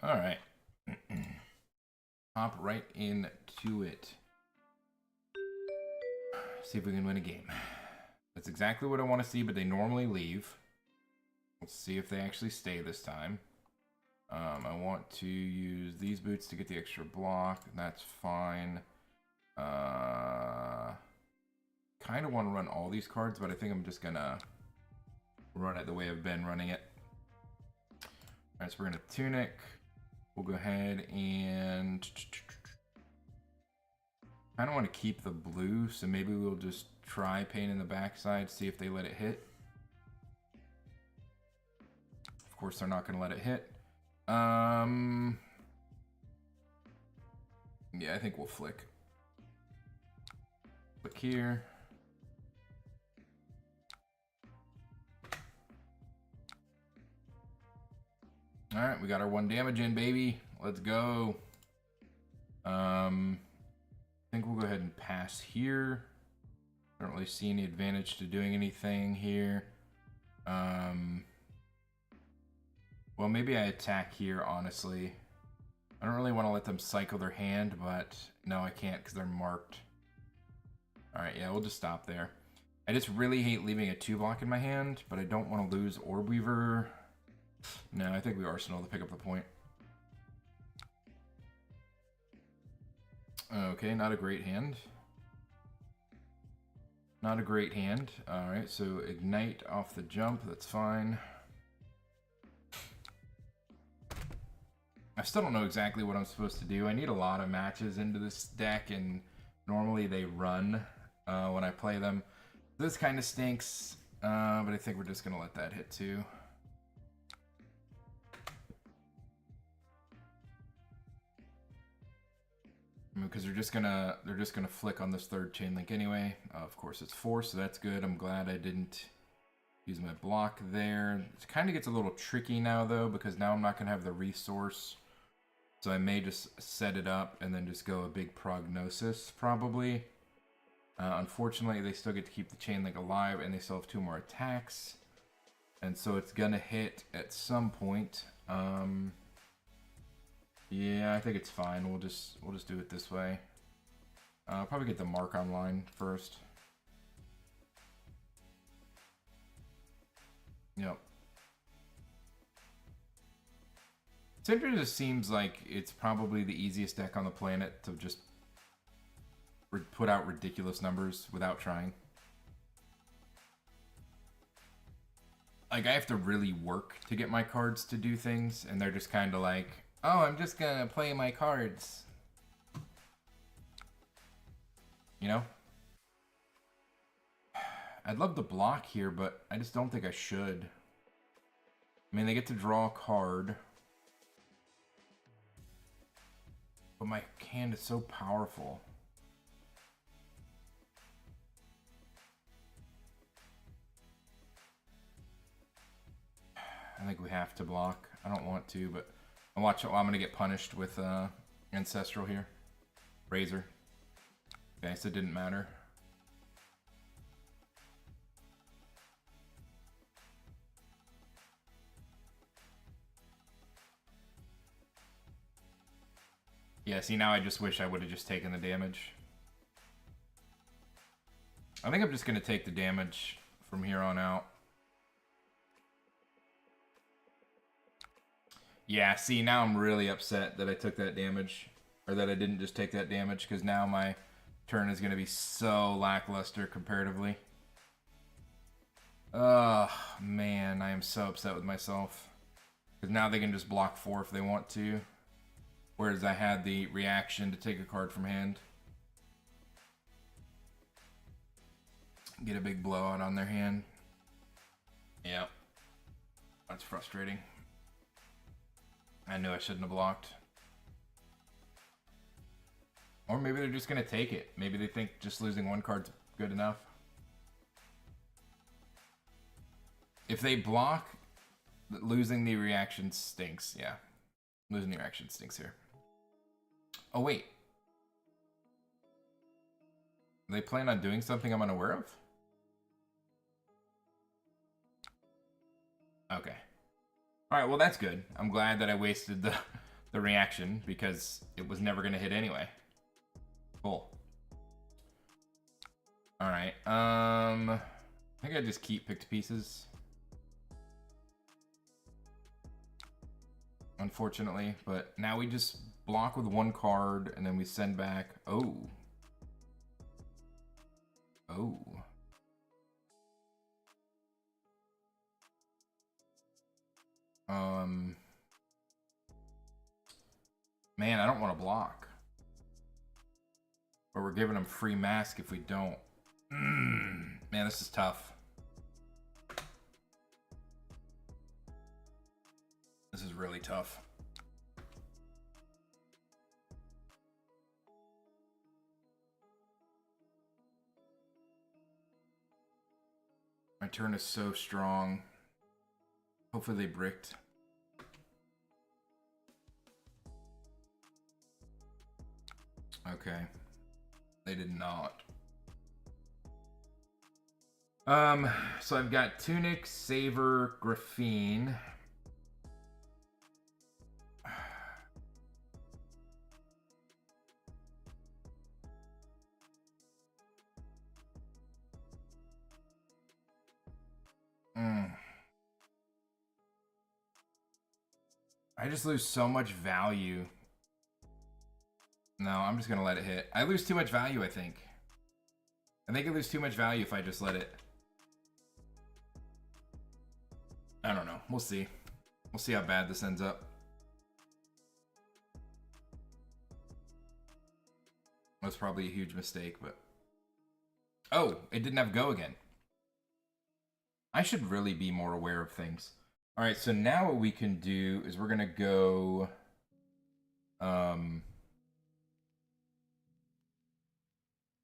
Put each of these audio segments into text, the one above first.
All right. Hop right into it. See if we can win a game. That's exactly what I want to see, but they normally leave. Let's see if they actually stay this time. I want to use these boots to get the extra block. That's fine. Kind of want to run all these cards, but I think I'm just going to run it the way I've been running it. All right, so we're going to Tunic. We'll go ahead and kind of want to keep the blue, so maybe we'll just try Pain in the Backside, see if they let it hit. Of course, they're not going to let it hit. Yeah, I think we'll flick. Flick here. All right, we got our 1 damage in, baby. Let's go. I think we'll go ahead and pass here. I don't really see any advantage to doing anything here. Well, maybe I attack here, honestly. I don't really want to let them cycle their hand, but no, I can't because they're marked. All right, yeah, we'll just stop there. I just really hate leaving a 2-block in my hand, but I don't want to lose Orb Weaver. No, I think we Arsenal to pick up the point. Okay, not a great hand. Not a great hand. Alright, so Ignite off the jump, that's fine. I still don't know exactly what I'm supposed to do. I need a lot of matches into this deck, and normally they run when I play them. This kind of stinks, but I think we're just going to let that hit too. Because they're just gonna flick on this 3rd chain link anyway. Of course it's 4, so that's good. I'm glad I didn't use my block there. It kind of gets a little tricky now though, because now I'm not gonna have the resource. So I may just set it up and then just go a big Prognosis probably. Unfortunately, they still get to keep the chain link alive, and they still have 2 more attacks. And so it's gonna hit at some point. Yeah, I think it's fine. We'll just do it this way. I'll probably get the mark online first. Yep. Syndra just seems like it's probably the easiest deck on the planet to just put out ridiculous numbers without trying. Like, I have to really work to get my cards to do things, and they're just kind of like, oh, I'm just gonna play my cards. You know? I'd love to block here, but I just don't think I should. I mean, they get to draw a card. But my hand is so powerful. I think we have to block. I don't want to, but I'm gonna get punished with Ancestral here. Razor. Okay, so it didn't matter. Yeah, see, now I just wish I would have just taken the damage. I think I'm just gonna take the damage from here on out. Yeah, see, now I'm really upset that I took that damage. Or that I didn't just take that damage, because now my turn is going to be so lackluster comparatively. Oh, man, I am so upset with myself. Because now they can just block 4 if they want to. Whereas I had the reaction to take a card from hand. Get a big blowout on their hand. Yep. That's frustrating. I knew I shouldn't have blocked. Or maybe they're just going to take it. Maybe they think just losing 1 card's good enough. If they block, losing the reaction stinks. Yeah. Losing the reaction stinks here. Oh, wait. They plan on doing something I'm unaware of? Okay. Alright, well that's good. I'm glad that I wasted the reaction because it was never going to hit anyway. Cool. Alright, I think I just keep picked pieces. Unfortunately, but now we just block with one card and then we send back. Oh. Oh. Man, I don't want to block. But we're giving them free mask if we don't. Man, this is tough. This is really tough. My turn is so strong. Hopefully they bricked. Okay. They did not. So I've got Tunic, Saver, Graphene. I just lose so much value. No, I'm just gonna let it hit. I lose too much value, I think. I think I lose too much value if I just let it. I don't know. We'll see. We'll see how bad this ends up. That's probably a huge mistake, but... Oh, it didn't have go again. I should really be more aware of things. Alright, so now what we can do is we're gonna go...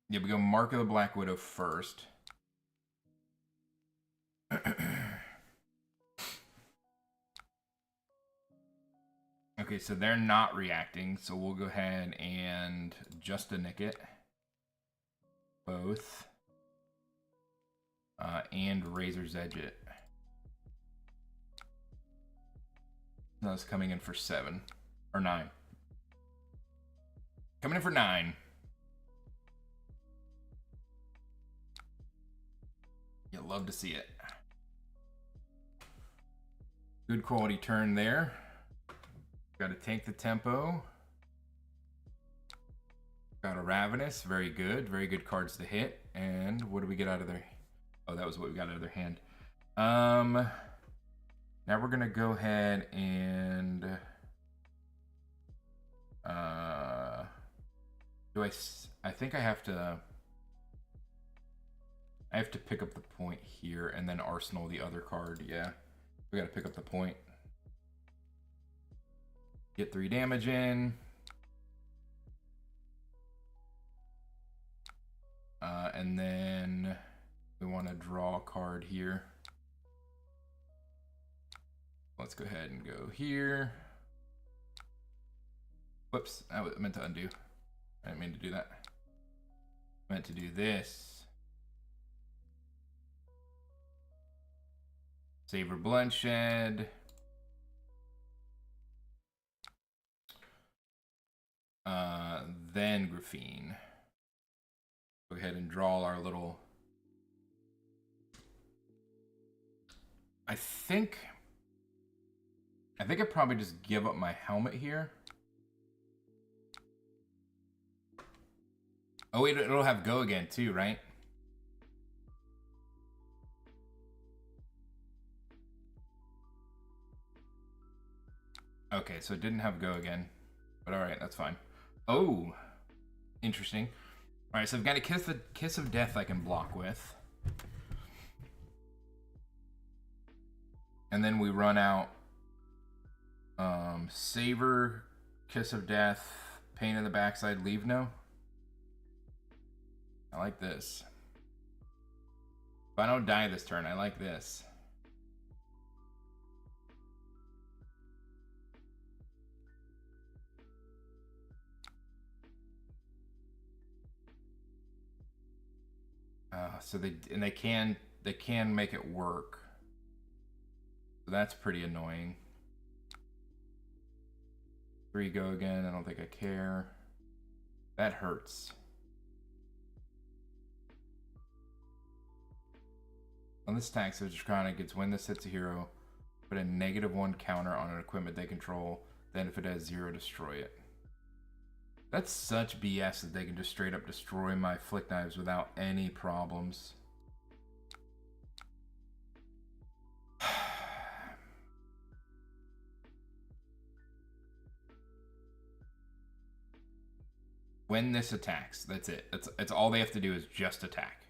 Yeah, we go Mark of the Black Widow first. Okay, so they're not reacting, so we'll go ahead and just a nick it. Both. And Razor's Edge it. No, it's coming in for 7. Or 9. Coming in for 9. You'll love to see it. Good quality turn there. Got to tank the tempo. Got a Ravenous, very good. Very good cards to hit. And what do we get out of there? Oh, that was what we got out of their hand. Now we're gonna go ahead and I think I have to pick up the point here and then arsenal the other card. Yeah, we gotta pick up the point. Get 3 damage in. And then we want to draw a card here. Let's go ahead and go here. Whoops, I meant to undo. I didn't mean to do that. I meant to do this. Savor Bloodshed. Then Graphene. Go ahead and draw our little... I think I'd probably just give up my helmet here. Oh wait, it'll have go again too, right? Okay, so it didn't have go again. But alright, that's fine. Oh, interesting. Alright, so I've got a Kiss of Death I can block with. And then we run out Savor, Kiss of Death, Pain in the Backside, Leave No. I like this. If I don't die this turn, I like this. So they can make it work. So that's pretty annoying. 3 go again. I don't think I care. That hurts. On this attack, so Draconic gets when this hits a hero, put a -1 counter on an equipment they control. Then if it has 0, destroy it. That's such BS that they can just straight up destroy my Flick Knives without any problems. When this attacks, that's it. That's all they have to do is just attack.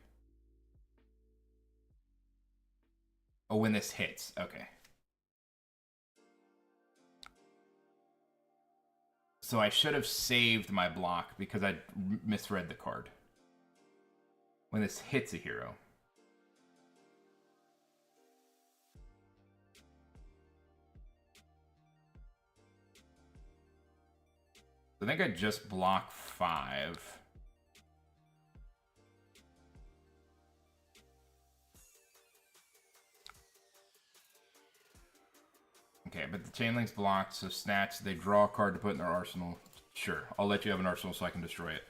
Oh, when this hits, okay. So I should have saved my block because I misread the card. When this hits a hero. I think I just block 5. Okay, but the chain link's blocked, so snatch, they draw a card to put in their arsenal. Sure, I'll let you have an arsenal so I can destroy it.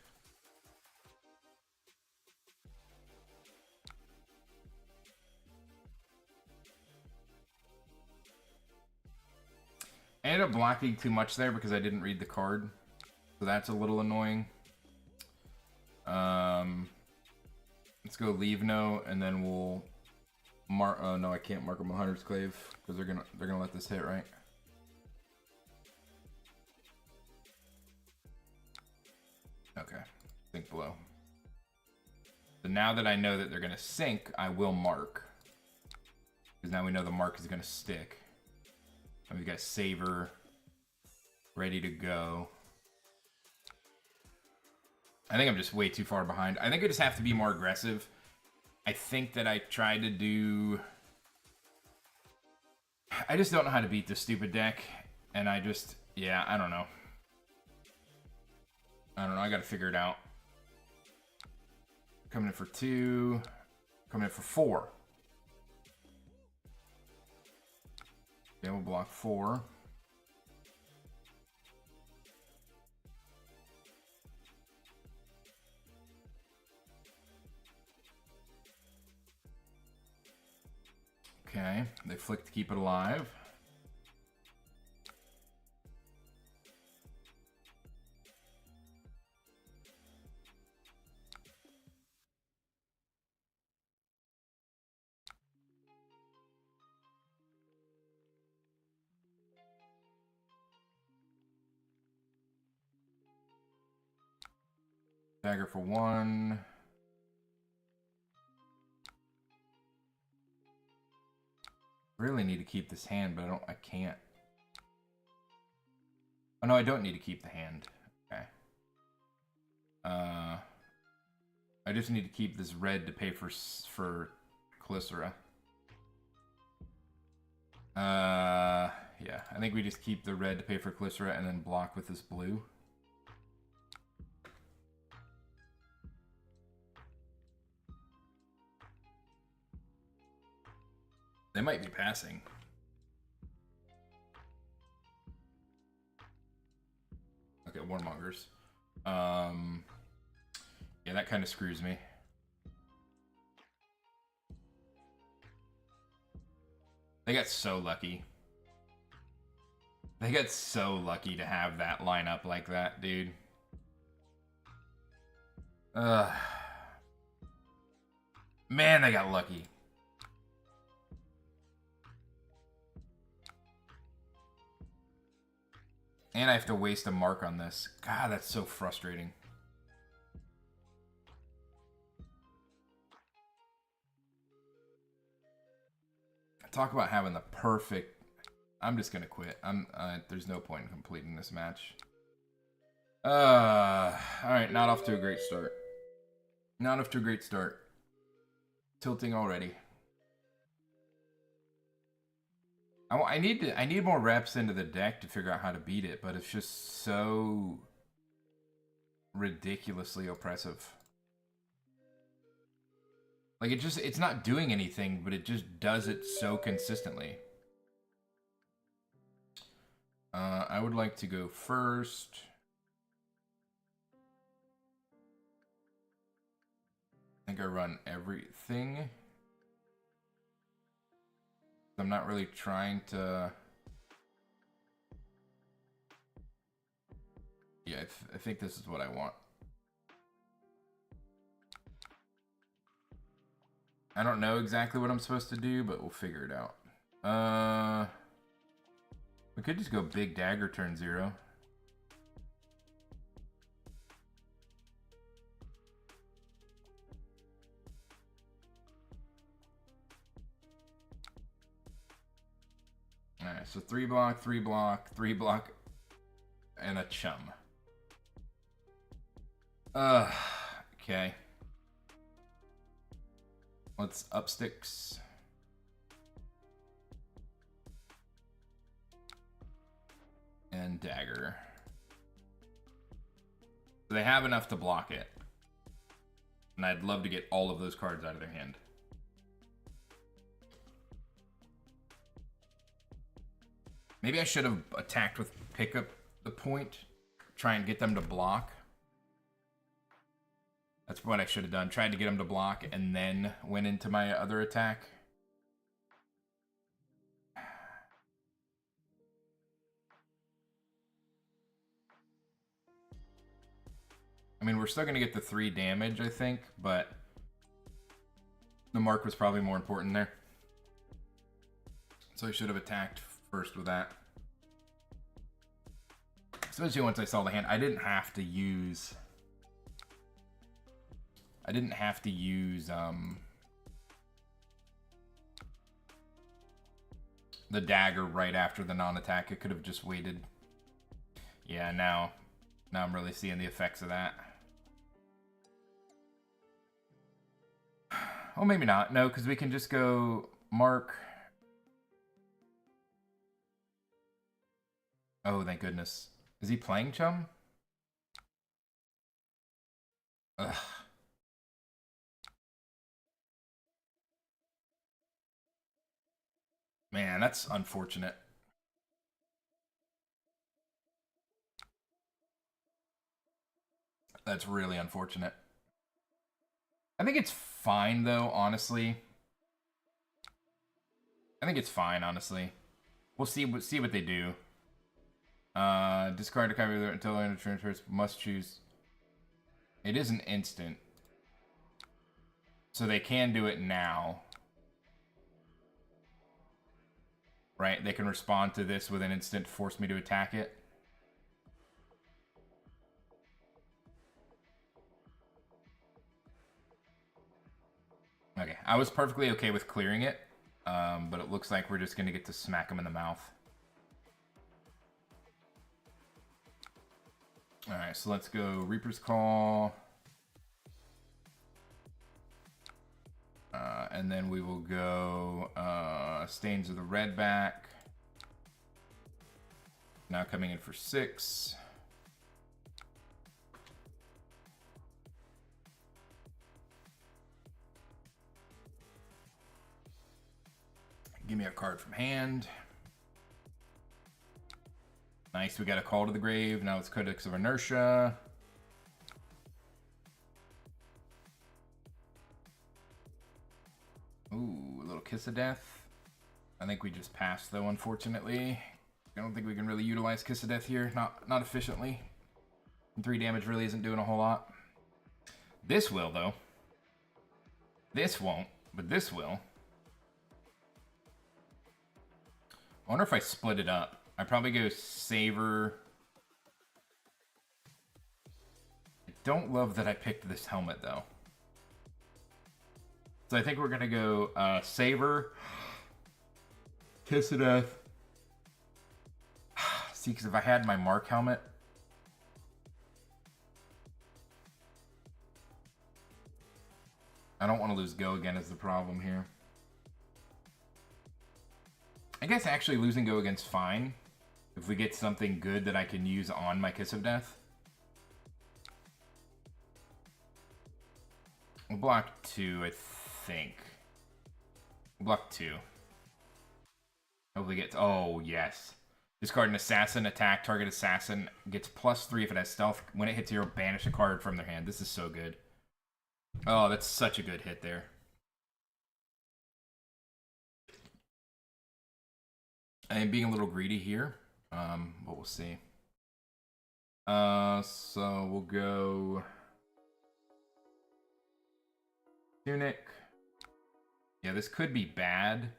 I ended up blocking too much there because I didn't read the card. So that's a little annoying. Let's go leave no, and then we'll mark. Oh no, I can't mark them a Hunter's Clave because they're gonna let this hit, right? Okay, think below. So now that I know that they're gonna sink, I will mark because now we know the mark is gonna stick. And we've got Saver ready to go. I think I'm just way too far behind. I think I just have to be more aggressive. I think that I tried to do... I just don't know how to beat this stupid deck. And I just... Yeah, I don't know. I gotta figure it out. Coming in for 2. Coming in for 4. Okay, we'll block 4. Okay, they flick to keep it alive. Dagger for 1. Really need to keep this hand, but I can't. Oh no, I don't need to keep the hand. Okay. I just need to keep this red to pay for Calycera. Yeah, I think we just keep the red to pay for Calycera and then block with this blue. They might be passing. Okay, Warmongers. Yeah, that kind of screws me. They got so lucky. They got so lucky to have that lineup like that, dude. Man, they got lucky. And I have to waste a mark on this. God, that's so frustrating. Talk about having the perfect... I'm just gonna quit. There's no point in completing this match. Alright, not off to a great start. Not off to a great start. Tilting already. I need more reps into the deck to figure out how to beat it, but it's just so ridiculously oppressive. Like it's not doing anything, but it just does it so consistently. I would like to go first. I think I run everything. I'm not really trying to... Yeah, I think this is what I want. I don't know exactly what I'm supposed to do, but we'll figure it out. We could just go big dagger turn 0. Alright, so 3 block, 3 block, 3 block, and a chum. Okay. Let's up sticks. And dagger. They have enough to block it. And I'd love to get all of those cards out of their hand. Maybe I should have attacked with pick up the point. Try and get them to block. That's what I should have done. Tried to get them to block and then went into my other attack. I mean, we're still going to get the 3 damage, I think, but the mark was probably more important there. So I should have attacked first with that. Especially once I saw the hand. I didn't have to use the dagger right after the non-attack. It could have just waited. Yeah, now I'm really seeing the effects of that. Well, maybe not. No, because we can just go mark. Oh, thank goodness. Is he playing chum? Ugh. Man, that's unfortunate. That's really unfortunate. I think it's fine, though, honestly. I think it's fine, honestly. We'll see what they do. Discard a copy of until the end of transfers. Must choose. It is an instant. So they can do it now. Right? They can respond to this with an instant, force me to attack it. Okay, I was perfectly okay with clearing it, but it looks like we're just going to get to smack him in the mouth. Alright, so let's go Reaper's Call. And then we will go Stains of the Red back. Now coming in for 6. Give me a card from hand. Nice, we got a Call to the Grave. Now it's Codex of Inertia. Ooh, a little Kiss of Death. I think we just passed, though, unfortunately. I don't think we can really utilize Kiss of Death here. Not efficiently. And 3 damage really isn't doing a whole lot. This will, though. This won't, but this will. I wonder if I split it up. I'd probably go Savor. I don't love that I picked this helmet, though. So I think we're going to go Savor, Kiss of Death. See, because if I had my Mark helmet... I don't want to lose Go again is the problem here. I guess actually losing Go again's fine. If we get something good that I can use on my Kiss of Death. We'll block 2, I think. We'll block 2. Hopefully get... Oh, yes. Discard an assassin, attack, target assassin, gets +3 if it has stealth. When it hits zero, banish a card from their hand. This is so good. Oh, that's such a good hit there. I am being a little greedy here, but we'll see. So we'll go Tunic. Yeah, this could be bad.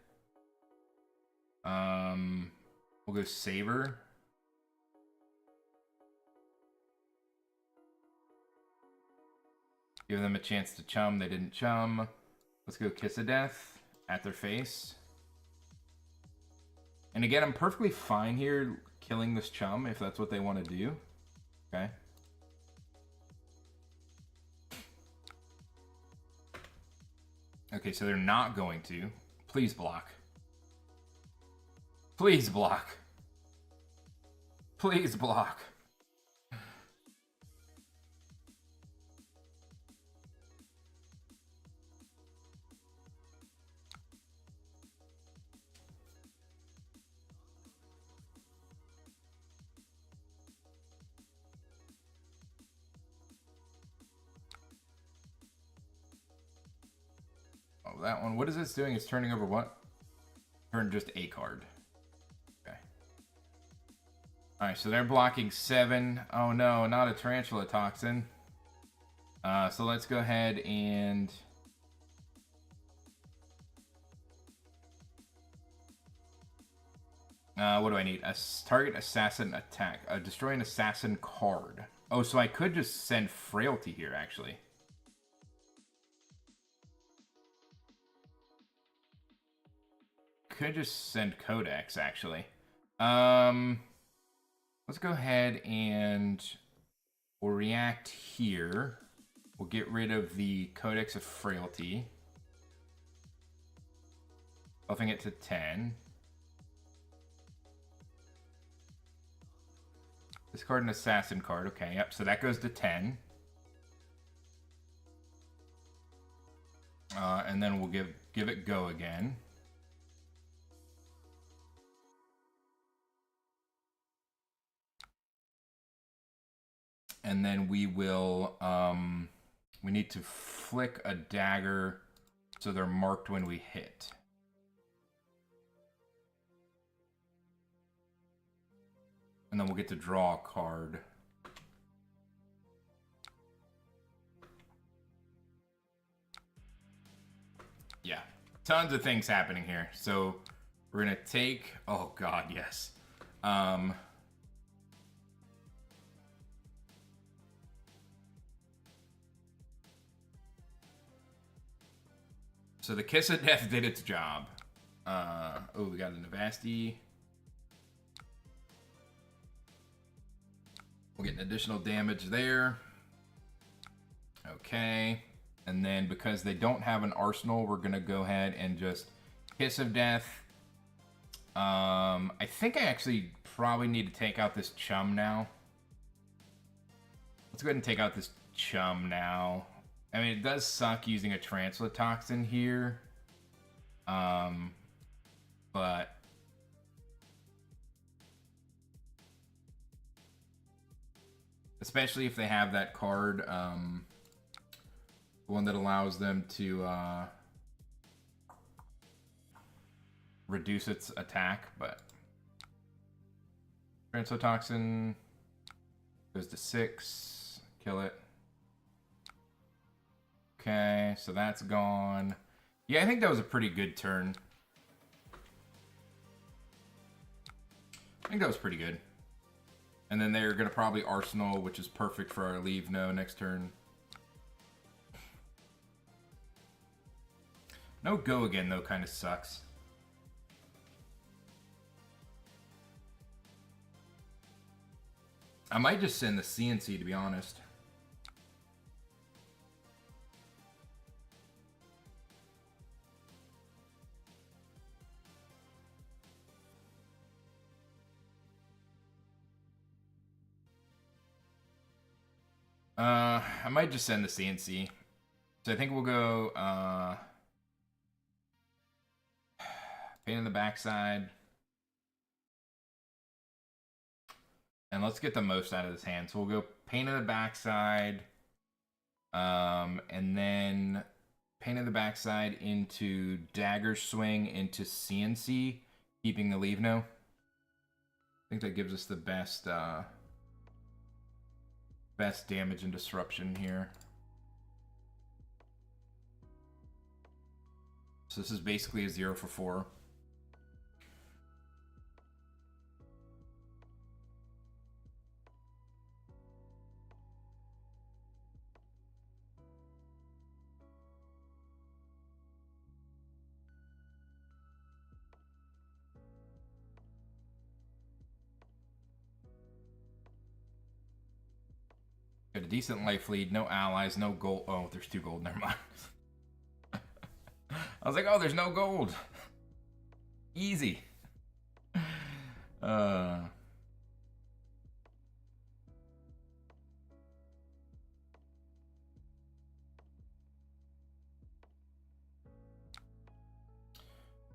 We'll go Saber. Give them a chance to chum. They didn't chum. Let's go Kiss of Death at their face. And again, I'm perfectly fine here killing this chum if that's what they want to do. Okay. Okay, so they're not going to. Please block. Please block. Please block. Oh, that one. What is this doing? It's turning over what? Turn just a card. Okay. Alright, so they're blocking 7. Oh no, not a Tarantula Toxin. So let's go ahead and... what do I need? A target assassin attack. Destroy an assassin card. Oh, so I could just send Frailty here, actually. Could just send Codex, actually. Let's go ahead and we'll react here. We'll get rid of the Codex of Frailty. Buffing it to 10. Discard an assassin card. Okay, yep, so that goes to 10. And then we'll give it go again. And then we will, we need to flick a dagger so they're marked when we hit. And then we'll get to draw a card. Yeah, tons of things happening here. So we're gonna take, oh God, yes. So the Kiss of Death did its job. Oh, we got a Navasti. We'll get an additional damage there. Okay. And then because they don't have an arsenal, we're going to go ahead and just Kiss of Death. I think I actually probably need to take out this chum now. Let's go ahead and take out this chum now. I mean, it does suck using a Tarantula Toxin here. But... especially if they have that card, one that allows them to reduce its attack, but... Tarantula Toxin goes to 6. Kill it. Okay, so that's gone. Yeah, I think that was a pretty good turn. I think that was pretty good. And then they're going to probably Arsenal, which is perfect for our leave no next turn. No go again, though, kind of sucks. I might just send the CNC, to be honest. I might just send the CNC. So I think we'll go pain in the backside. And let's get the most out of this hand. So we'll go Pain in the Backside. And then Pain in the Backside into Dagger Swing into CNC, keeping the leave no. I think that gives us the best best damage and disruption here. So this is basically a 0 for 4. Got a decent life lead, no allies, no gold. Oh, there's 2 gold, never mind. I was like, oh, there's no gold. Easy.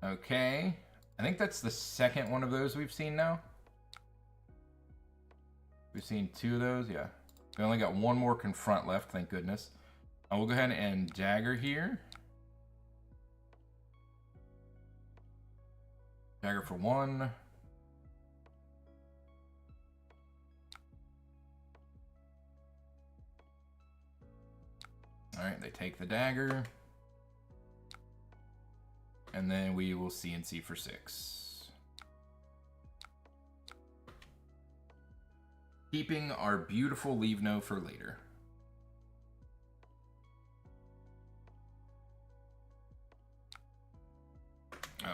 Okay. I think that's the second one of those we've seen now. We've seen 2 of those, yeah. We only got 1 more confront left, thank goodness. I will go ahead and dagger here. Dagger for 1. Alright, they take the dagger. And then we will CNC for 6. Keeping our beautiful leave no for later.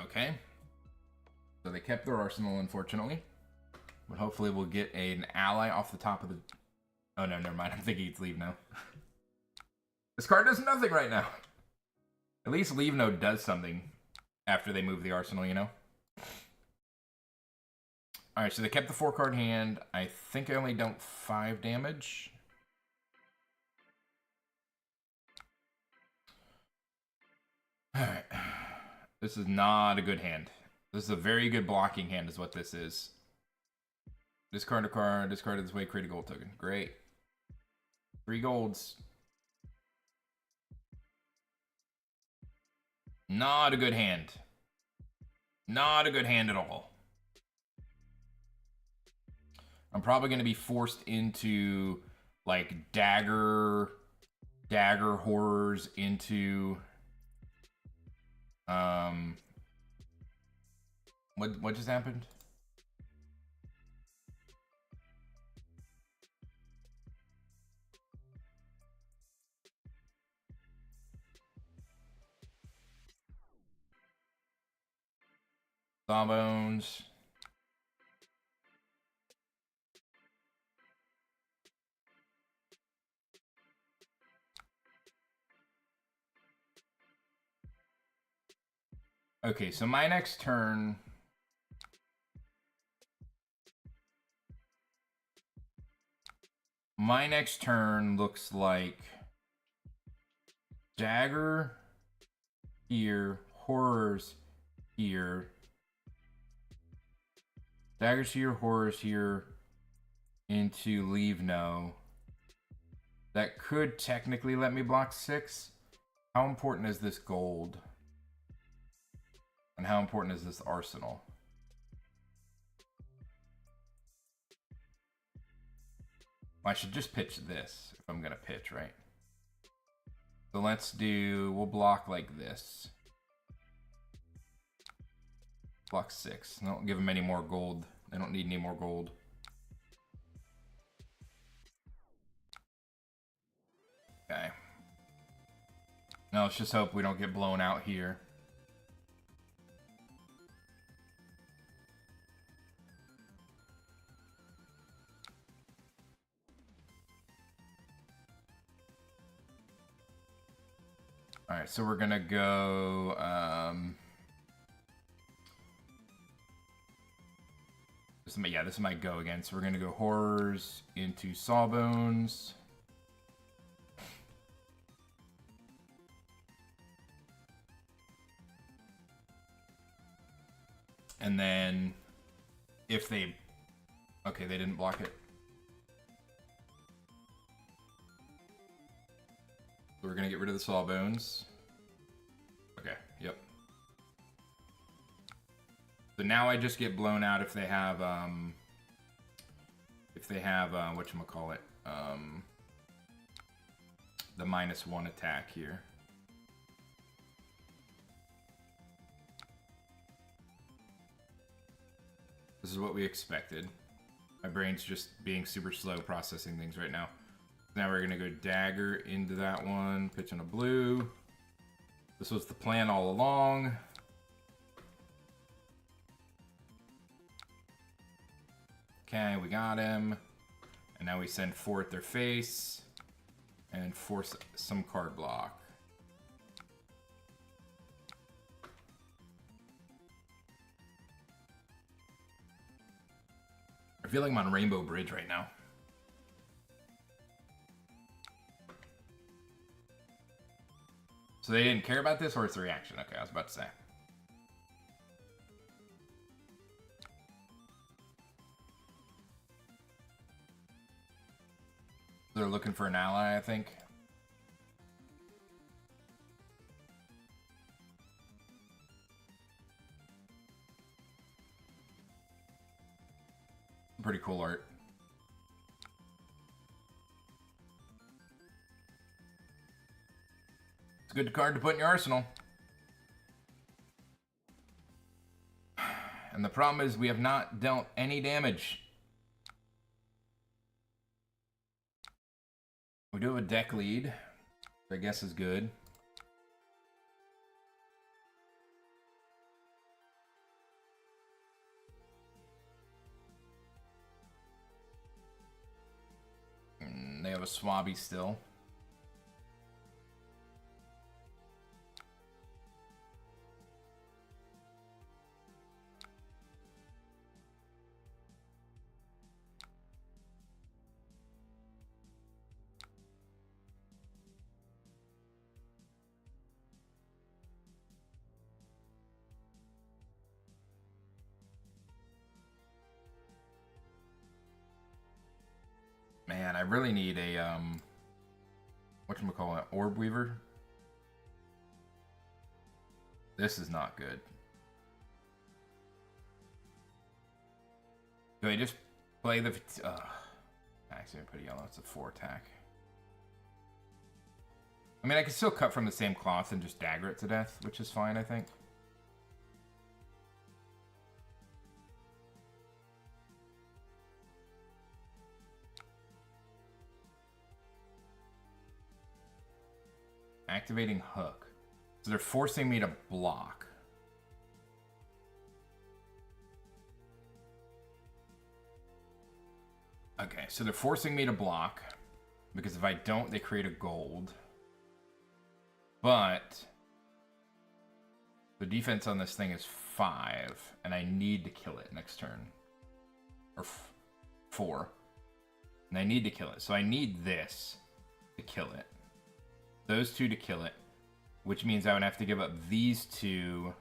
Okay. So they kept their arsenal, unfortunately. But hopefully we'll get an ally off the top of the... Oh, no, never mind. I'm thinking it's leave no. This card does nothing right now. At least leave no does something after they move the arsenal, you know? Alright, so they kept the 4-card hand. I think I only dealt 5 damage. Alright. This is not a good hand. This is a very good blocking hand is what this is. Discard a card, discard it this way, create a gold token. Great. 3 golds. Not a good hand. Not a good hand at all. I'm probably going to be forced into like dagger horrors into what just happened? Sawbones. Okay, so my next turn... My next turn looks like... Dagger here, horrors here. Daggers here, horrors here, into leave no. That could technically let me block 6. How important is this gold? And how important is this arsenal? Well, I should just pitch this if I'm gonna pitch, right? So let's do, we'll block like this. Block 6. Don't give them any more gold. They don't need any more gold. Okay. Now let's just hope we don't get blown out here. Alright, so we're gonna go, this might go again. So we're gonna go horrors into sawbones. And then if they Okay, they didn't block it. So we're gonna get rid of the sawbones. Okay, yep. So now I just get blown out if they have whatchamacallit, the -1 attack here. This is what we expected. My brain's just being super slow processing things right now. Now we're gonna go dagger into that one, pitch in a blue. This was the plan all along. Okay, we got him. And now we send 4 at their face and force some card block. I feel like I'm on Rainbow Bridge right now. So they didn't care about this, or it's a reaction? Okay, I was about to say. They're looking for an ally, I think. Pretty cool art. It's a good card to put in your arsenal. And the problem is we have not dealt any damage. We do have a deck lead, which I guess is good. They have a Swabby still. Man, I really need a, whatchamacallit, Orb Weaver. This is not good. Do I just play the... Actually, I put yellow. It's a 4 attack. I mean, I can still cut from the same cloth and just dagger it to death, which is fine, I think. Activating hook. So they're forcing me to block. Okay, so they're forcing me to block. Because if I don't, they create a gold. But the defense on this thing is 5. And I need to kill it next turn. Or 4. And I need to kill it. So I need this to kill it. Those 2 to kill it, which means I would have to give up these 2.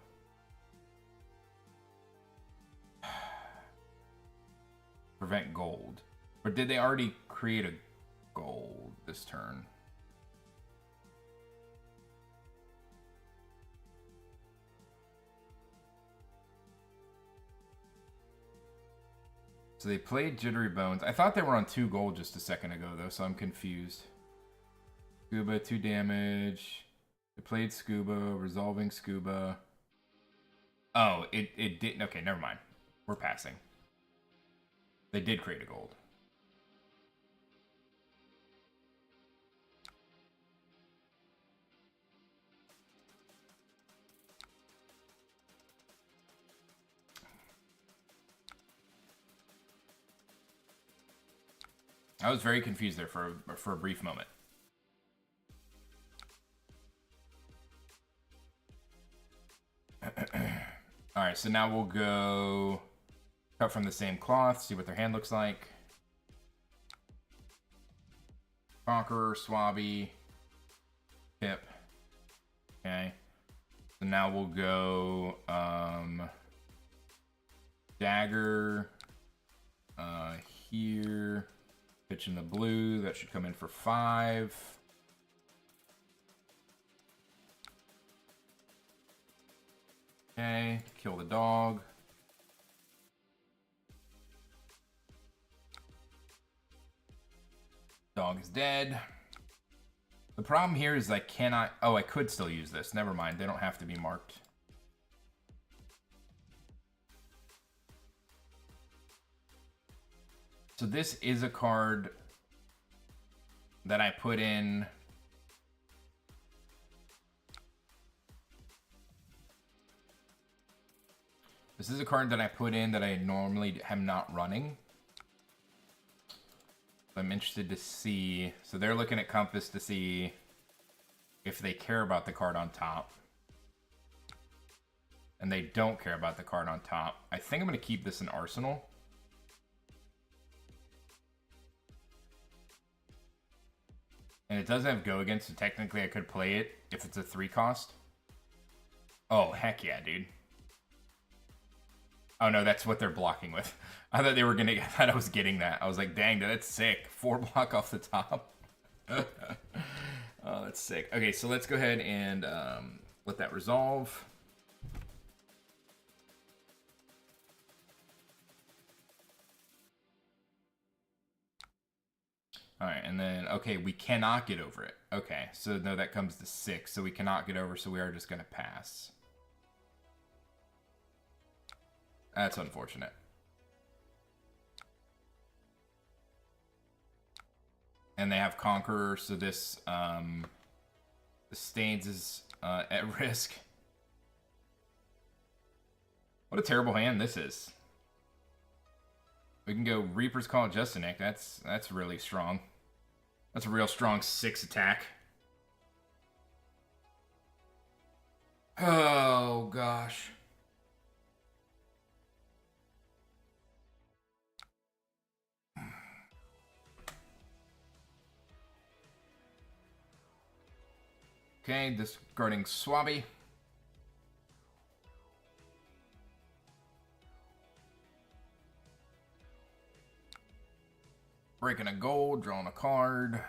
Prevent gold. Or did they already create a gold this turn? So they played Jittery Bones. I thought they were on 2 gold just a second ago, though, so I'm confused. Scuba, 2 damage. It played Scuba, resolving Scuba. Oh, it didn't. Okay, never mind. We're passing. They did create a gold. I was very confused there for a brief moment. Alright, so now we'll go cut from the same cloth, see what their hand looks like. Conqueror, Swabby, Pip. Okay. So now we'll go Dagger here. Pitch in the blue. That should come in for 5. Okay, kill the dog. Dog is dead. The problem here is I cannot... Oh, I could still use this. Never mind. They don't have to be marked. So this is a card that I put in... This is a card that I put in that I normally am not running. I'm interested to see. So they're looking at Compass to see if they care about the card on top. And they don't care about the card on top. I think I'm going to keep this in Arsenal. And it does have Go Again, so technically I could play it if it's a 3 cost. Oh, heck yeah, dude. Oh no, that's what they're blocking with. I thought they were gonna. I thought I was getting that. I was like, dang, that's sick. 4 block off the top. Oh, that's sick. Okay, so let's go ahead and let that resolve. All right, and then okay, we cannot get over it. Okay, so no, that comes to 6, so we cannot get over. So we are just gonna pass. That's unfortunate. And they have Conqueror, so this the Stains is at risk. What a terrible hand this is. We can go Reaper's Call Justinic. That's really strong. That's a real strong 6 attack. Oh gosh. Okay, discarding Swabby. Breaking a gold, drawing a card.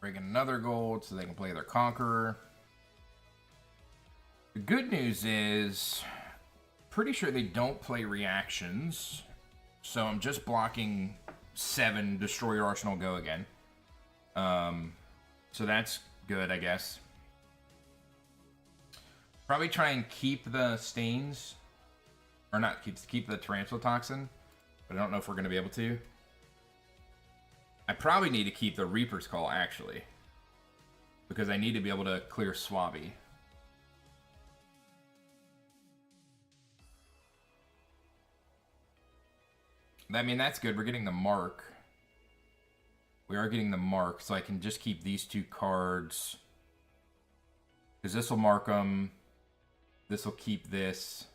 Breaking another gold so they can play their Conqueror. The good news is, pretty sure they don't play reactions. So I'm just blocking 7, destroy your arsenal, go again. So that's good, I guess. Probably try and keep the Stains. Or not, keep the Tarantula Toxin. But I don't know if we're going to be able to. I probably need to keep the Reaper's Call, actually. Because I need to be able to clear Swabby. I mean, that's good. We're getting the mark. We are getting the mark, so I can just keep these 2 cards. Because this will mark them. This will keep this.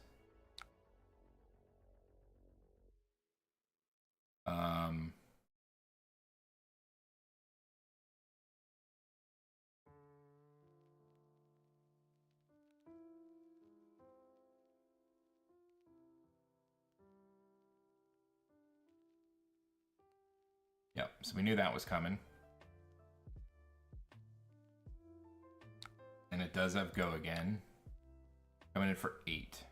Yep, so we knew that was coming. And it does have Go Again. Coming in for 8. So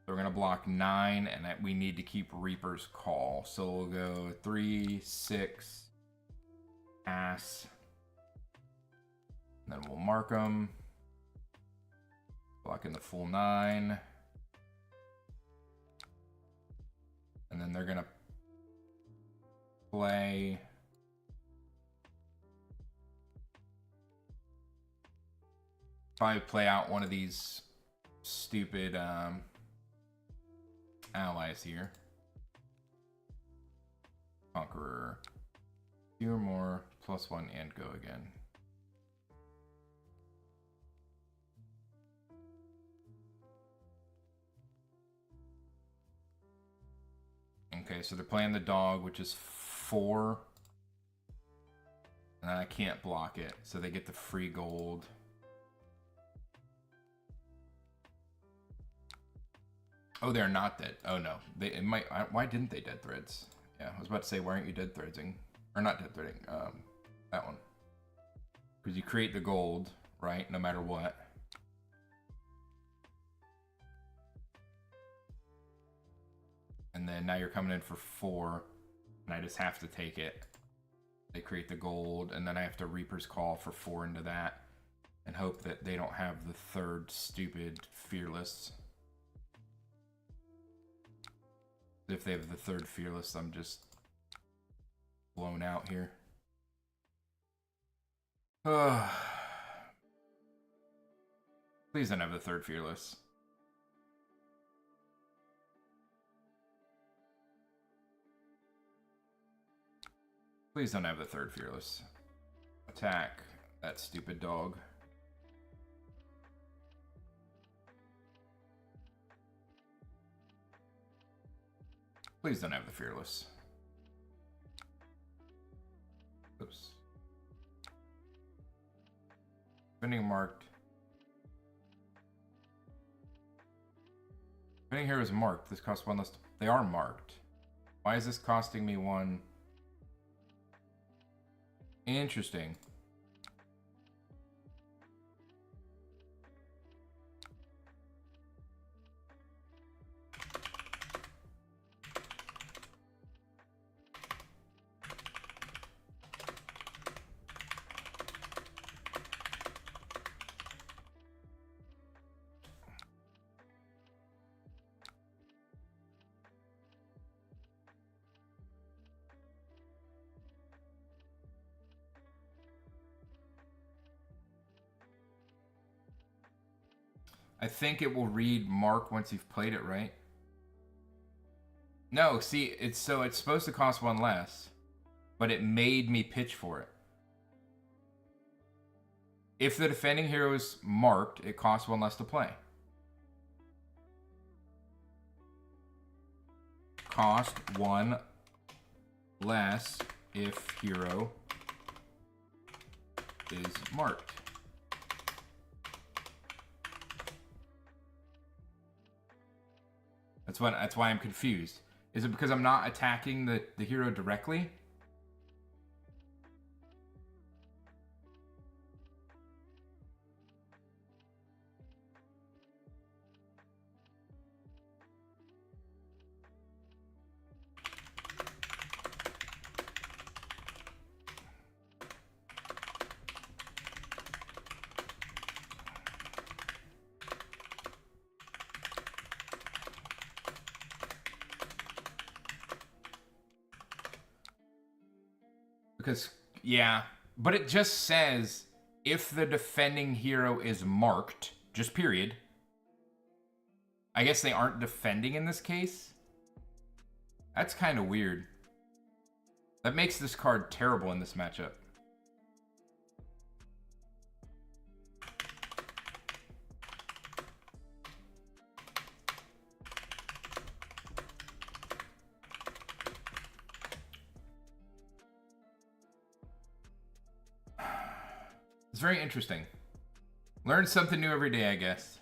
we're going to block 9, and we need to keep Reaper's Call. So we'll go 3, 6, pass. And then we'll mark them. Block in the full 9. And then they're going to play. Probably play out one of these stupid allies here. Conqueror. 2 or more, +1, and go again. Okay, so they're playing the dog, which is 4. And I can't block it, so they get the free gold. Oh, they're not dead. Oh no, it might. Why didn't they dead threads? Yeah, I was about to say, why aren't you dead threading? Or not dead threading. That one. Because you create the gold, right? No matter what. And then now you're coming in for 4, and I just have to take it. They create the gold, and then I have to Reaper's Call for 4 into that, and hope that they don't have the 3rd stupid Fearless. If they have the 3rd Fearless, I'm just blown out here. Please don't have the 3rd Fearless. Please don't have the 3rd Fearless. Attack that stupid dog. Please don't have the Fearless. Oops. Spending marked. Spending here is marked. This costs 1 less. They are marked. Why is this costing me 1? Interesting. I think it will read mark once you've played it, right? No, see, it's supposed to cost 1 less, but it made me pitch for it. If the defending hero is marked, it costs 1 less to play. Cost 1 less if hero is marked. That's why I'm confused. Is it because I'm not attacking the hero directly? Because, yeah, but it just says if the defending hero is marked, just period. I guess they aren't defending in this case. That's kind of weird. That makes this card terrible in this matchup. It's very interesting. Learn something new every day, I guess.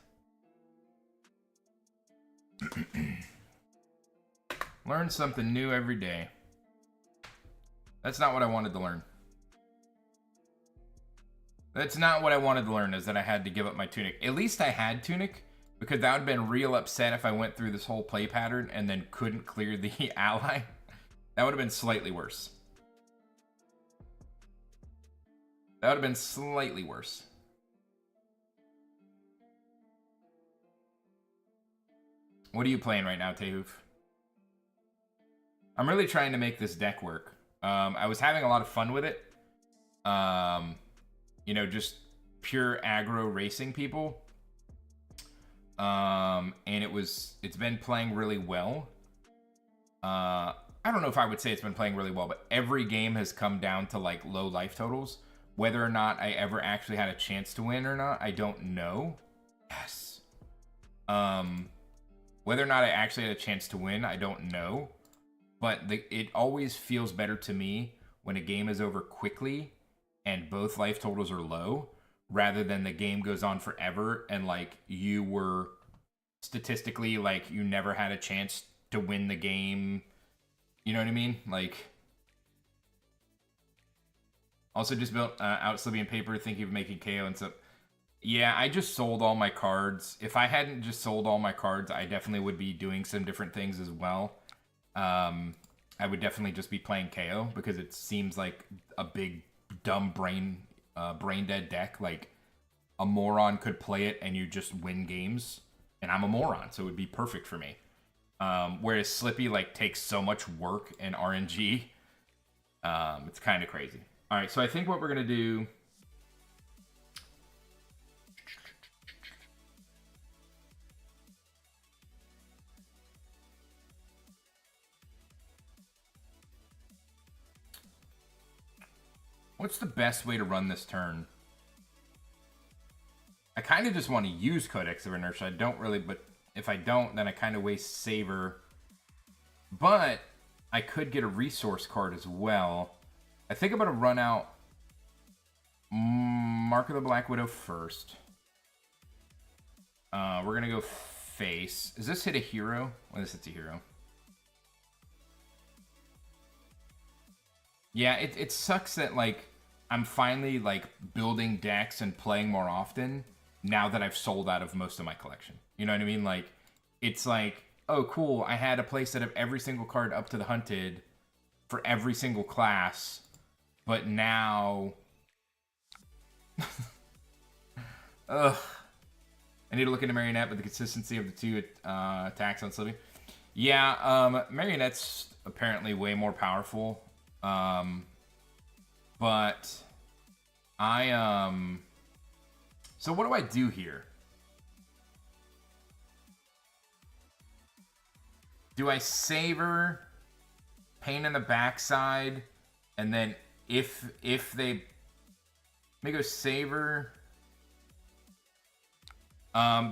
Learn something new every day. That's not what I wanted to learn. That's not what I wanted to learn, is that I had to give up my Tunic. At least I had Tunic, because that would have been real upset if I went through this whole play pattern and then couldn't clear the ally. That would have been slightly worse. That would have been slightly worse. What are you playing right now, Tehoof? I'm really trying to make this deck work. I was having a lot of fun with it. You know, just pure aggro racing people. And it's been playing really well. I don't know if I would say it's been playing really well, but every game has come down to like low life totals. Whether or not I ever actually had a chance to win or not, I don't know. Yes. Whether or not I actually had a chance to win, I don't know. but it always feels better to me when a game is over quickly and both life totals are low, rather than the game goes on forever and like you were statistically like you never had a chance to win the game. You know what I mean? Like, also just built out Slippy and Paper, thinking of making KO and stuff. Yeah, I just sold all my cards. If I hadn't just sold all my cards, I definitely would be doing some different things as well. I would definitely just be playing KO because it seems like a big, dumb brain dead deck. Like, a moron could play it and you just win games. And I'm a moron, so it would be perfect for me. Whereas Slippy, like, takes so much work and RNG. It's kind of crazy. All right, so I think what we're going to do... What's the best way to run this turn? I kind of just want to use Codex of Inertia. I don't really, but if I don't, then I kind of waste Saber. But I could get a resource card as well. I think I'm going to run out Mark of the Black Widow first. We're going to go face. Does this hit a hero? Well, this hits a hero. Yeah, it sucks that, like, I'm finally, like, building decks and playing more often now that I've sold out of most of my collection. You know what I mean? Like, it's like, oh, cool, I had a playset of every single card up to the Hunted for every single class, but now... Ugh. I need to look into Marionette, but the consistency of the two attacks on Slippy. Yeah, Marionette's apparently way more powerful. But I, so what do I do here? Do I Saber, Pain in the Backside, and then if they, let me go Saber.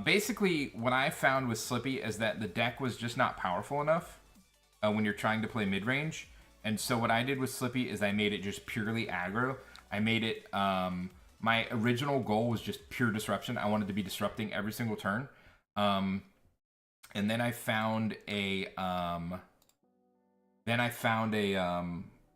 Basically what I found with Slippy is that the deck was just not powerful enough when you're trying to play mid-range. And so what I did with Slippy is I made it just purely aggro. I made it, my original goal was just pure disruption. I wanted to be disrupting every single turn. And then I found a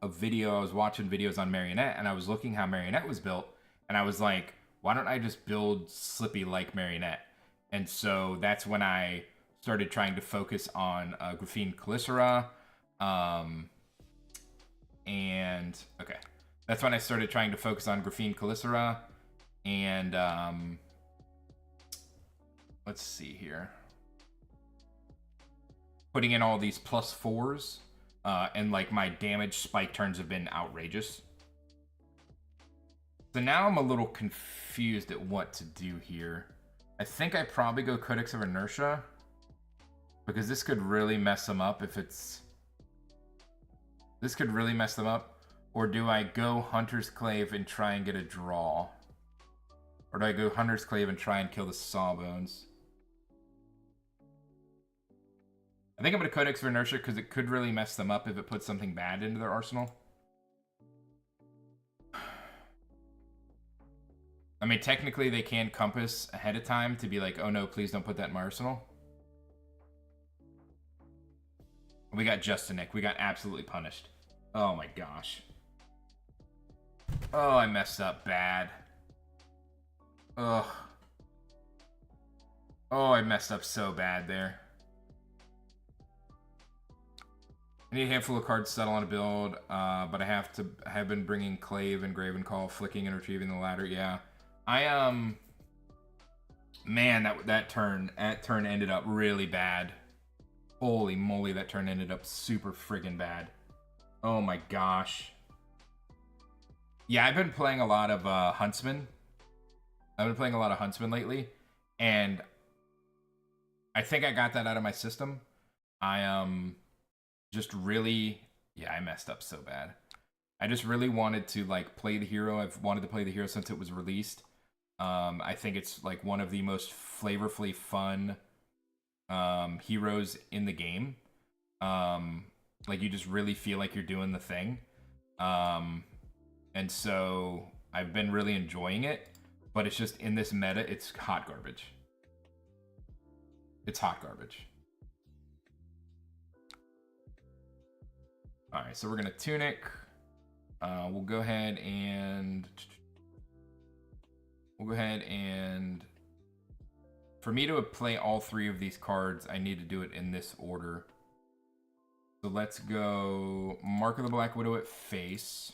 video. I was watching videos on Marionette, and I was looking how Marionette was built, and I was like, why don't I just build Slippy like Marionette? And so that's when I started trying to focus on Graphene Calicera, and okay, that's when I started trying to focus on Graphene Calicera, and let's see here, putting in all these +4s, and like my damage spike turns have been outrageous. So now I'm a little confused at what to do here. I think I probably go Codex of Inertia, because this could really mess them up if it's... This could really mess them up. Or do I go Hunter's Clave and try and get a draw? Or do I go Hunter's Clave and try and kill the Sawbones? I think I'm going to Codex of Inertia because it could really mess them up if it puts something bad into their arsenal. I mean, technically they can Compass ahead of time to be like, oh no, please don't put that in my arsenal. We got Justinick. We got absolutely punished. Oh my gosh. Oh, I messed up bad. Ugh. Oh, I messed up so bad there. I need a handful of cards to settle on a build, but I have been bringing Clave and Gravencall, flicking and retrieving the ladder. Yeah, man, that turn ended up really bad. Holy moly, that turn ended up super friggin' bad. Oh my gosh. Yeah, I've been playing a lot of Huntsman. I've been playing a lot of Huntsman lately, and I think I got that out of my system. I just really, yeah, I messed up so bad. I just really wanted to like play the hero. I've wanted to play the hero since it was released. I think it's like one of the most flavorfully fun heroes in the game. Like, you just really feel like you're doing the thing. And so I've been really enjoying it, but it's just in this meta, it's hot garbage. It's hot garbage. All right, so we're gonna Tunic. We'll go ahead and for me to play all 3 of these cards, I need to do it in this order. So let's go Mark of the Black Widow at face.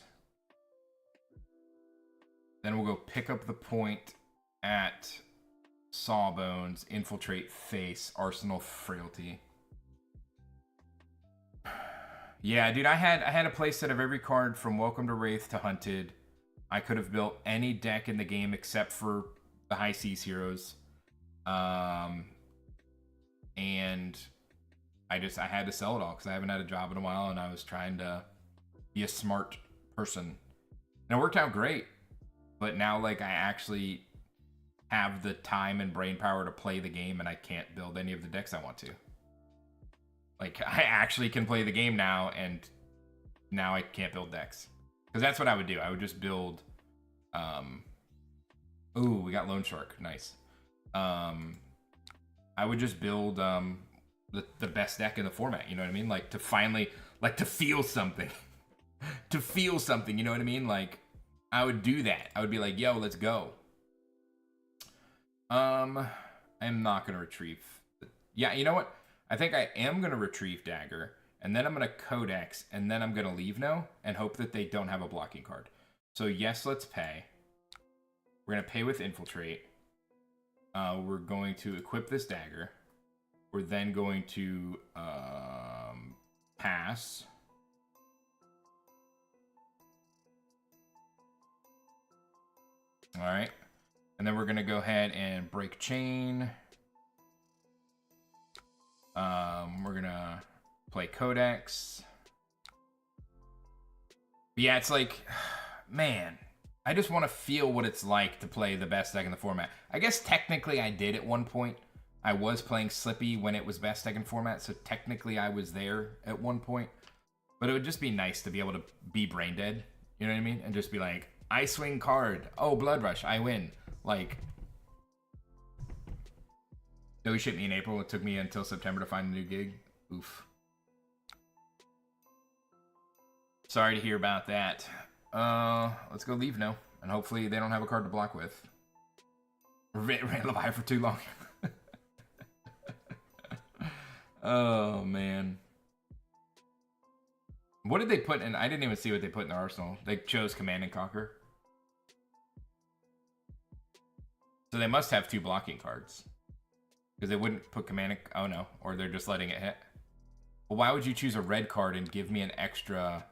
Then we'll go Pick Up the Point at Sawbones, Infiltrate face, Arsenal Frailty. Yeah, dude, I had a playset of every card from Welcome to Wraith to Hunted. I could have built any deck in the game except for the High Seas heroes. And I had to sell it all because I haven't had a job in a while, and I was trying to be a smart person. And it worked out great. But now, like, I actually have the time and brain power to play the game, and I can't build any of the decks I want to. Like, I actually can play the game now, and now I can't build decks. Because that's what I would do. I would just build... Ooh, we got Loan Shark. Nice. I would just build the best deck in the format, you know what I mean? Like, to finally... Like, to feel something. To feel something, you know what I mean? Like, I would do that. I would be like, yo, let's go. I'm not going to retrieve... Yeah, you know what? I think I am going to retrieve Dagger, and then I'm going to Codex, and then I'm going to leave now, and hope that they don't have a blocking card. So yes, let's pay. We're going to pay with Infiltrate. We're going to equip this Dagger. We're then going to pass. All right. And then we're going to go ahead and break Chain. We're gonna play Codex. But yeah, it's like, man, I just want to feel what it's like to play the best deck in the format. I guess technically I did at one point. I was playing Slippy when it was best deck in format, so technically I was there at one point. But it would just be nice to be able to be brain dead, you know what I mean? And just be like, I swing card. Oh, Blood Rush, I win. Like... Though he shipped me in April, it took me until September to find a new gig. Oof. Sorry to hear about that. Let's go leave now. And hopefully they don't have a card to block with. Ran Levi for too long. Oh, man. What did they put in? I didn't even see what they put in their arsenal. They chose Command and Conquer. So they must have 2 blocking cards. Because they wouldn't put Command... Oh, no. Or they're just letting it hit. Well, why would you choose a red card and give me an extra...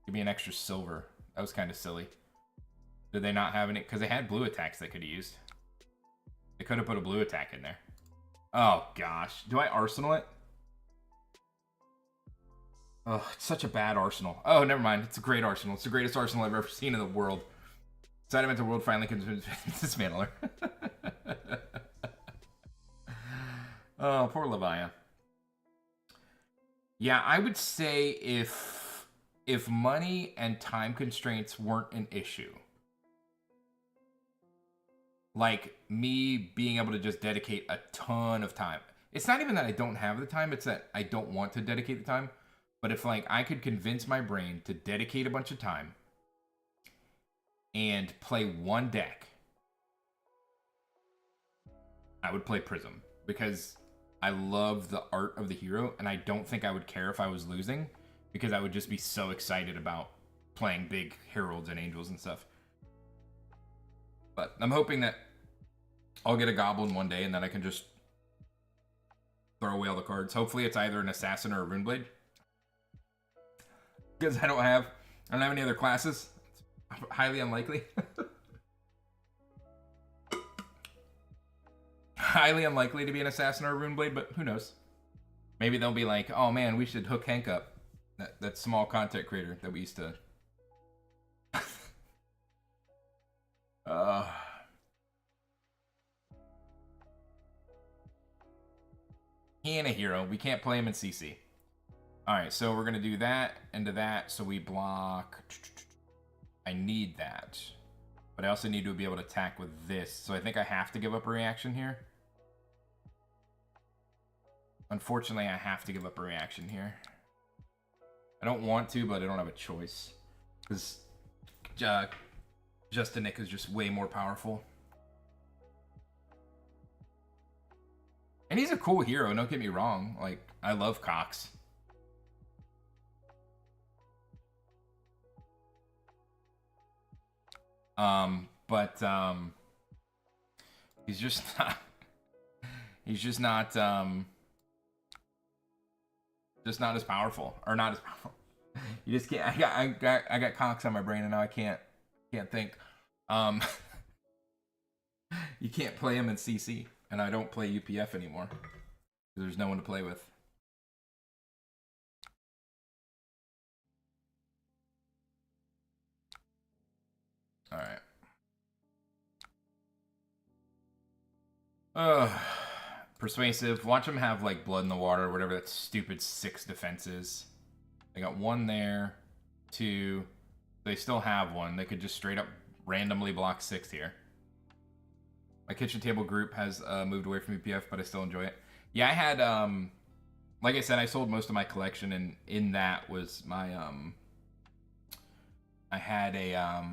Give me an extra silver? That was kind of silly. Did they not have any... Because they had blue attacks they could have used. They could have put a blue attack in there. Oh, gosh. Do I arsenal it? Oh, it's such a bad arsenal. Oh, never mind. It's a great arsenal. It's the greatest arsenal I've ever seen in the world. Sediment the world finally can dismantle her. Oh, poor Leviah. Yeah, I would say if money and time constraints weren't an issue, like me being able to just dedicate a ton of time. It's not even that I don't have the time, it's that I don't want to dedicate the time. But if like I could convince my brain to dedicate a bunch of time and play one deck, I would play Prism because I love the art of the hero, and I don't think I would care if I was losing because I would just be so excited about playing big heralds and angels and stuff. But I'm hoping that I'll get a goblin one day and then I can just throw away all the cards. Hopefully it's either an assassin or a runeblade. Because I don't have any other classes. It's highly unlikely. Highly unlikely to be an assassin or a runeblade, but who knows? Maybe they'll be like, oh man, we should hook Hank up. That small content creator that we used to... He ain't a hero. We can't play him in CC. All right, so we're gonna do that into that. So we block. I need that, but I also need to be able to attack with this. So I think I have to give up a reaction here. Unfortunately, I have to give up a reaction here. I don't want to, but I don't have a choice. Because Justinik is just way more powerful. And he's a cool hero, don't get me wrong. Like, I love Cox. But he's just not just not as powerful. Or not as powerful. You just can't. I got Cox on my brain and now I can't think. You can't play him in CC, and I don't play UPF anymore. There's no one to play with. All right. Persuasive. Watch him have like blood in the water, whatever that stupid 6 defense is. They got 1 there, 2. They still have 1. They could just straight up randomly block 6 here. My kitchen table group has moved away from UPF, but I still enjoy it. Yeah, I had, like I said, I sold most of my collection, and in that was my, I had a,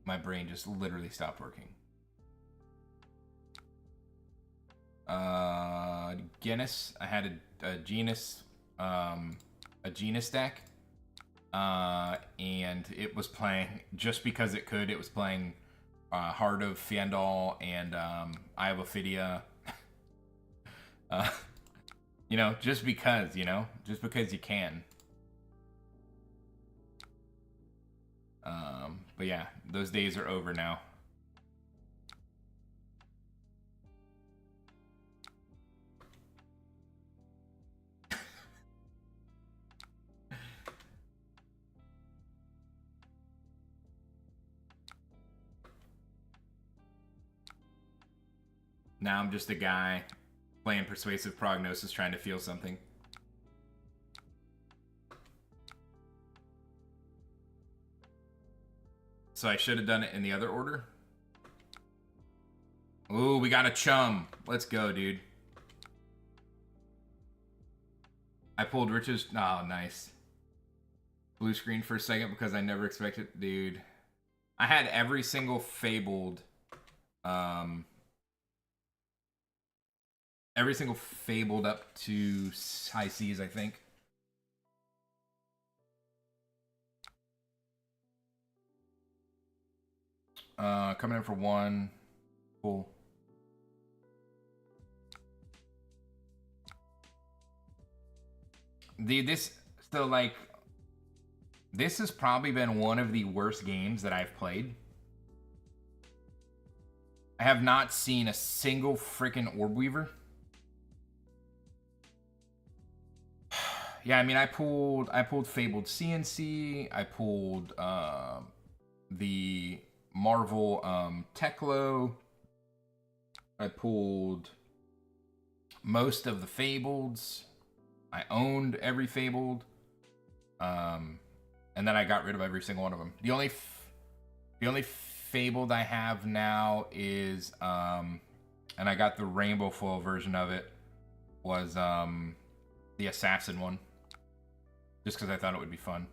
my brain just literally stopped working. Guinness, I had a genus deck. And it was playing, just because it could, it was playing Heart of Fiendal and Eye of Ophidia. You know, just because you can. But yeah, those days are over now. Now I'm just a guy playing Persuasive Prognosis trying to feel something. So I should have done it in the other order. Ooh, we got a chum. Let's go, dude. I pulled Rich's. Oh, nice. Blue screen for a second because I never expected. Dude. I had every single Fabled. Every single Fabled up to high seas, I think. Coming in for 1. Cool. Dude, this has probably been one of the worst games that I've played. I have not seen a single freaking Orb Weaver. Yeah, I mean, I pulled Fabled CNC. I pulled the Marvel Teklo. I pulled most of the Fableds. I owned every Fabled. And then I got rid of every single one of them. The only Fabled I have now is and I got the rainbow foil version of it, was the assassin one. Just because I thought it would be fun.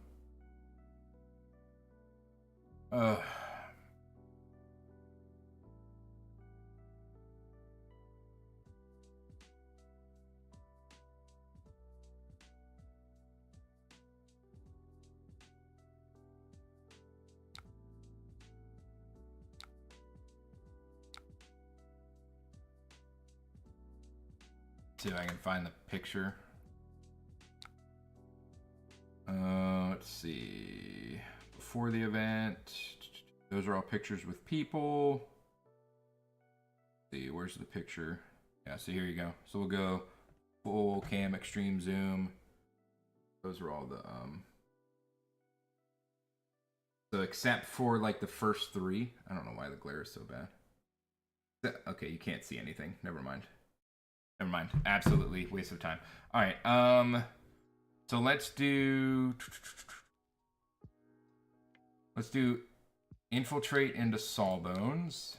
See if I can find the picture. Let's see. Before the event, those are all pictures with people. Let's see, where's the picture? Yeah, so here you go. So we'll go full cam, extreme zoom. Those are all the so except for like the first 3, I don't know why the glare is so bad. Okay, you can't see anything. Never mind. Never mind. Absolutely waste of time. All right. So let's do infiltrate into Sawbones.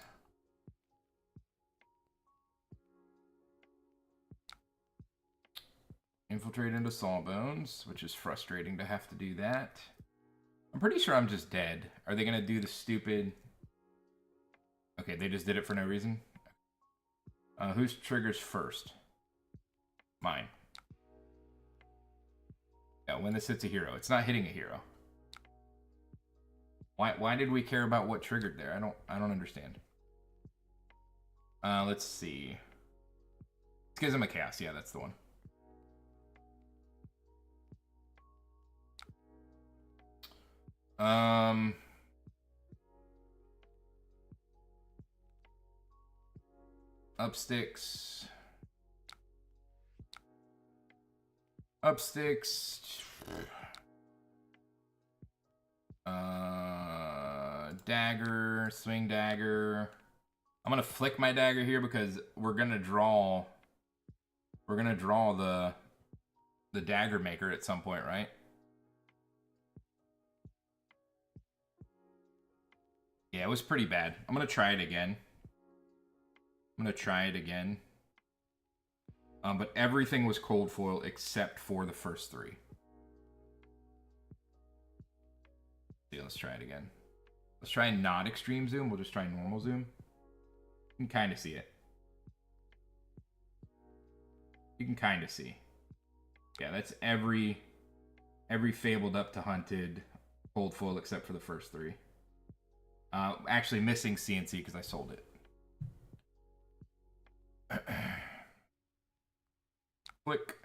Infiltrate into Sawbones, which is frustrating to have to do that. I'm pretty sure I'm just dead. Are they gonna do the stupid? Okay, they just did it for no reason. Whose triggers first? Mine. Yeah, when this hits a hero. It's not hitting a hero. Why did we care about what triggered there? I don't understand. Let's see. Schism of Chaos. Yeah, that's the one. Up sticks. Up sticks. Dagger, swing dagger. I'm gonna flick my dagger here because we're gonna draw the dagger maker at some point, right? Yeah, it was pretty bad. I'm gonna try it again. But everything was cold foil except for the first three. Yeah, let's try it again. Let's try not extreme zoom. We'll just try normal zoom. You can kind of see it. You can kind of see. Yeah, that's every fabled up to hunted cold foil except for the first three. Actually missing CNC because I sold it. Click.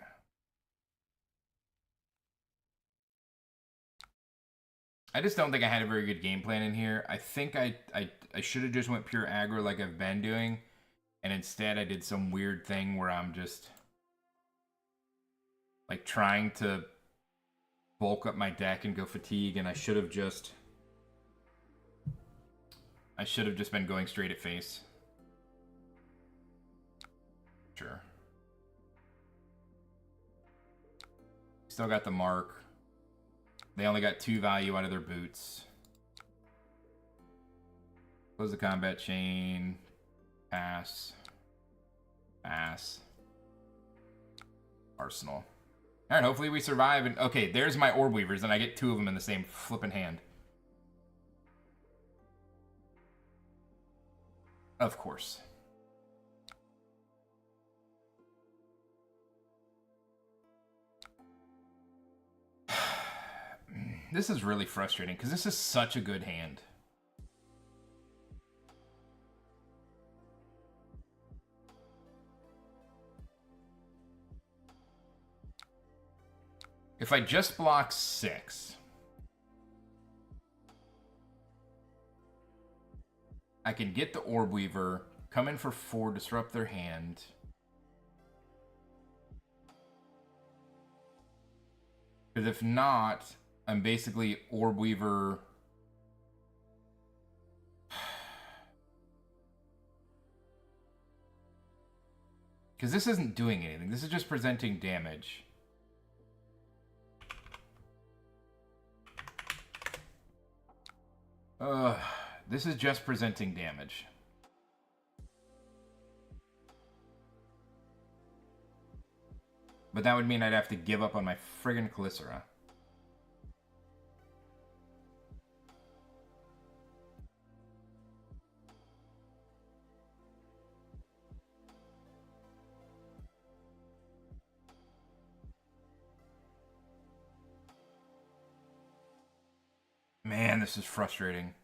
I just don't think I had a very good game plan in here. I think I should have just went pure aggro like I've been doing. And instead I did some weird thing where I'm just like trying to bulk up my deck and go fatigue, and I should have just been going straight at face. Sure. Still got the mark. They only got 2 value out of their boots. Close the combat chain. Pass. Pass. Arsenal. Alright, hopefully we survive. And okay, there's my Orb Weavers, and I get 2 of them in the same flipping hand. Of course. This is really frustrating because this is such a good hand. If I just block 6, I can get the Orb Weaver, come in for 4, disrupt their hand. Because if not, I'm basically Orb Weaver. Because this isn't doing anything. This is just presenting damage. This is just presenting damage. But that would mean I'd have to give up on my friggin' Calicera. Man, this is frustrating.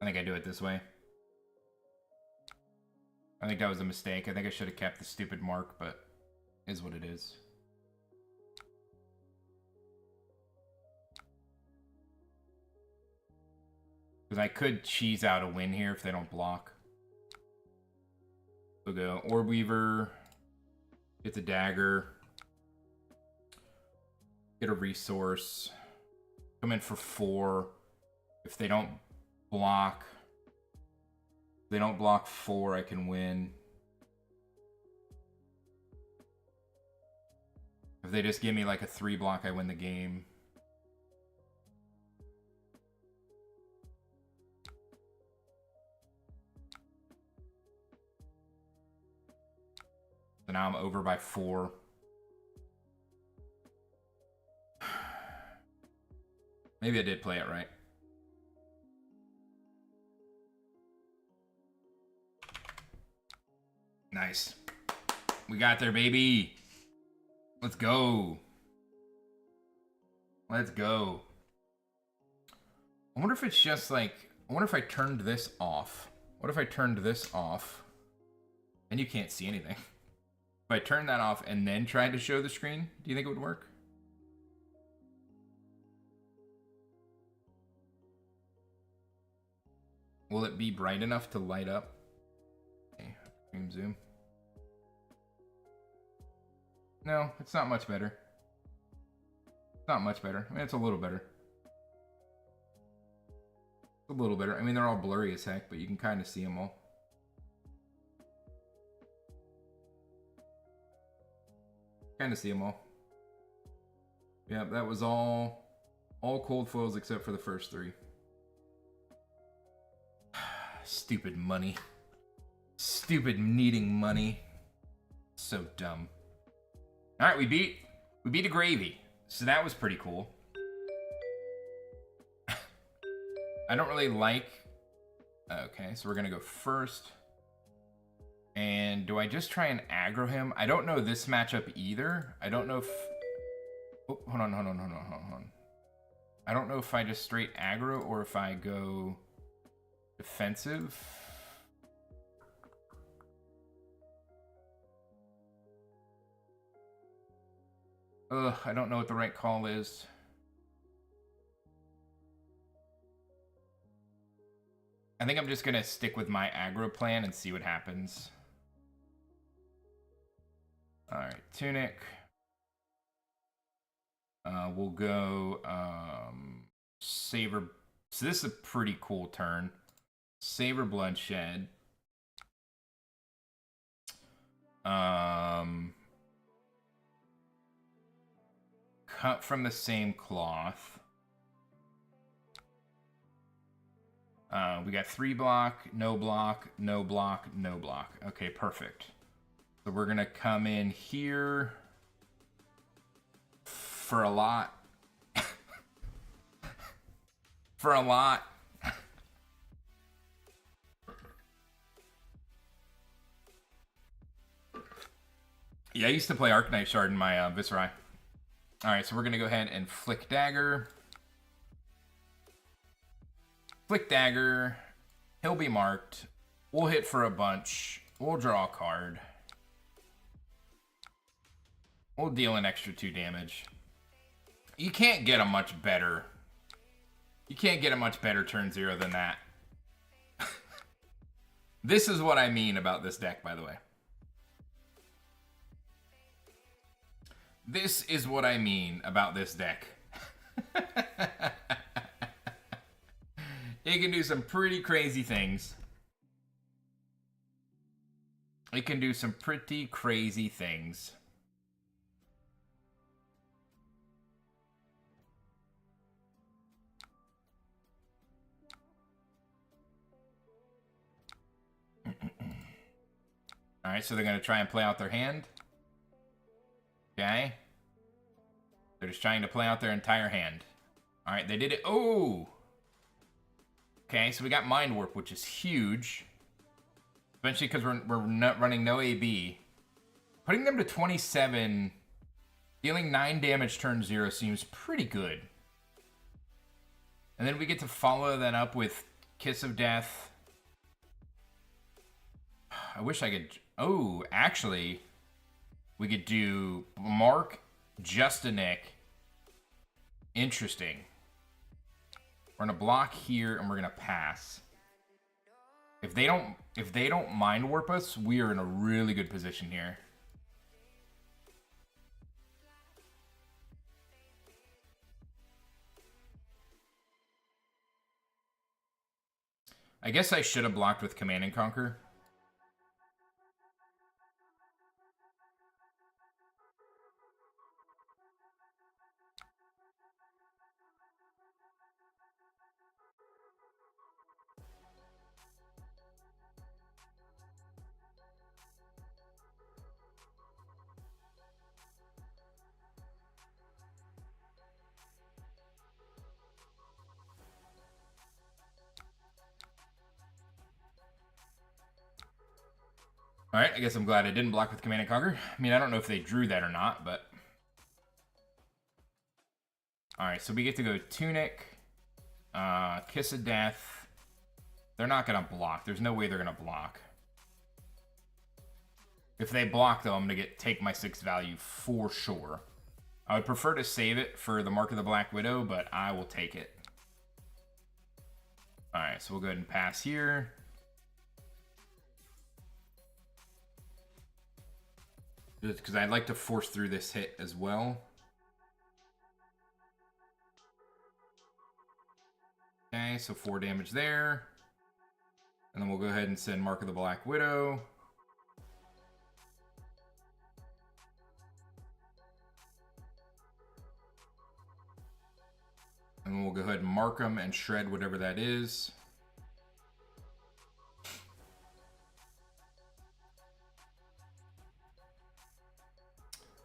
I think I do it this way. I think that was a mistake. I think I should have kept the stupid mark, but is what it is. Because I could cheese out a win here if they don't block. We'll go Orb Weaver, Get the dagger. Get a resource. Come in for 4. If they don't block... If they don't block 4, I can win. If they just give me like a 3 block, I win the game. So now I'm over by 4. Maybe I did play it right. Nice. We got there, baby. Let's go. Let's go. I wonder if it's just like... I wonder if I turned this off. What if I turned this off? And you can't see anything. If I turned that off and then tried to show the screen, do you think it would work? Will it be bright enough to light up? Okay, zoom. No, it's not much better. It's not much better. I mean, it's a little better. It's a little better. I mean, they're all blurry as heck, but you can kind of see them all. Kind of see them all. Yeah, that was all cold foils except for the first 3. Stupid money. Stupid needing money. So dumb. All right, we beat a gravy. So that was pretty cool. I don't really like... Okay, so we're going to go first. And do I just try and aggro him? I don't know this matchup either. I don't know if... Oh, hold on. I don't know if I just straight aggro or if I go defensive. Ugh, I don't know what the right call is. I think I'm just gonna stick with my aggro plan and see what happens. Alright, Tunic. We'll go Saber. So this is a pretty cool turn. Saber Bloodshed. Cut from the same cloth. We got 3 block, no block, no block, no block. Okay, perfect. So we're gonna come in here for a lot. For a lot. Yeah, I used to play Arcanite Shard in my Viscerai. Alright, so we're gonna go ahead and Flick Dagger. Flick Dagger. He'll be marked. We'll hit for a bunch. We'll draw a card. We'll deal an extra 2 damage. You can't get a much better... You can't get a much better turn 0 than that. This is what I mean about this deck, by the way. This is what I mean about this deck. It can do some pretty crazy things. It can do some pretty crazy things. Alright, so they're going to try and play out their hand. Okay. They're just trying to play out their entire hand. Alright, they did it. Oh! Okay, so we got Mind Warp, which is huge. Especially because we're not running no AB. Putting them to 27, dealing 9 damage turn 0 seems pretty good. And then we get to follow that up with Kiss of Death. I wish I could... Oh, actually, we could do Mark, Justinic. Interesting. We're gonna block here and we're gonna pass. If they don't Mind Warp us, we are in a really good position here. I guess I should have blocked with Command and Conquer. Alright, I guess I'm glad I didn't block with Command and Conquer. I mean, I don't know if they drew that or not, but... Alright, so we get to go Tunic, Kiss of Death. They're not going to block. There's no way they're going to block. If they block, though, I'm going to take my 6 value for sure. I would prefer to save it for the Mark of the Black Widow, but I will take it. Alright, so we'll go ahead and pass here. Just because I'd like to force through this hit as well. Okay, so 4 damage there. And then we'll go ahead and send Mark of the Black Widow. And then we'll go ahead and mark them and shred whatever that is.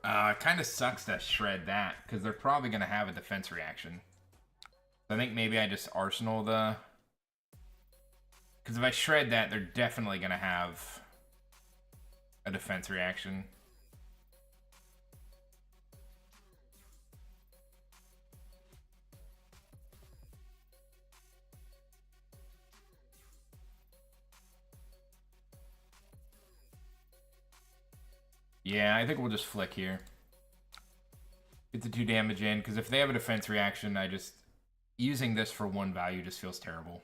It kind of sucks to shred that, because they're probably going to have a defense reaction. So I think maybe I just arsenal the... Because if I shred that, they're definitely going to have a defense reaction. Yeah, I think we'll just flick here. Get the 2 damage in, because if they have a defense reaction, using this for 1 value just feels terrible.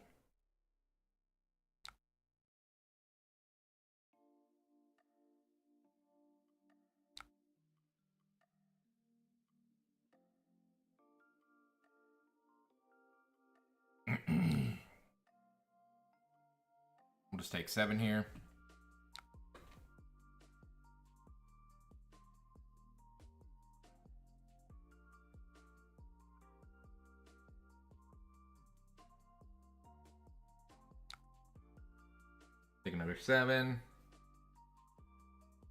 We'll just take 7 here. Take another 7.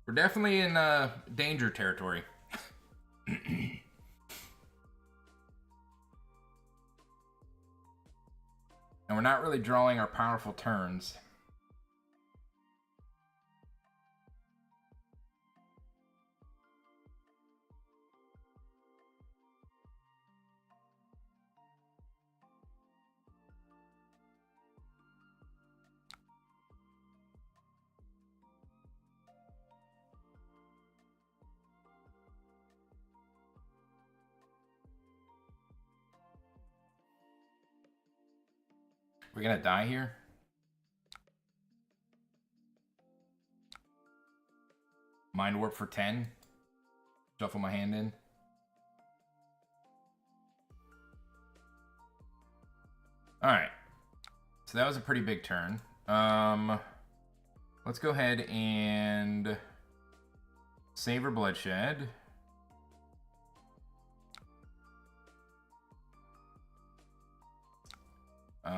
We're definitely in danger territory. And we're not really drawing our powerful turns. We're gonna die here. Mind Warp for 10. Shuffle my hand in. Alright. So that was a pretty big turn. Let's go ahead and savor Bloodshed.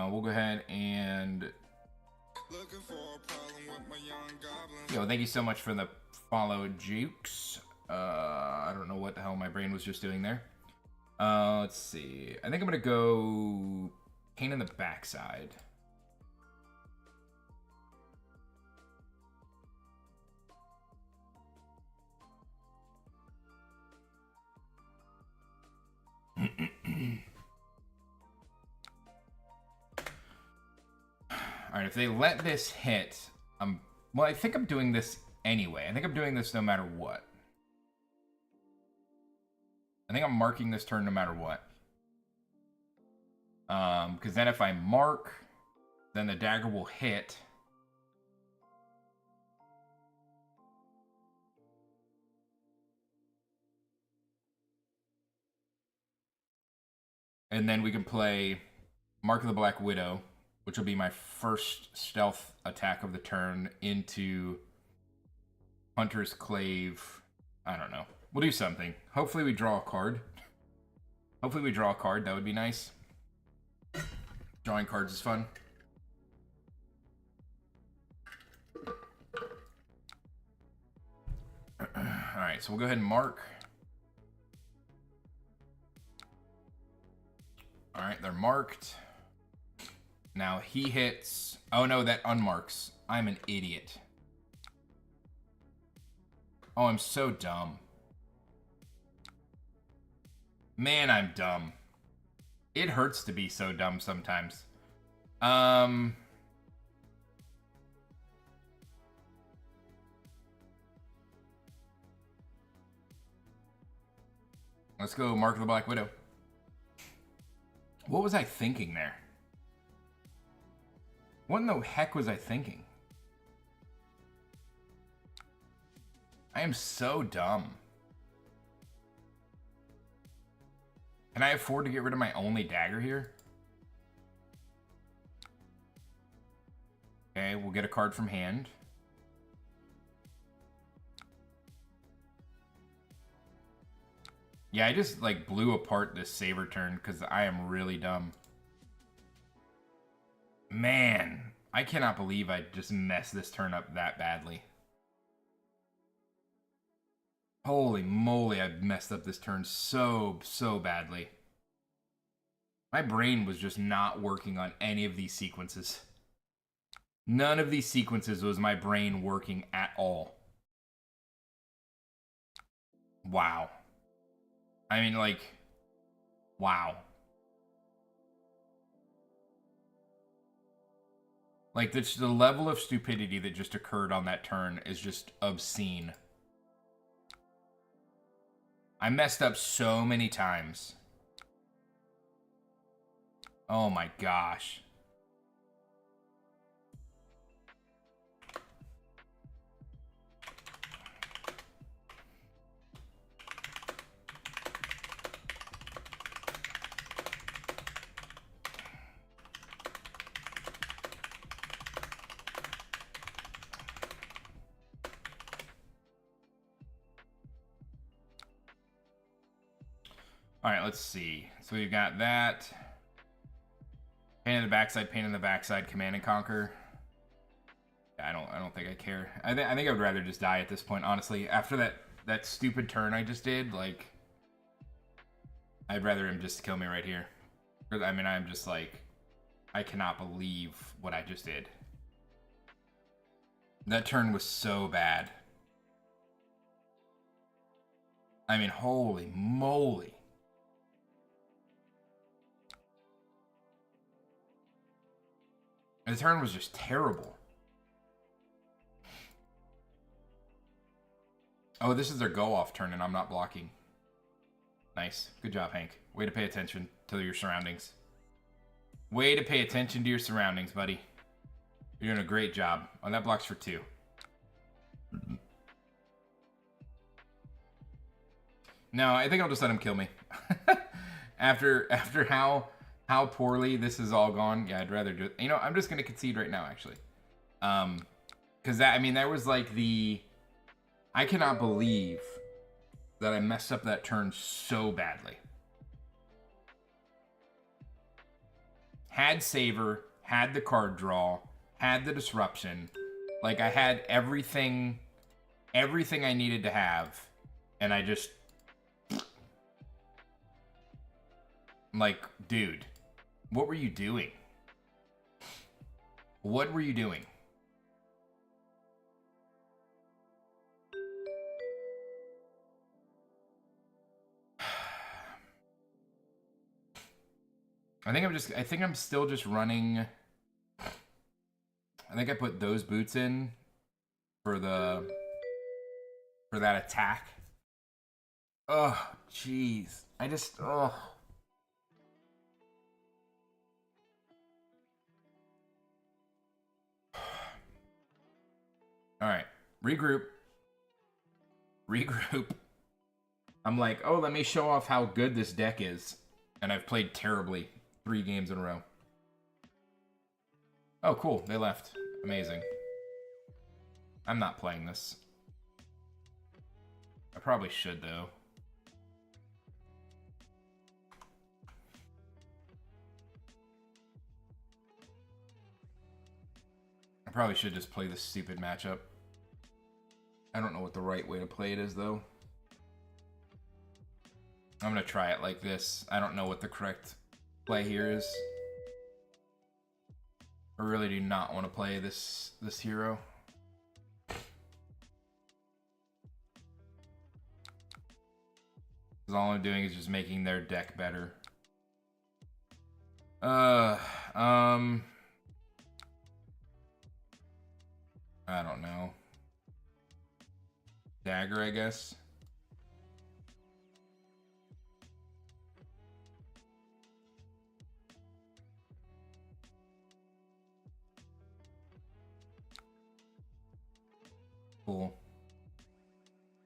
We'll go ahead and... Yo, thank you so much for the follow, Jukes. I don't know what the hell my brain was just doing there. Let's see. I think I'm going to go Pain in the Backside. Alright, if they let this hit, well, I think I'm doing this anyway. I think I'm doing this no matter what. I think I'm marking this turn no matter what. Because then if I mark, then the dagger will hit. And then we can play Mark of the Black Widow which will be my first stealth attack of the turn into Hunter's Clave. I don't know. We'll do something. Hopefully we draw a card. Hopefully we draw a card. That would be nice. Drawing cards is fun. Alright, so we'll go ahead and mark. Alright, they're marked. Now he hits... Oh no, that unmarks. I'm an idiot. Oh, I'm so dumb. Man, I'm dumb. It hurts to be so dumb sometimes. Let's go Mark the Black Widow. What was I thinking there? What in the heck was I thinking? I am so dumb. Can I afford to get rid of my only dagger here? Okay, we'll get a card from hand. Yeah, I just, like, blew apart this saber turn because I am really dumb. Man, I cannot believe I just messed this turn up that badly. Holy moly, I messed up this turn so badly. My brain was just not working on any of these sequences. None of these sequences was my brain working at all. Wow. I mean, like, wow. Like, the level of stupidity that just occurred on that turn is just obscene. I messed up so many times. Oh my gosh. All right, let's see. So we've got that. Pain in the backside, Command and Conquer. I don't think I care. I think I would rather just die at this point, honestly. After that stupid turn I just did, like, I'd rather him just kill me right here. I mean, I'm just like, I cannot believe what I just did. That turn was so bad. I mean, holy moly. The turn was just terrible. Oh, this is their go-off turn, and I'm not blocking. Nice. Good job, Hank. Way to pay attention to your surroundings. Way to pay attention to your surroundings, buddy. You're doing a great job. Oh, that blocks for 2. No, I think I'll just let him kill me. After how poorly this has all gone, yeah, I'd rather do it. You know, I'm just gonna concede right now, actually. Because that, I mean, that was like I cannot believe that I messed up that turn so badly. Had Saver, had the card draw, had the disruption. Like, I had everything I needed to have, and I just... Like, dude, what were you doing? What were you doing? I think I'm still just running. I think I put those boots in for that attack. Oh, jeez. Oh. All right, regroup. I'm like, oh, let me show off how good this deck is. And I've played terribly 3 games in a row. Oh, cool. They left. Amazing. I'm not playing this. I probably should, though. I probably should just play this stupid matchup. I don't know what the right way to play it is, though. I'm gonna try it like this. I don't know what the correct play here is. I really do not want to play this hero. Because all I'm doing is just making their deck better. I don't know. Dagger, I guess. Cool.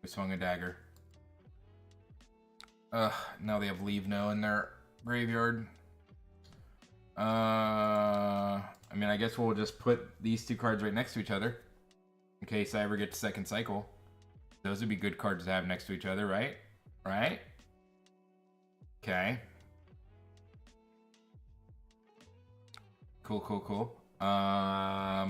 We swung a dagger. Now they have Leave No in their graveyard. I mean, I guess we'll just put these two cards right next to each other. In case I ever get to second cycle. Those would be good cards to have next to each other, right? Right? Okay. Cool, cool, cool. I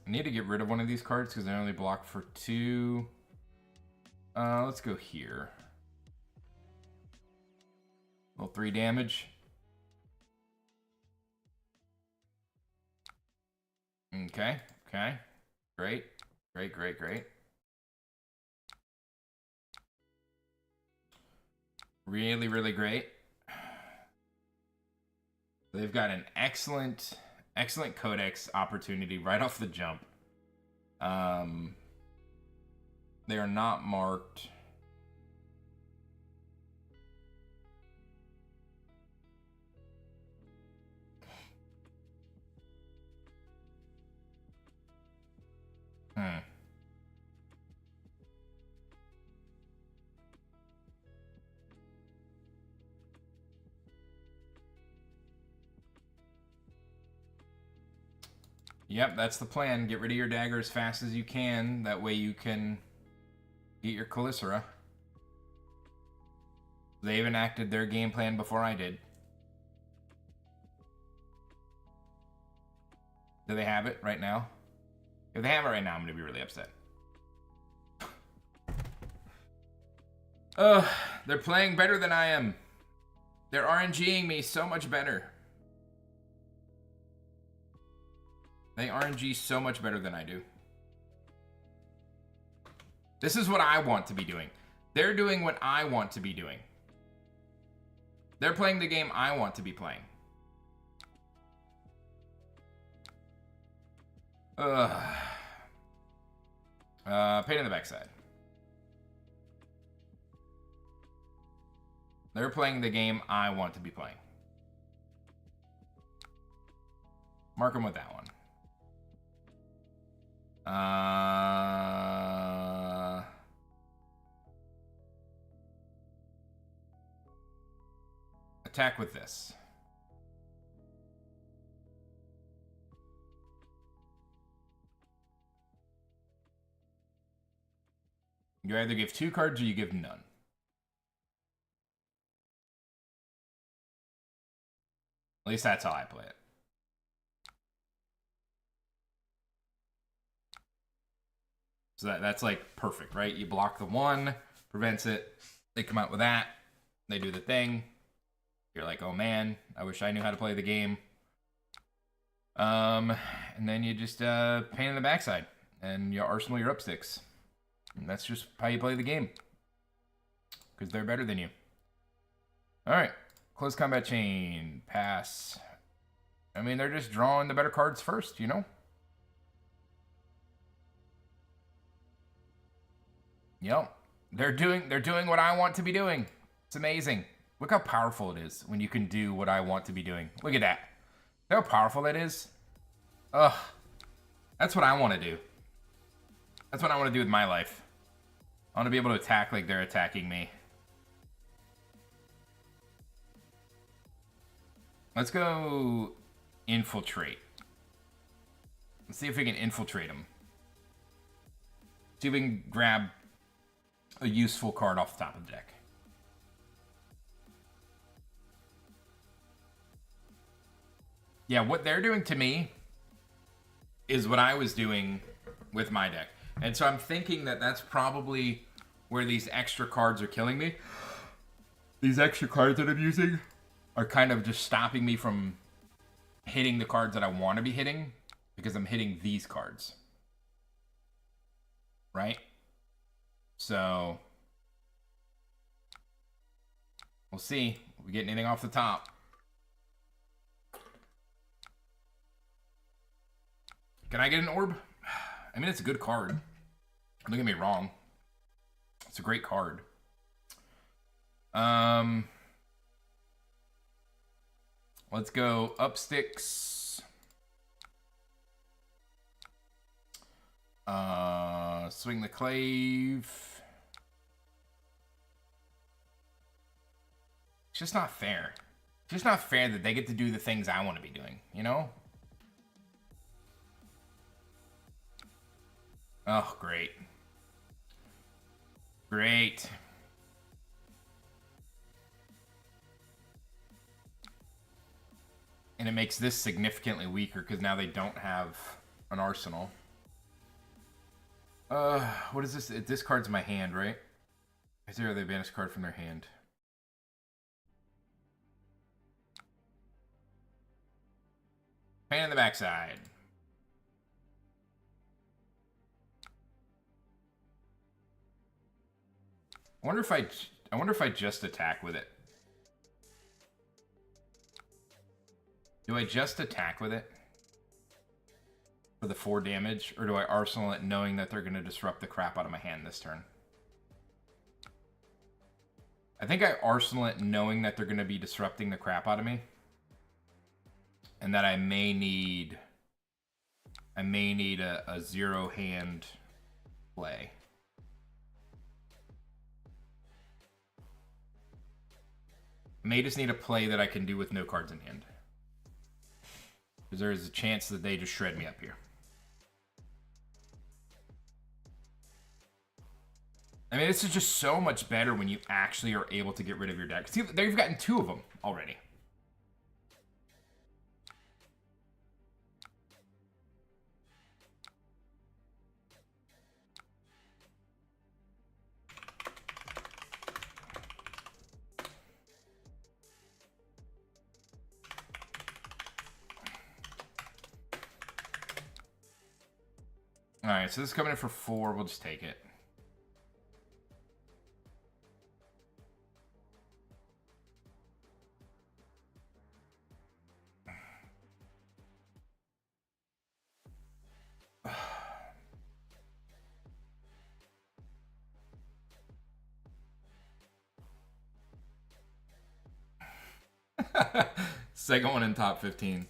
need to get rid of one of these cards because they only block for 2. Let's go here. Little 3 damage. Okay, okay. Great, great, great, great. Really, really great. They've got an excellent codex opportunity right off the jump. They are not marked. Yep, that's the plan. Get rid of your dagger as fast as you can. That way you can get your Calicera. They've enacted their game plan before I did. Do they have it right now? If they have it right now, I'm going to be really upset. They're playing better than I am. They're RNGing me so much better. They RNG so much better than I do. This is what I want to be doing. They're doing what I want to be doing. They're playing the game I want to be playing. Pain in the backside. They're playing the game I want to be playing. Mark them with that one. Attack with this. You either give 2 cards or you give none. At least that's how I play it. So that's like perfect, right? You block the 1, prevents it. They come out with that. They do the thing. You're like, oh man, I wish I knew how to play the game. And then you just pain in the backside. And you arsenal your up 6. And that's just how you play the game. Because they're better than you. Alright. Close combat chain. Pass. I mean, they're just drawing the better cards first, you know? Yep. They're doing what I want to be doing. It's amazing. Look how powerful it is when you can do what I want to be doing. Look at that. Look how powerful that is. Ugh. That's what I want to do. That's what I want to do with my life. I want to be able to attack like they're attacking me. Let's go infiltrate. Let's see if we can infiltrate him. See if we can grab a useful card off the top of the deck. Yeah, what they're doing to me is what I was doing with my deck. And so I'm thinking that that's probably where these extra cards are killing me. These extra cards that I'm using are kind of just stopping me from hitting the cards that I want to be hitting because I'm hitting these cards. Right? So we'll see if we get anything off the top. Can I get an orb? I mean, it's a good card. Don't get me wrong. It's a great card. Let's go up sticks. Swing the clave. It's just not fair. It's just not fair that they get to do the things I want to be doing, you know? Oh, great. Great. And it makes this significantly weaker because now they don't have an arsenal. What is this? This card's my hand, right? Is there they banish card from their hand? Pain in the backside. I wonder if I just attack with it. Do I just attack with it for the 4 damage, or do I arsenal it knowing that they're going to disrupt the crap out of my hand this turn? I think I arsenal it knowing that they're going to be disrupting the crap out of me, and that I may need a 0 hand play. May just need a play that I can do with no cards in hand. Because there is a chance that they just shred me up here. I mean, this is just so much better when you actually are able to get rid of your deck. See, there you've gotten 2 of them already. Alright, so this is coming in for 4. We'll just take it. Second one in top 15.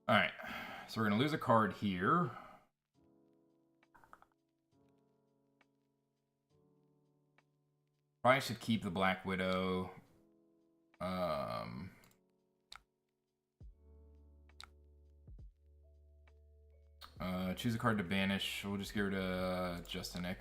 Alright, so we're going to lose a card here. Probably should keep the Black Widow. Choose a card to banish. We'll just give her to Justinic.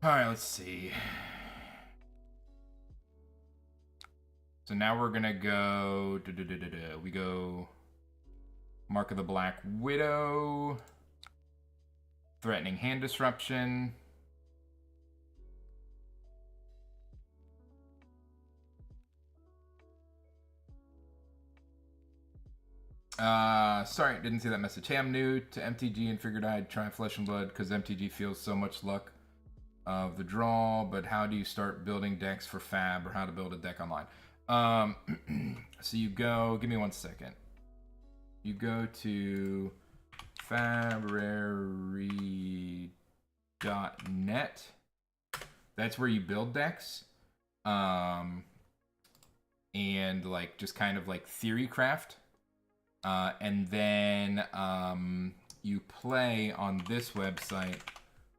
Alright, let's see. So now we're gonna go... We go... Mark of the Black Widow. Threatening Hand Disruption. Sorry, didn't see that message. Hey, I'm new to MTG and figured I'd try Flesh and Blood because MTG feels so much luck of the draw, but how do you start building decks for Fab or how to build a deck online? So you go, give me 1 second. You go to fabrary.net. That's where you build decks. And like just kind of like theory craft. And then you play on this website,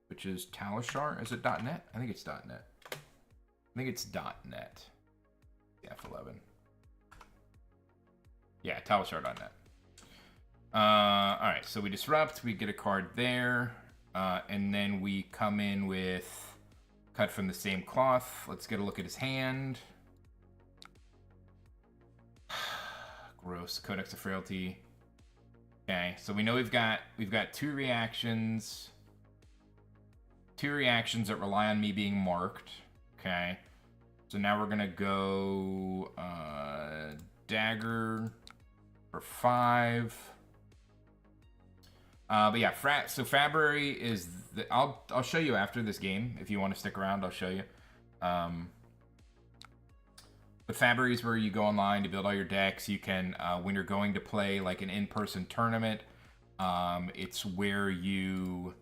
which is Talishar. Is it .net? I think it's .net. I think it's .net. F11. Yeah, Talishar.net. Alright, so we disrupt, we get a card there, and then we come in with cut from the same cloth. Let's get a look at his hand. Gross. Codex of Frailty. Okay, so we know we've got two reactions. Two reactions that rely on me being marked. Okay. So now we're gonna go dagger for 5. But yeah, so Fabrary is the, I'll show you after this game if you want to stick around. I'll show you. But Fabrary is where you go online to build all your decks. You can when you're going to play like an in-person tournament, it's where you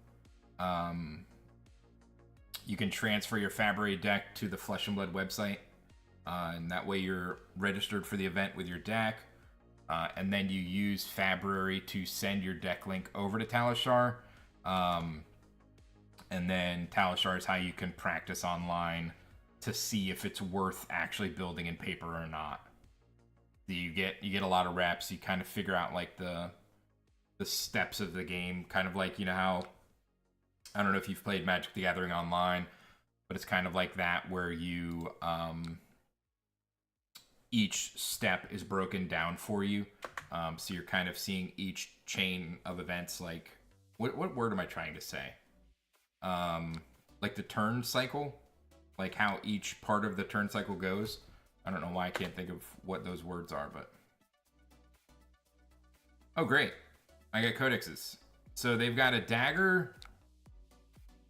can transfer your Fabrary deck to the Flesh and Blood website, and that way you're registered for the event with your deck. And then you use Fabrary to send your deck link over to Talishar. And then Talishar is how you can practice online to see if it's worth actually building in paper or not. You get a lot of reps. You kind of figure out like the steps of the game, kind of like, you know how, I don't know if you've played Magic the Gathering online, but it's kind of like that where you each step is broken down for you. So you're kind of seeing each chain of events, like, what word am I trying to say? Like the turn cycle, like how each part of the turn cycle goes. I don't know why I can't think of what those words are, but... Oh, great. I got codexes. So they've got a dagger.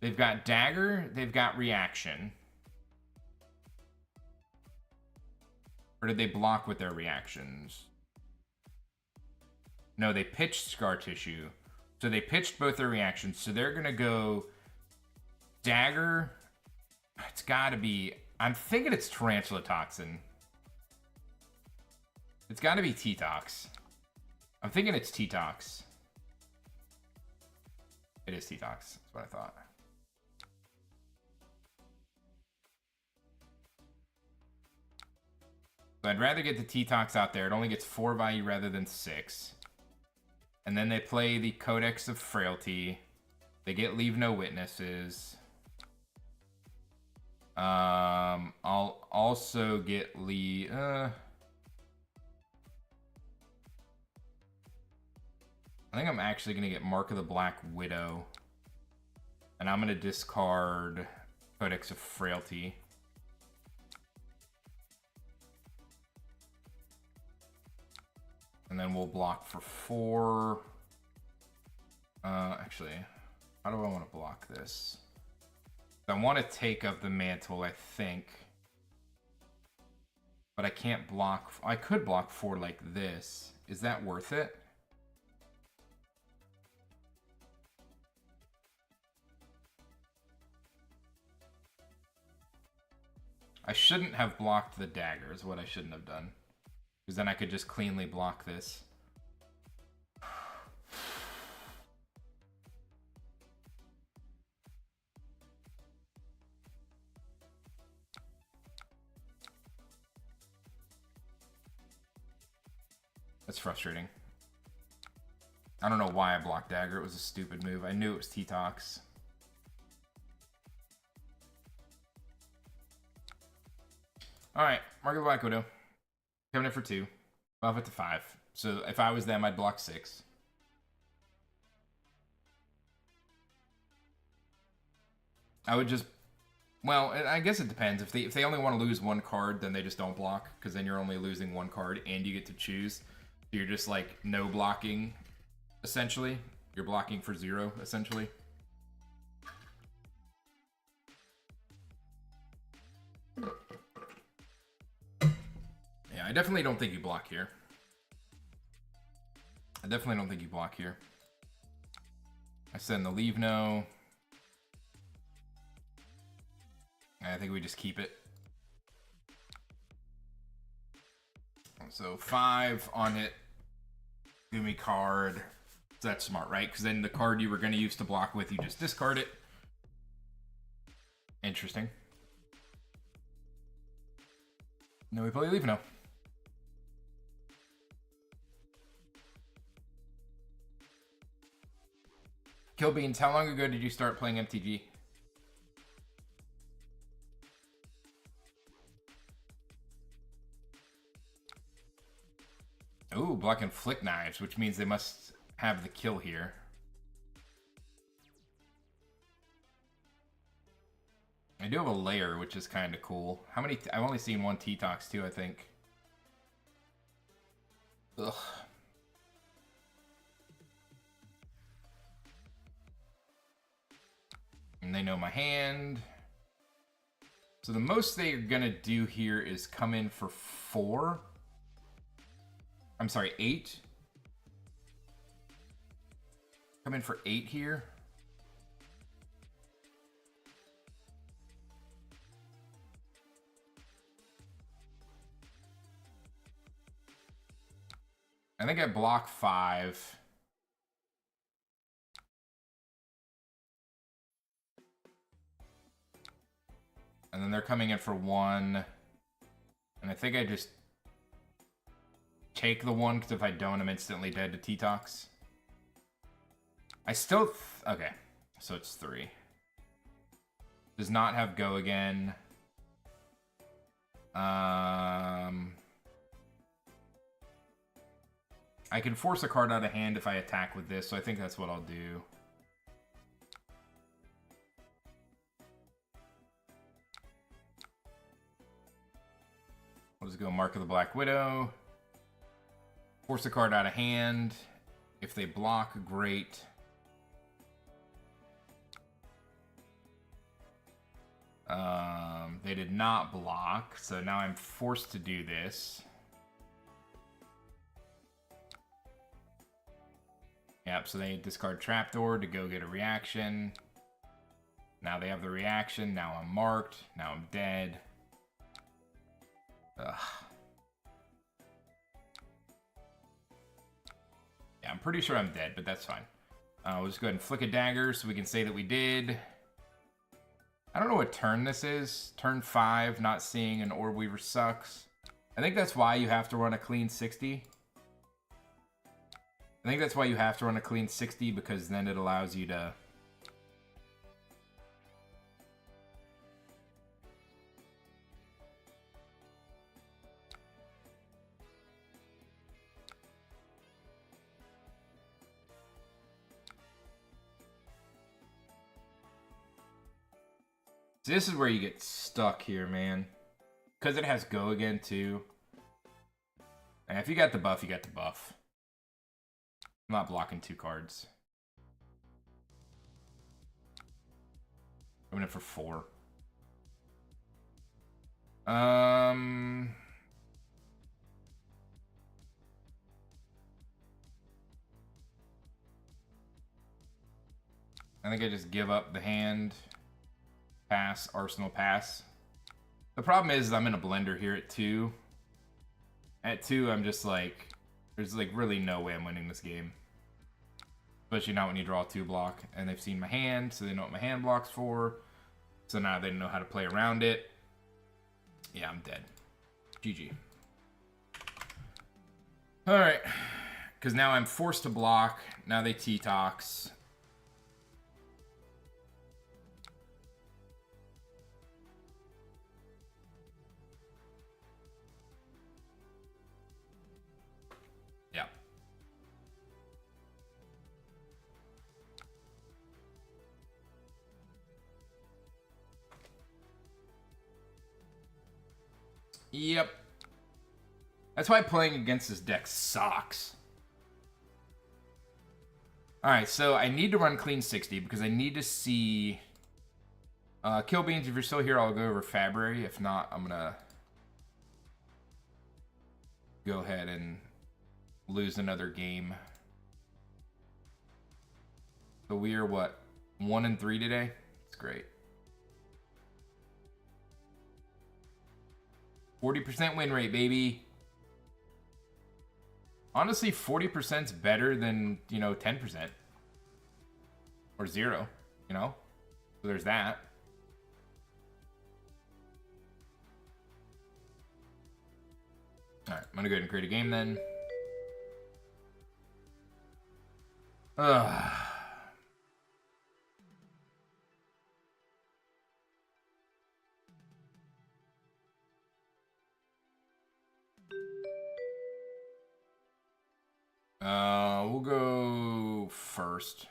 They've got dagger. They've got reaction. Or did they block with their reactions? No, they pitched Scar Tissue. So they pitched both their reactions. So they're going to go dagger. It's got to be... I'm thinking it's Tarantula Toxin. It's got to be T-Tox. I'm thinking it's T-Tox. It is T-Tox. That's what I thought. So I'd rather get the T-Tox out there. It only gets 4 value rather than 6. And then they play the Codex of Frailty. They get Leave No Witnesses. I'll also get Lee. I think I'm actually going to get Mark of the Black Widow. And I'm going to discard Codex of Frailty. And then we'll block for 4. Actually, how do I want to block this? I want to take up the mantle, I think. But I can't block. I could block 4 like this. Is that worth it? I shouldn't have blocked the dagger is what I shouldn't have done. Because then I could just cleanly block this. That's frustrating. I don't know why I blocked dagger. It was a stupid move. I knew it was T-Tox. Alright, Mark of the Black Widow. Coming in for 2. Buff it to 5. So if I was them, I'd block 6. I would just... Well, I guess it depends. If they only want to lose 1 card, then they just don't block, because then you're only losing 1 card, and you get to choose. So you're just, like, no blocking, essentially. You're blocking for 0, essentially. Yeah, I definitely don't think you block here. I send the leave no. I think we just keep it. So 5 on it. Give me card. That's smart, right? Because then the card you were going to use to block with, you just discard it. Interesting. No, we play leave no. Killbeans, how long ago did you start playing MTG? Ooh, blocking flick knives, which means they must have the kill here. I do have a layer, which is kind of cool. How many? I've only seen 1 T-Tox too, I think. Ugh. And they know my hand. So the most they're gonna do here is come in for 4. I'm sorry, 8. Come in for 8 here. I think I block 5. And then they're coming in for 1. And I think I just take the 1, because if I don't, I'm instantly dead to T-Tox. I still... okay, so it's 3. Does not have go again. I can force a card out of hand if I attack with this, so I think that's what I'll do. We'll just go Mark of the Black Widow. Force a card out of hand. If they block, great. They did not block, so now I'm forced to do this. Yep, so they discard Trapdoor to go get a reaction. Now they have the reaction. Now I'm marked. Now I'm dead. Ugh. Yeah, I'm pretty sure I'm dead, but that's fine. We'll just go ahead and flick a dagger so we can say that we did. I don't know what turn this is. Turn 5, not seeing an Orb Weaver sucks. I think that's why you have to run a clean 60. I think that's why you have to run a clean 60, because then it allows you to... So this is where you get stuck here, man. Because it has go again, too. And if you got the buff, you got the buff. I'm not blocking 2 cards. I'm in for 4. I think I just give up the hand. Pass, Arsenal pass. The problem is I'm in a blender here at 2. At 2, I'm just like, there's like really no way I'm winning this game. Especially not when you draw 2 block. And they've seen my hand, so they know what my hand block's for. So now they know how to play around it. Yeah, I'm dead. GG. Alright. Because now I'm forced to block. Now they T-Tox. Yep. That's why playing against this deck sucks. Alright, so I need to run clean 60 because I need to see... Kill Beans, if you're still here, I'll go over Fabry. If not, I'm gonna... go ahead and lose another game. So we are, what, 1-3 today? It's great. 40% win rate, baby. Honestly, 40%'s better than, you know, 10%. Or 0, you know? So there's that. Alright, I'm gonna go ahead and create a game then. Ugh. We'll go first.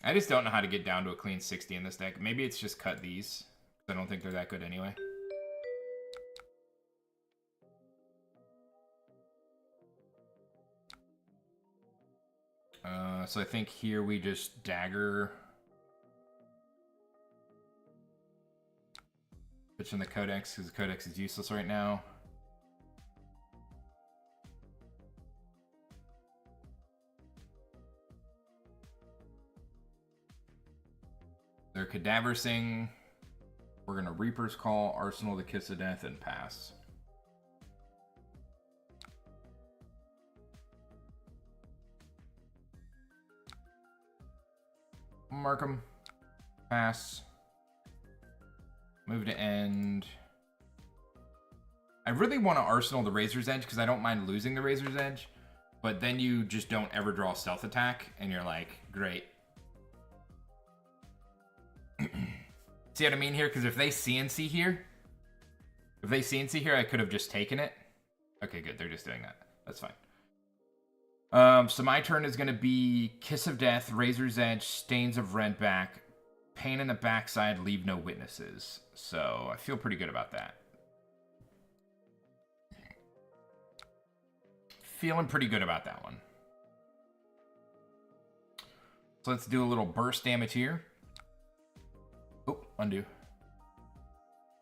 I just don't know how to get down to a clean 60 in this deck. Maybe it's just cut these. I don't think they're that good anyway. So I think here we just dagger. Pitch in the Codex, because the Codex is useless right now. They're cadaversing. We're gonna Reaper's Call, Arsenal the Kiss of Death, and pass. Mark them. Pass. Move to end. I really want to Arsenal the Razor's Edge because I don't mind losing the Razor's Edge. But then you just don't ever draw a stealth attack. And you're like, great. See what I mean here? Because if they CNC here... If they CNC here, I could have just taken it. Okay, good. They're just doing that. That's fine. So my turn is going to be Kiss of Death, Razor's Edge, Stains of Redback, Pain in the Backside, Leave No Witnesses. So I feel pretty good about that. Feeling pretty good about that one. So let's do a little burst damage here. Oh, undo.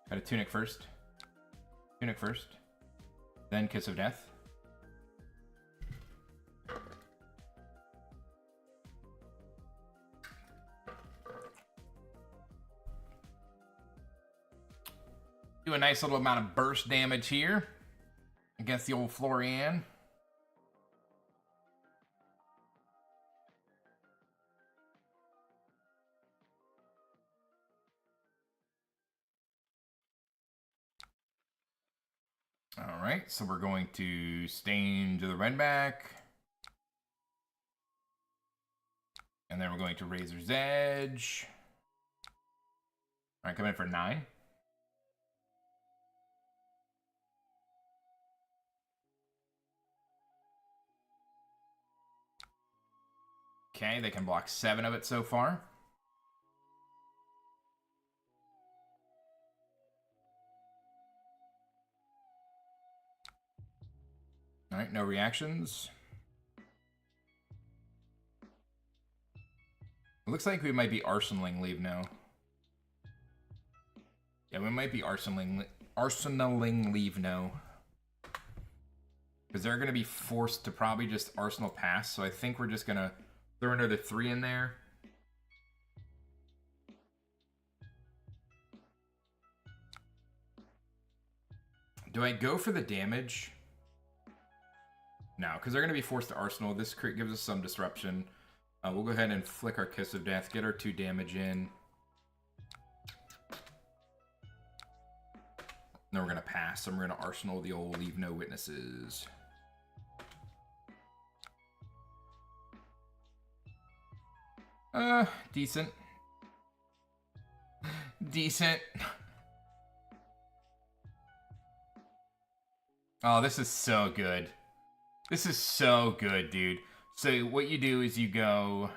Got a Tunic first. Tunic first. Then Kiss of Death. Do a nice little amount of burst damage here against the old Florian. All right, so we're going to Stain to the Redback. And then we're going to Razor's Edge. All right, come in for 9. Okay, they can block 7 of it so far. All right, no reactions. It looks like we might be arsenaling Leave now. Yeah, we might be arsenaling Leave now. Because they're going to be forced to probably just Arsenal pass, so I think we're just going to throw another 3 in there. Do I go for the damage? No, because they're going to be forced to Arsenal. This gives us some disruption. We'll go ahead and flick our Kiss of Death, get our 2 damage in. Then we're going to pass, and we're going to Arsenal the old Leave No Witnesses. Decent. Decent. Oh, this is so good. This is so good, dude. So what you do is you go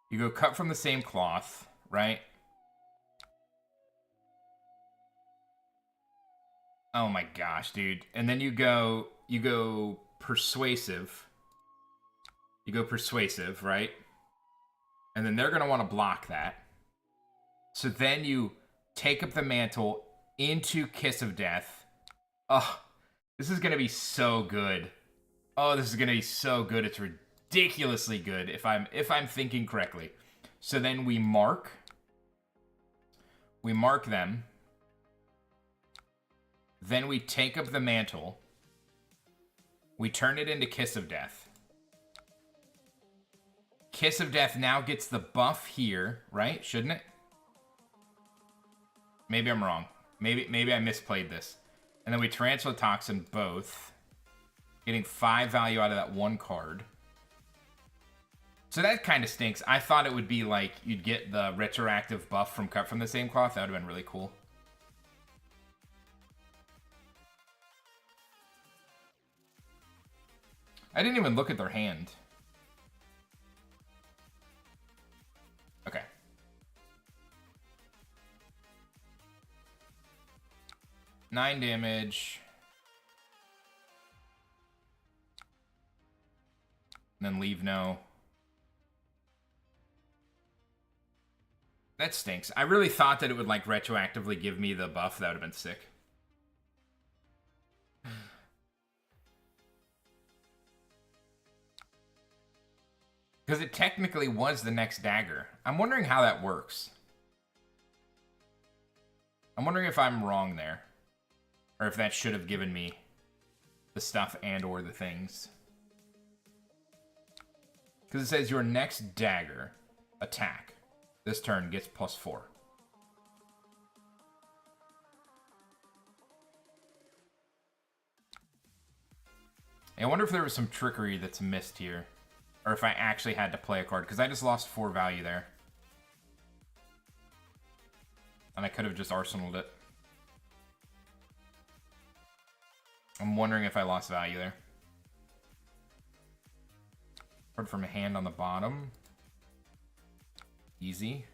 You go cut from the same cloth, right? Oh my gosh, dude. And then you go persuasive. You go persuasive, right? And then they're going to want to block that. So then you take up the mantle into Kiss of Death. Oh, this is going to be so good. Oh, this is going to be so good. It's ridiculously good if I'm thinking correctly. So then we mark them. Then we take up the mantle. We turn it into Kiss of Death. Kiss of Death now gets the buff here, right? Shouldn't it? Maybe I'm wrong. Maybe I misplayed this. And then we transfer the Toxin both. Getting 5 value out of that one card. So that kind of stinks. I thought it would be like you'd get the retroactive buff from cut from the same cloth. That would have been really cool. I didn't even look at their hand. Okay. Nine damage. And then leave no. That stinks. I really thought that it would like retroactively give me the buff. That would have been sick. Because it technically was the next dagger. I'm wondering how that works. I'm wondering if I'm wrong there. Or if that should have given me the stuff and or the things. Because it says your next dagger attack this turn gets +4. I wonder if there was some trickery that's missed here. Or if I actually had to play a card, because I just lost 4 value there. And I could have just arsenaled it. I'm wondering if I lost value there. Card from a hand on the bottom. Easy.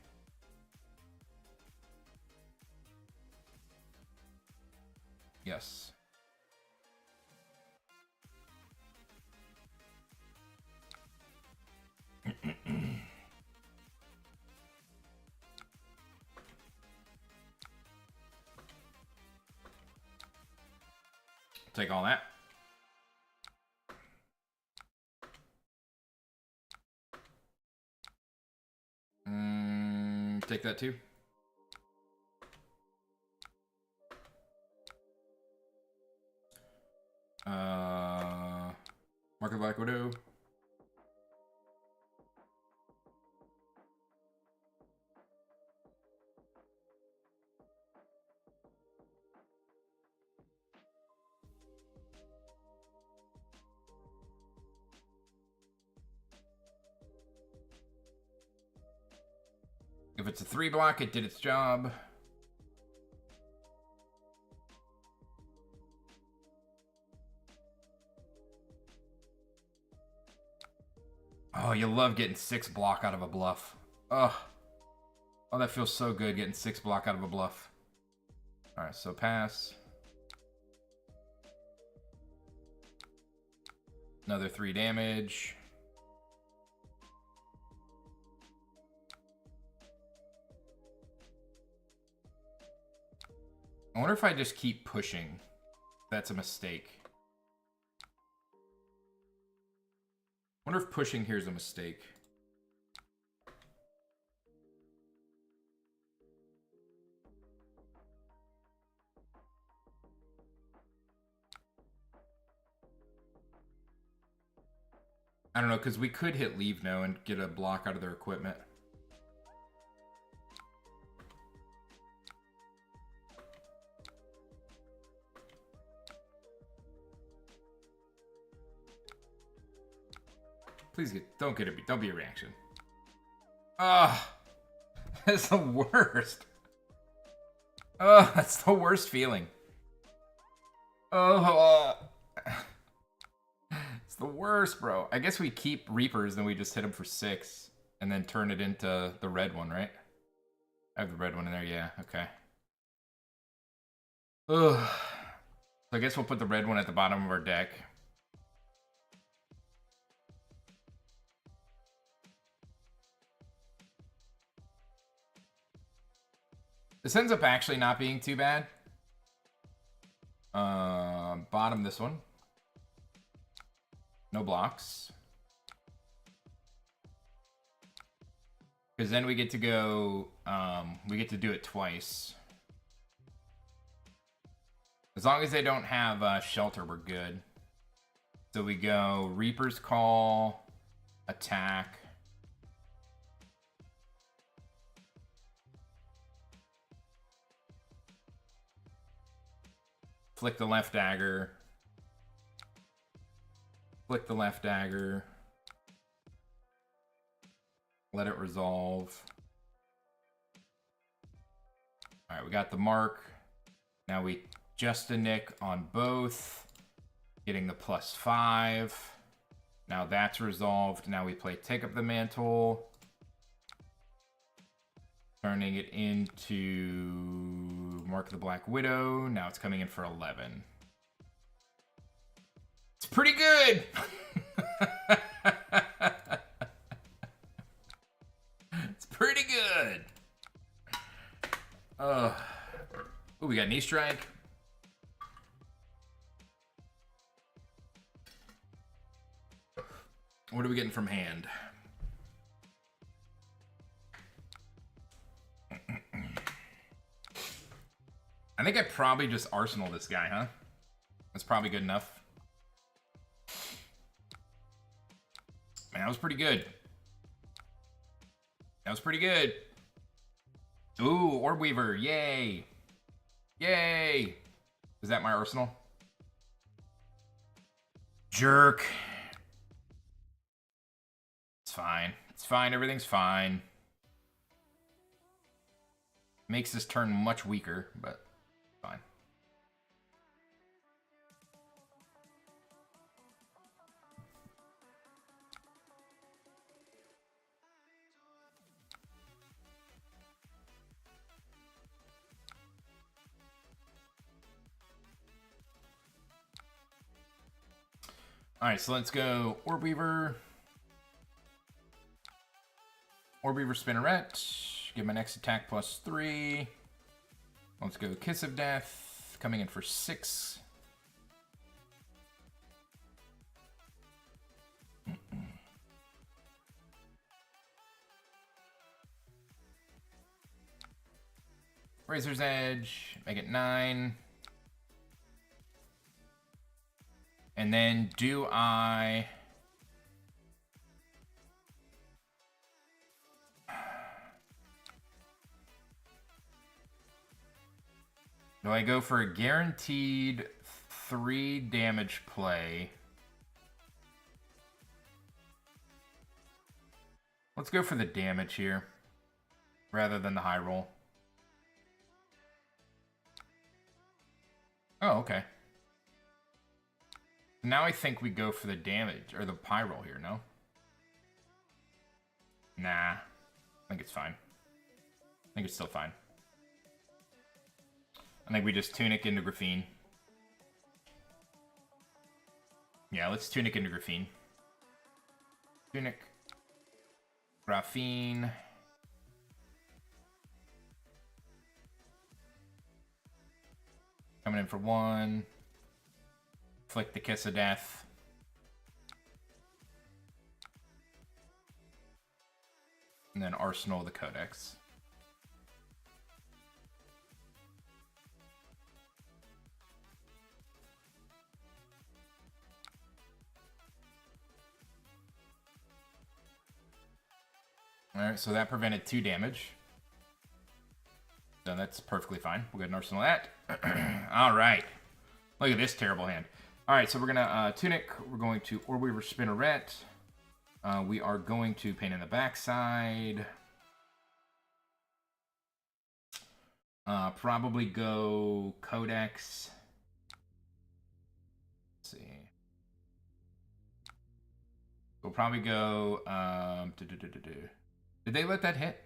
Yes. Take all that. Take that too. Mark of Black Widow. If it's a 3 block, it did its job. Oh, you love getting 6 block out of a bluff. Oh, that feels so good, getting 6 block out of a bluff. Alright, so pass. Another 3 damage. I wonder if I just keep pushing. That's a mistake. I wonder if pushing here is a mistake. I don't know, because we could hit leave no and get a block out of their equipment. Please don't be a reaction. Ah, that's the worst. Oh, that's the worst feeling. Oh, it's the worst, bro. I guess we keep Reapers, then we just hit them for 6. and then turn it into the red one, right? I have the red one in there, yeah, okay. Ugh. So I guess we'll put the red one at the bottom of our deck. This ends up actually not being too bad. Bottom this one. No blocks. Because then we get to go, we get to do it twice. As long as they don't have shelter, we're good. So we go Reaper's Call, attack. Flick the left dagger. Flick the left dagger. Let it resolve. Alright, we got the mark. Now we just a nick on both. Getting the +5. Now that's resolved. Now we play Take Up the Mantle. Turning it into Mark the Black Widow. Now it's coming in for 11. It's pretty good! It's pretty good! Oh, we got Knee Strike. What are we getting from hand? I think I probably just Arsenal this guy, huh? That's probably good enough. Man, that was pretty good. That was pretty good. Ooh, Orb Weaver, yay. Yay. Is that my Arsenal? Jerk. It's fine. It's fine, everything's fine. Makes this turn much weaker, but fine. Alright, so let's go Orb Weaver. Orb Weaver Spinneret. Give my next attack +3. Let's go Kiss of Death. Coming in for 6. Razor's Edge. Make it 9. And then do I... Do I go for a guaranteed 3 damage play? Let's go for the damage here, rather than the high roll. Oh, okay. Now I think we go for the damage, or the pie roll here, no? Nah. I think it's fine. I think it's still fine. I think we just Tunic into Graphene. Yeah, let's Tunic into Graphene. Tunic. Graphene. Coming in for 1. Flick the Kiss of Death. And then Arsenal the Codex. Alright, so that prevented 2 damage. So that's perfectly fine. We'll go ahead and Arsenal that. Alright. Look at this terrible hand. Alright, so we're going to Tunic. We're going to Orb Weaver Spinneret. We are going to Pain in the Backside. Probably go Codex. Let's see. We'll probably go... Did they let that hit?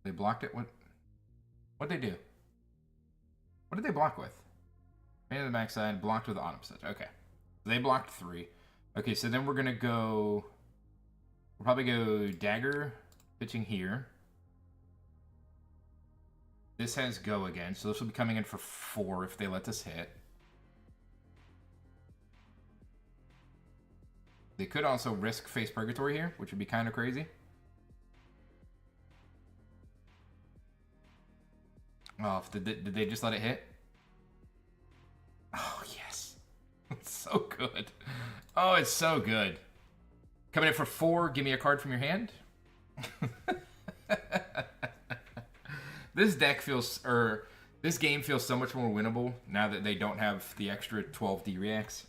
They blocked it? What'd they do? What did they block with? Main to the backside, blocked with autumn stitch. Okay. They blocked 3. Okay, so then we're gonna go... We'll probably go dagger, pitching here. This has go again, so this will be coming in for 4 if they let this hit. They could also risk face purgatory here, which would be kind of crazy. Oh, did they just let it hit? Oh, yes. It's so good. Oh, it's so good. Coming in for 4, give me a card from your hand. This deck feels, or this game feels so much more winnable now that they don't have the extra 12 D reacts.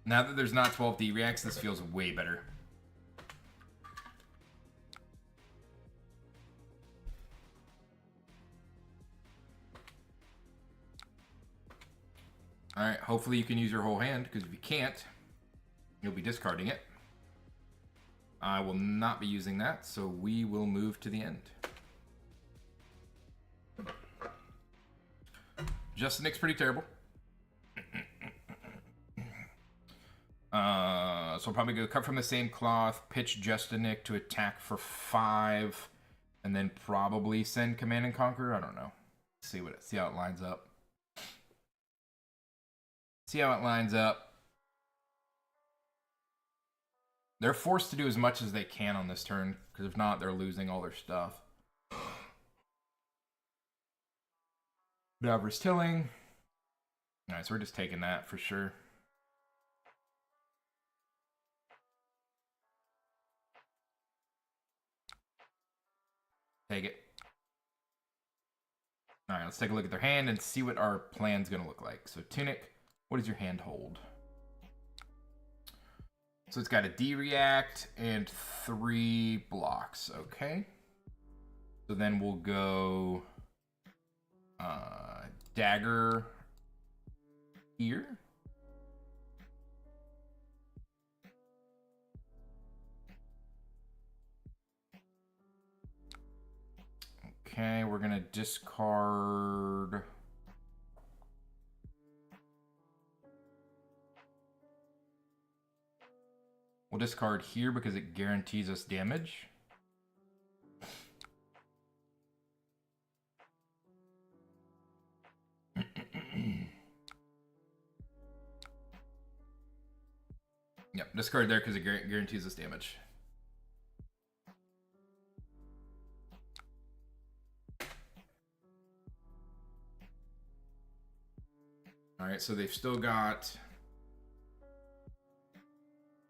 Now that there's not 12 D reacts, this feels way better. Alright, hopefully you can use your whole hand, because if you can't, you'll be discarding it. I will not be using that, so we will move to the end. Justin Nick's pretty terrible. So we'll probably go cut from the same cloth, pitch Justin Nick to attack for 5, and then probably send Command and Conquer. I don't know. See how it lines up. See how it lines up. They're forced to do as much as they can on this turn, because if not, they're losing all their stuff. Davros Tilling. Alright, so we're just taking that for sure. Take it. Alright, let's take a look at their hand and see what our plan's gonna look like. So, Tunic, what does your hand hold? So it's got a D-React and 3 blocks, okay. So then we'll go Dagger here. Okay, we're gonna discard... We'll discard here because it guarantees us damage. Yep, discard there because it guarantees us damage. All right, so they've still got...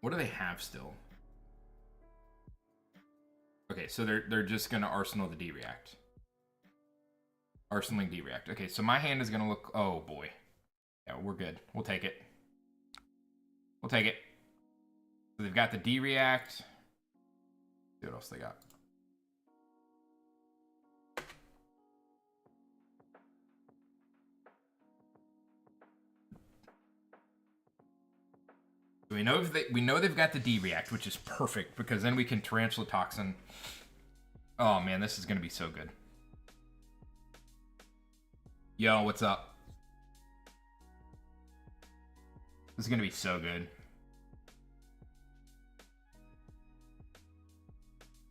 What do they have still? Okay, so they're just gonna arsenal the D-React. Arsenaling D-React. Okay, so my hand is gonna look... Oh, boy. Yeah, we're good. We'll take it. We'll take it. So they've got the D-React. See what else they got. We know they've got the D-React, which is perfect, because then we can Tarantula Toxin. Oh, man, this is going to be so good. Yo, what's up? This is going to be so good.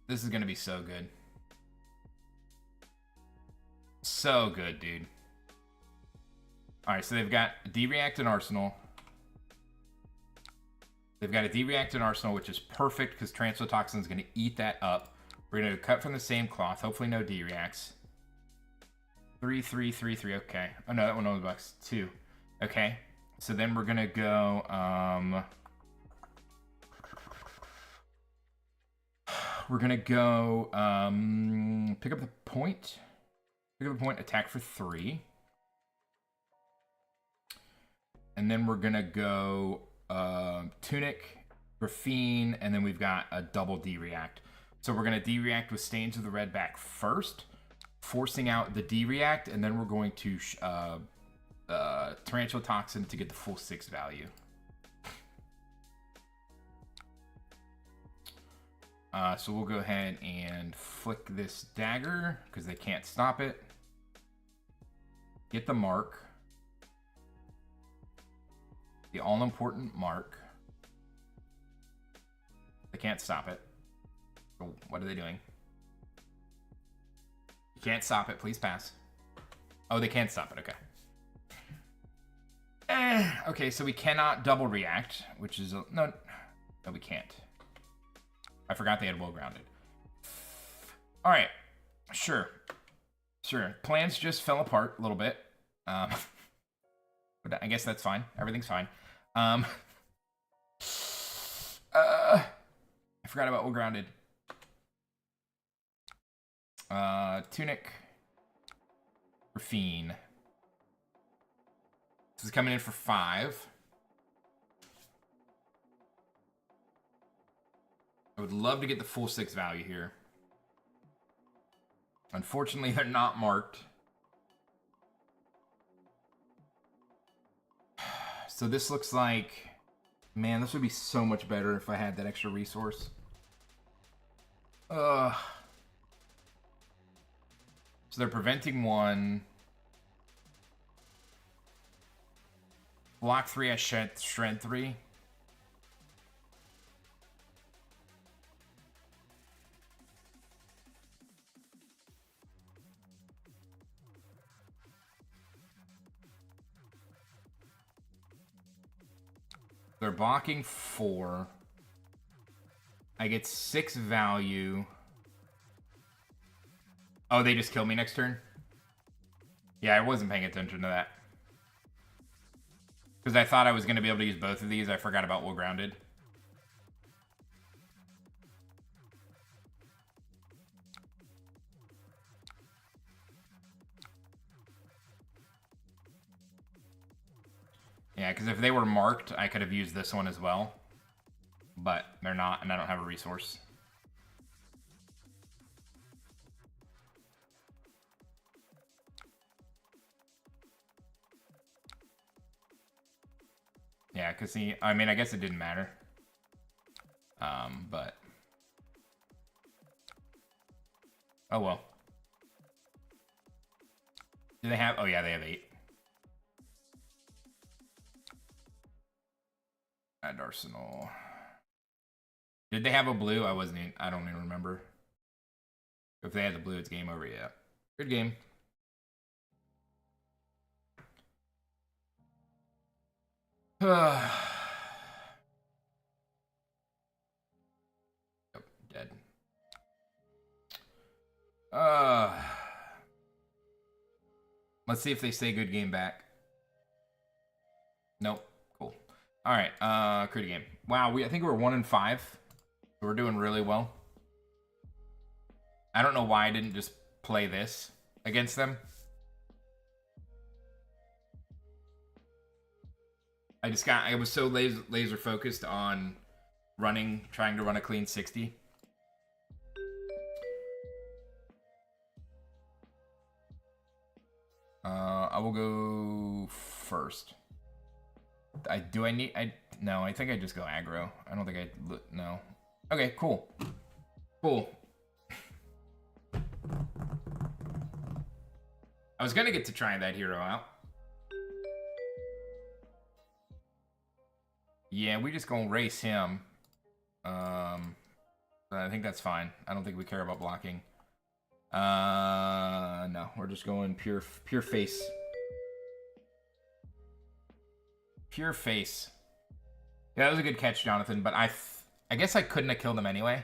This is going to be so good. So good, dude. Alright, so they've got D-React and Arsenal. They've got a D-React and Arsenal, which is perfect because Tarantula Toxin is going to eat that up. We're going to cut from the same cloth. Hopefully no D-Reacts. 3, 3, 3, 3. Okay. Oh, no, that one only blocks 2. Okay. So then we're going to go... we're going to go... pick up the point. Pick up the point, attack for 3. And then we're going to go... Tunic, Graphene, and then we've got a double D-React. So we're going to D-React with Stains of the Red back first, forcing out the D-React, and then we're going to Tarantula Toxin to get the full 6 value. So we'll go ahead and flick this dagger because they can't stop it. Get the mark. The all-important mark. They can't stop it. Oh, what are they doing? You can't stop it. Please pass. Oh, they can't stop it. Okay. Okay, so we cannot double react, which is... No, we can't. I forgot they had well grounded. All right. Sure. Plans just fell apart a little bit. But I guess that's fine. Everything's fine. I forgot about well grounded. Tunic. Raffine. This is coming in for 5. I would love to get the full 6 value here. Unfortunately, they're not marked. So this looks like... Man, this would be so much better if I had that extra resource. So they're preventing 1. Block 3 has strength 3. They're blocking 4. I get 6 value. Oh, they just kill me next turn? Yeah, I wasn't paying attention to that. Because I thought I was going to be able to use both of these. I forgot about well grounded. Yeah, because if they were marked, I could have used this one as well. But they're not, and I don't have a resource. Yeah, because see, I mean, I guess it didn't matter. But... Oh, well. Do they have... Oh, yeah, they have 8. Add arsenal. Did they have a blue? I don't even remember. If they had the blue, it's game over. Yeah. Good game. Yep, dead. Let's see if they say good game back. Nope. Cool. All right. Create a game. Wow. I think we're 1-5. We're doing really well. I don't know why I didn't just play this against them. I was so laser focused on trying to run a clean 60. I will go first. No, I think I just go aggro. I don't think no. Okay, cool. Cool. I was gonna get to try that hero out. Yeah, we just gonna race him. I think that's fine. I don't think we care about blocking. No, we're just going pure face. Pure face. Yeah, that was a good catch, Jonathan, but I guess I couldn't have killed him anyway.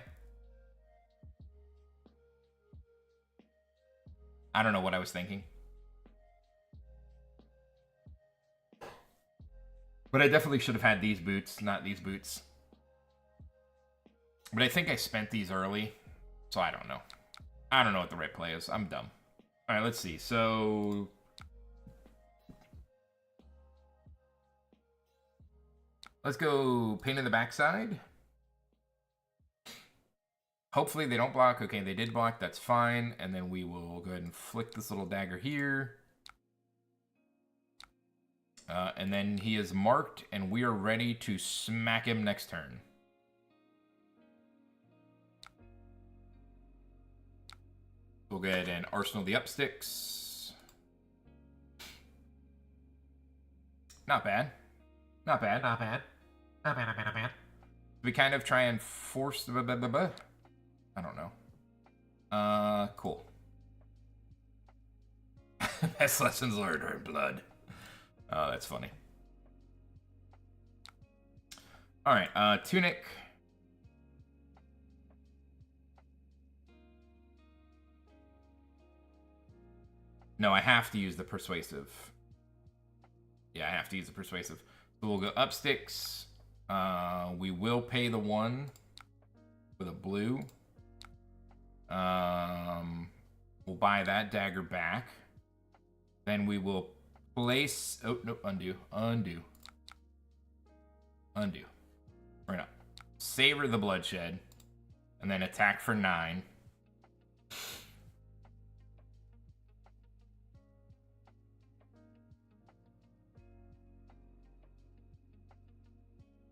I don't know what I was thinking. But I definitely should have had these boots, not these boots. But I think I spent these early, so I don't know. I don't know what the right play is. I'm dumb. All right, let's see. So... let's go paint in the backside. Hopefully they don't block. Okay, they did block. That's fine. And then we will go ahead and flick this little dagger here. And then he is marked, and we are ready to smack him next turn. We'll go ahead and arsenal the up sticks. Not bad. Not bad, not bad. Not bad, not bad, not bad. We kind of try and force the I don't know. Cool. Best lessons learned are in blood. Oh, that's funny. Alright, Tunic. No, I have to use the persuasive. Yeah, I have to use the persuasive. So we'll go up sticks. We will pay the 1 with a blue. We'll buy that dagger back. Then we will place... Oh, no, undo. Undo. Undo. We're gonna savor the bloodshed. And then attack for 9.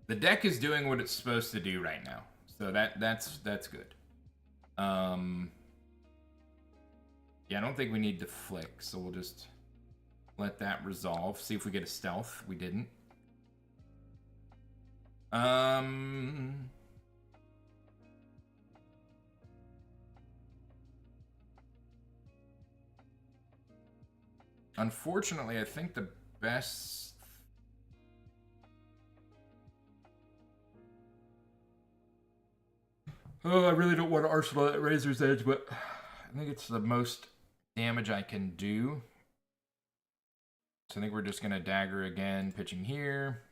The deck is doing what it's supposed to do right now. So that's good. Yeah, I don't think we need to flick, so we'll just let that resolve. See if we get a stealth. We didn't. Unfortunately, I think the best... Oh, I really don't want to arsenal at Razor's Edge, but I think it's the most damage I can do. So I think we're just going to dagger again, pitching here.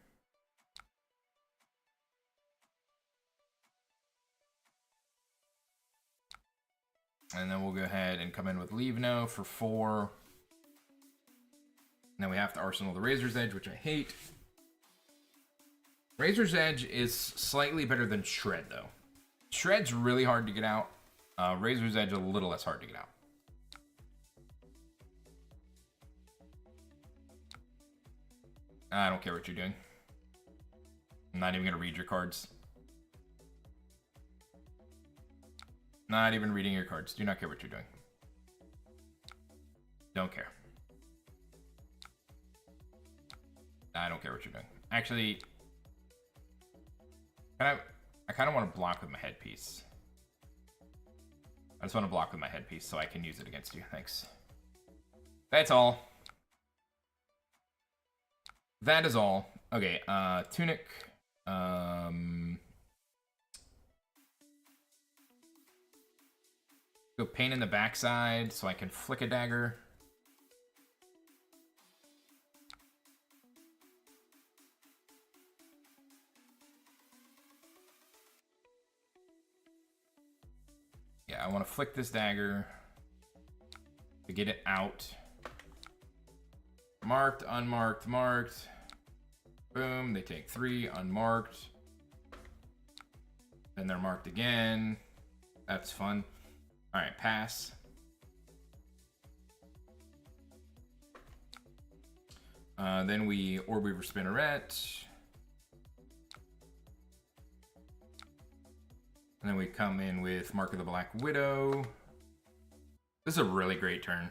And then we'll go ahead and come in with Leave No for 4. Now we have to arsenal the Razor's Edge, which I hate. Razor's Edge is slightly better than Shred, though. Shred's really hard to get out. Razor's Edge a little less hard to get out. I don't care what you're doing. I'm not even going to read your cards. Not even reading your cards. Do not care what you're doing. Don't care. I don't care what you're doing. Actually, I kind of want to block with my headpiece. I just want to block with my headpiece so I can use it against you. Thanks. That's all. That is all. Okay, Tunic. Go Pain in the backside so I can flick a dagger. Yeah, I want to flick this dagger to get it out. Marked, unmarked, marked. Boom, they take 3, unmarked. Then they're marked again. That's fun. All right, pass. Then we Orb-Weaver Spinneret. And then we come in with Mark of the Black Widow. This is a really great turn.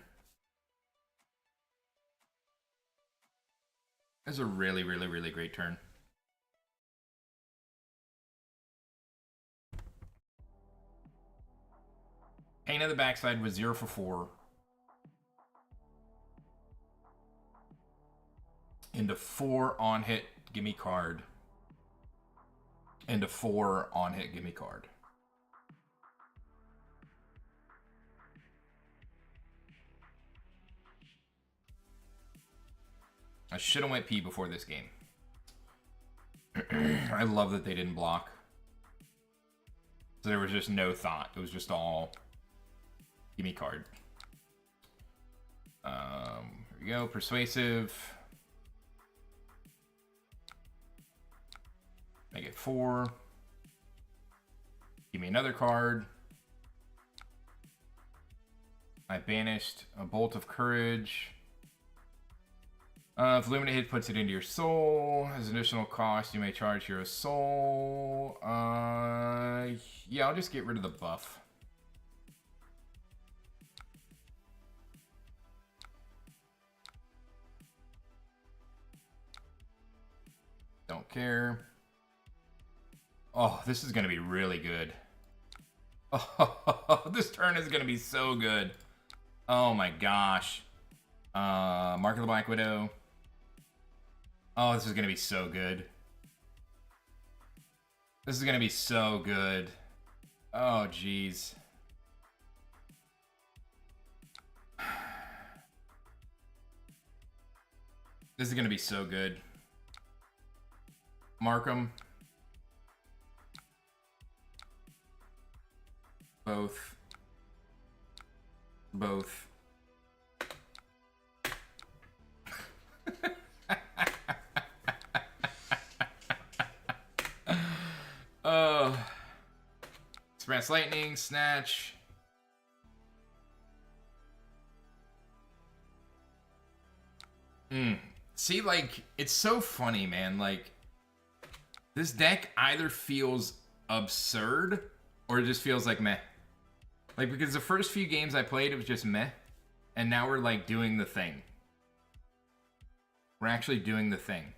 This is a really, really, really great turn. Pain on the backside was 0 for 4. Into 4 on hit, gimme card. Into 4 on hit, gimme card. I should have went P before this game. I love that they didn't block. So there was just no thought. It was just all, give me card. Here we go, Persuasive. Make it 4. Give me another card. I banished a Bolt of Courage. If Luminate Hit puts it into your soul, as an additional cost, you may charge Hero Soul. Yeah, I'll just get rid of the buff. don't care. Oh, this is going to be really good. Oh, this turn is going to be so good. Oh my gosh. Mark of the Black Widow. Oh, this is going to be so good. This is going to be so good. Oh, jeez. This is going to be so good. Markham. Both. Both. Express Lightning, Snatch. See, like, it's so funny, man. Like, this deck either feels absurd or it just feels like meh. Like, because the first few games I played, it was just meh. And now we're, like, doing the thing. We're actually doing the thing.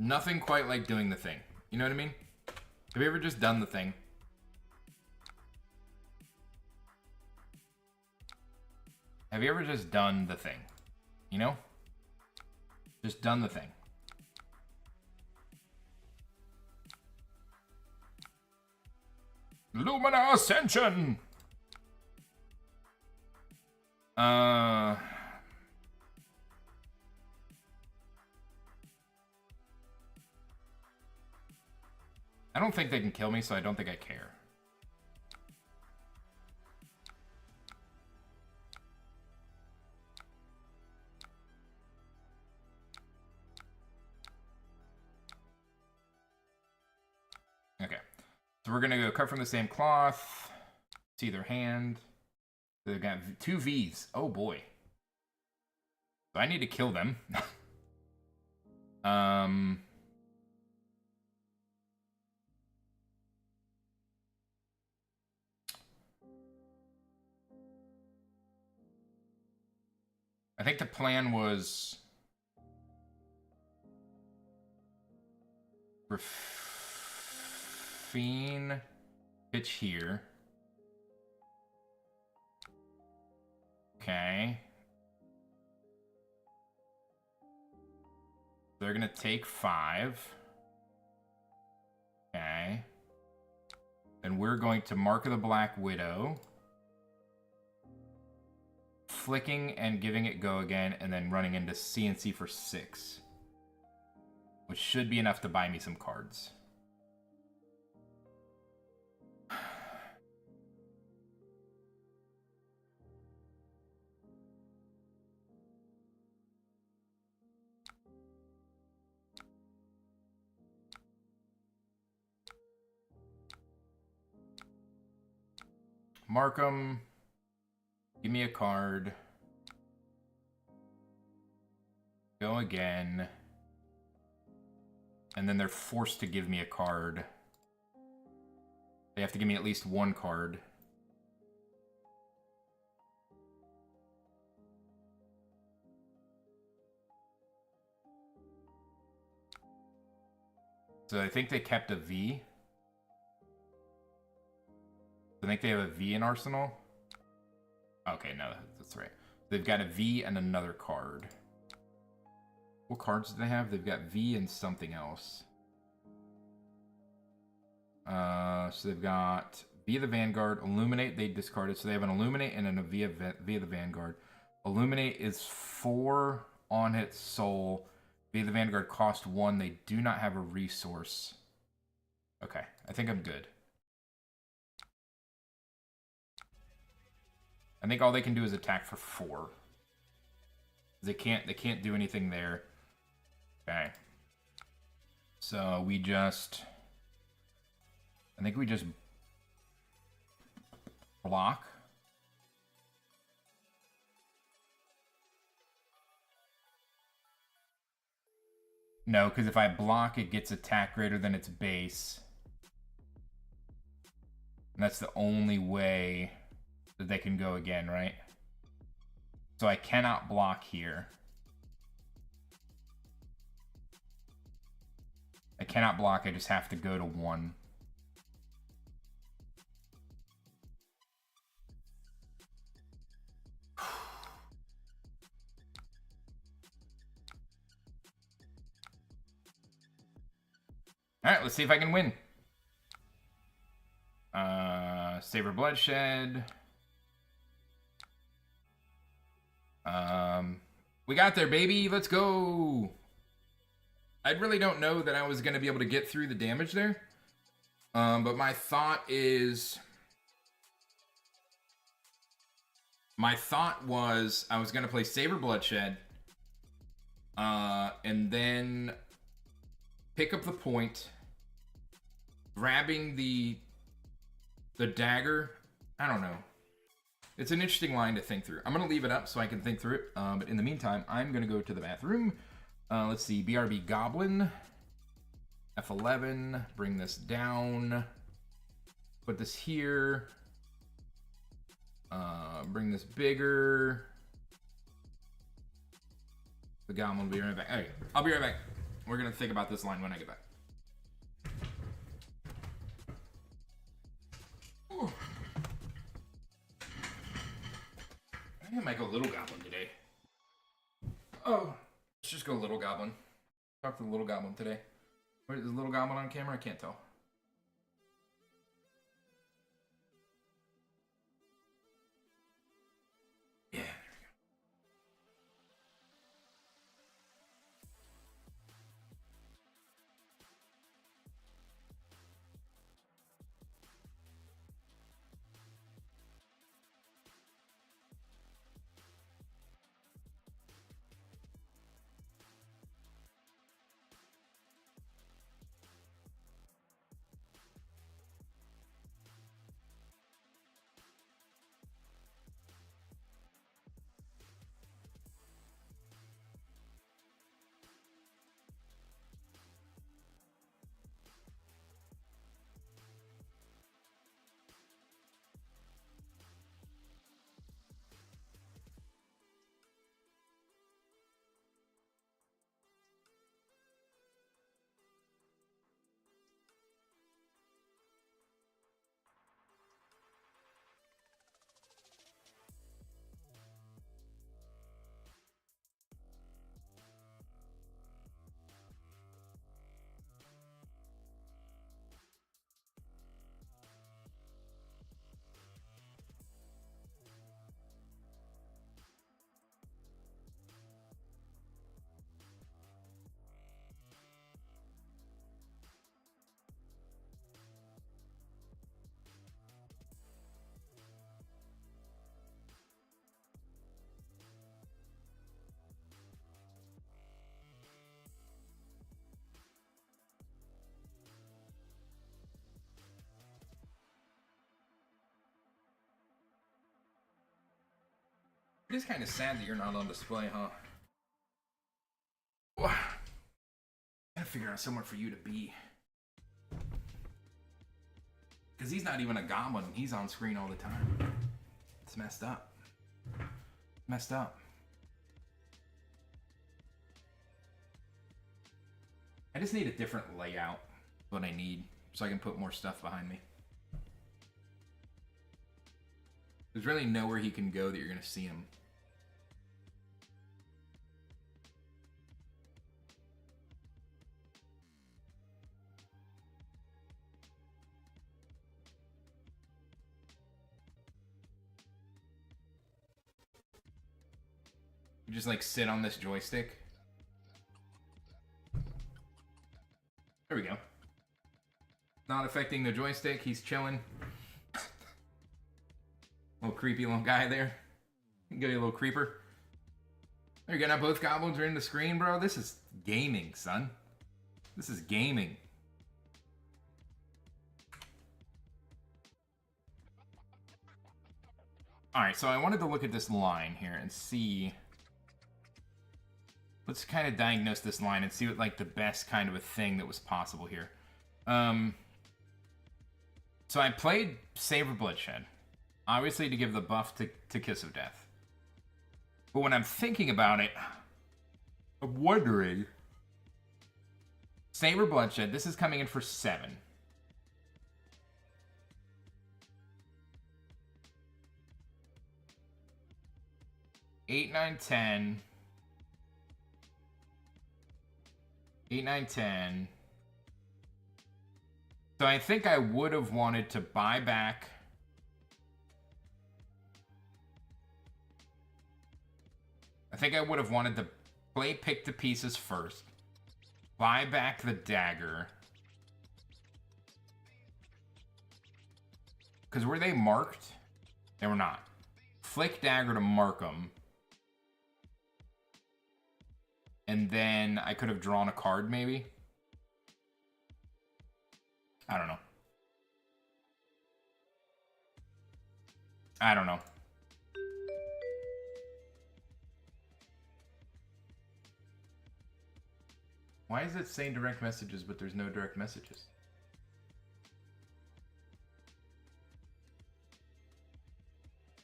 Nothing quite like doing the thing. You know what I mean? Have you ever just done the thing? Have you ever just done the thing? You know? Just done the thing. Lumina Ascension! I don't think they can kill me, so I don't think I care. Okay. So we're going to go cut from the same cloth. See their hand. They've got 2 Vs. Oh, boy. So I need to kill them. I think the plan was Fiend pitch here. Okay. They're gonna take 5. Okay. And we're going to Mark of the Black Widow. Flicking and giving it go again, and then running into CNC for 6. Which should be enough to buy me some cards. Markham. Give me a card. Go again. And then they're forced to give me a card. They have to give me at least 1 card. So I think they kept a V. I think they have a V in Arsenal. Okay, no, that's right. They've got a V and another card. What cards do they have? They've got V and something else. So they've got Via the Vanguard, Illuminate, they discarded. So they have an Illuminate and a Via the Vanguard. Illuminate is 4 on hit soul. Via the Vanguard cost 1. They do not have a resource. Okay, I think I'm good. I think all they can do is attack for 4. They can't do anything there. Okay. So we just... I think we just block. No, because if I block, it gets attack greater than its base. And that's the only way... that they can go again, right? So I cannot block here. I cannot block, I just have to go to 1. Alright, let's see if I can win. Saber Bloodshed. We got there, baby. Let's go. I really don't know that I was going to be able to get through the damage there. But my thought was I was going to play Saber Bloodshed. And then pick up the point, grabbing the dagger. I don't know. It's an interesting line to think through. I'm going to leave it up so I can think through it. But in the meantime, I'm going to go to the bathroom. Let's see. BRB Goblin. F11. Bring this down. Put this here. Bring this bigger. The Goblin will be right back. Okay, I'll be right back. We're going to think about this line when I get back. Ooh. I think I might go Little Goblin today. Oh, let's just go Little Goblin. Talk to the Little Goblin today. Wait, is Little Goblin on camera? I can't tell. Yeah, there we go. It is kind of sad that you're not on display, huh? Well, gotta figure out somewhere for you to be. Because he's not even a goblin. He's on screen all the time. It's messed up. Messed up. I just need a different layout. What I need. So I can put more stuff behind me. There's really nowhere he can go that you're going to see him. You just like sit on this joystick. There we go. Not affecting the joystick, he's chilling. Little creepy little guy there. Get a little creeper. There you go, now both goblins are in the screen, bro. This is gaming, son. This is gaming. Alright, so I wanted to look at this line here and see... Let's kind of diagnose this line and see what, like, the best kind of a thing that was possible here. So I played Saber Bloodshed. Obviously to give the buff to Kiss of Death. But when I'm thinking about it, I'm wondering... Saber Bloodshed, this is coming in for 7. Eight, 9, 10. 8, 9, 10. So I think I would have wanted to buy back... I think I would have wanted to play Pick the Pieces first. Buy back the dagger. Because were they marked? They were not. Flick dagger to mark them. And then I could have drawn a card, maybe. I don't know. I don't know. Why is it saying direct messages, but there's no direct messages?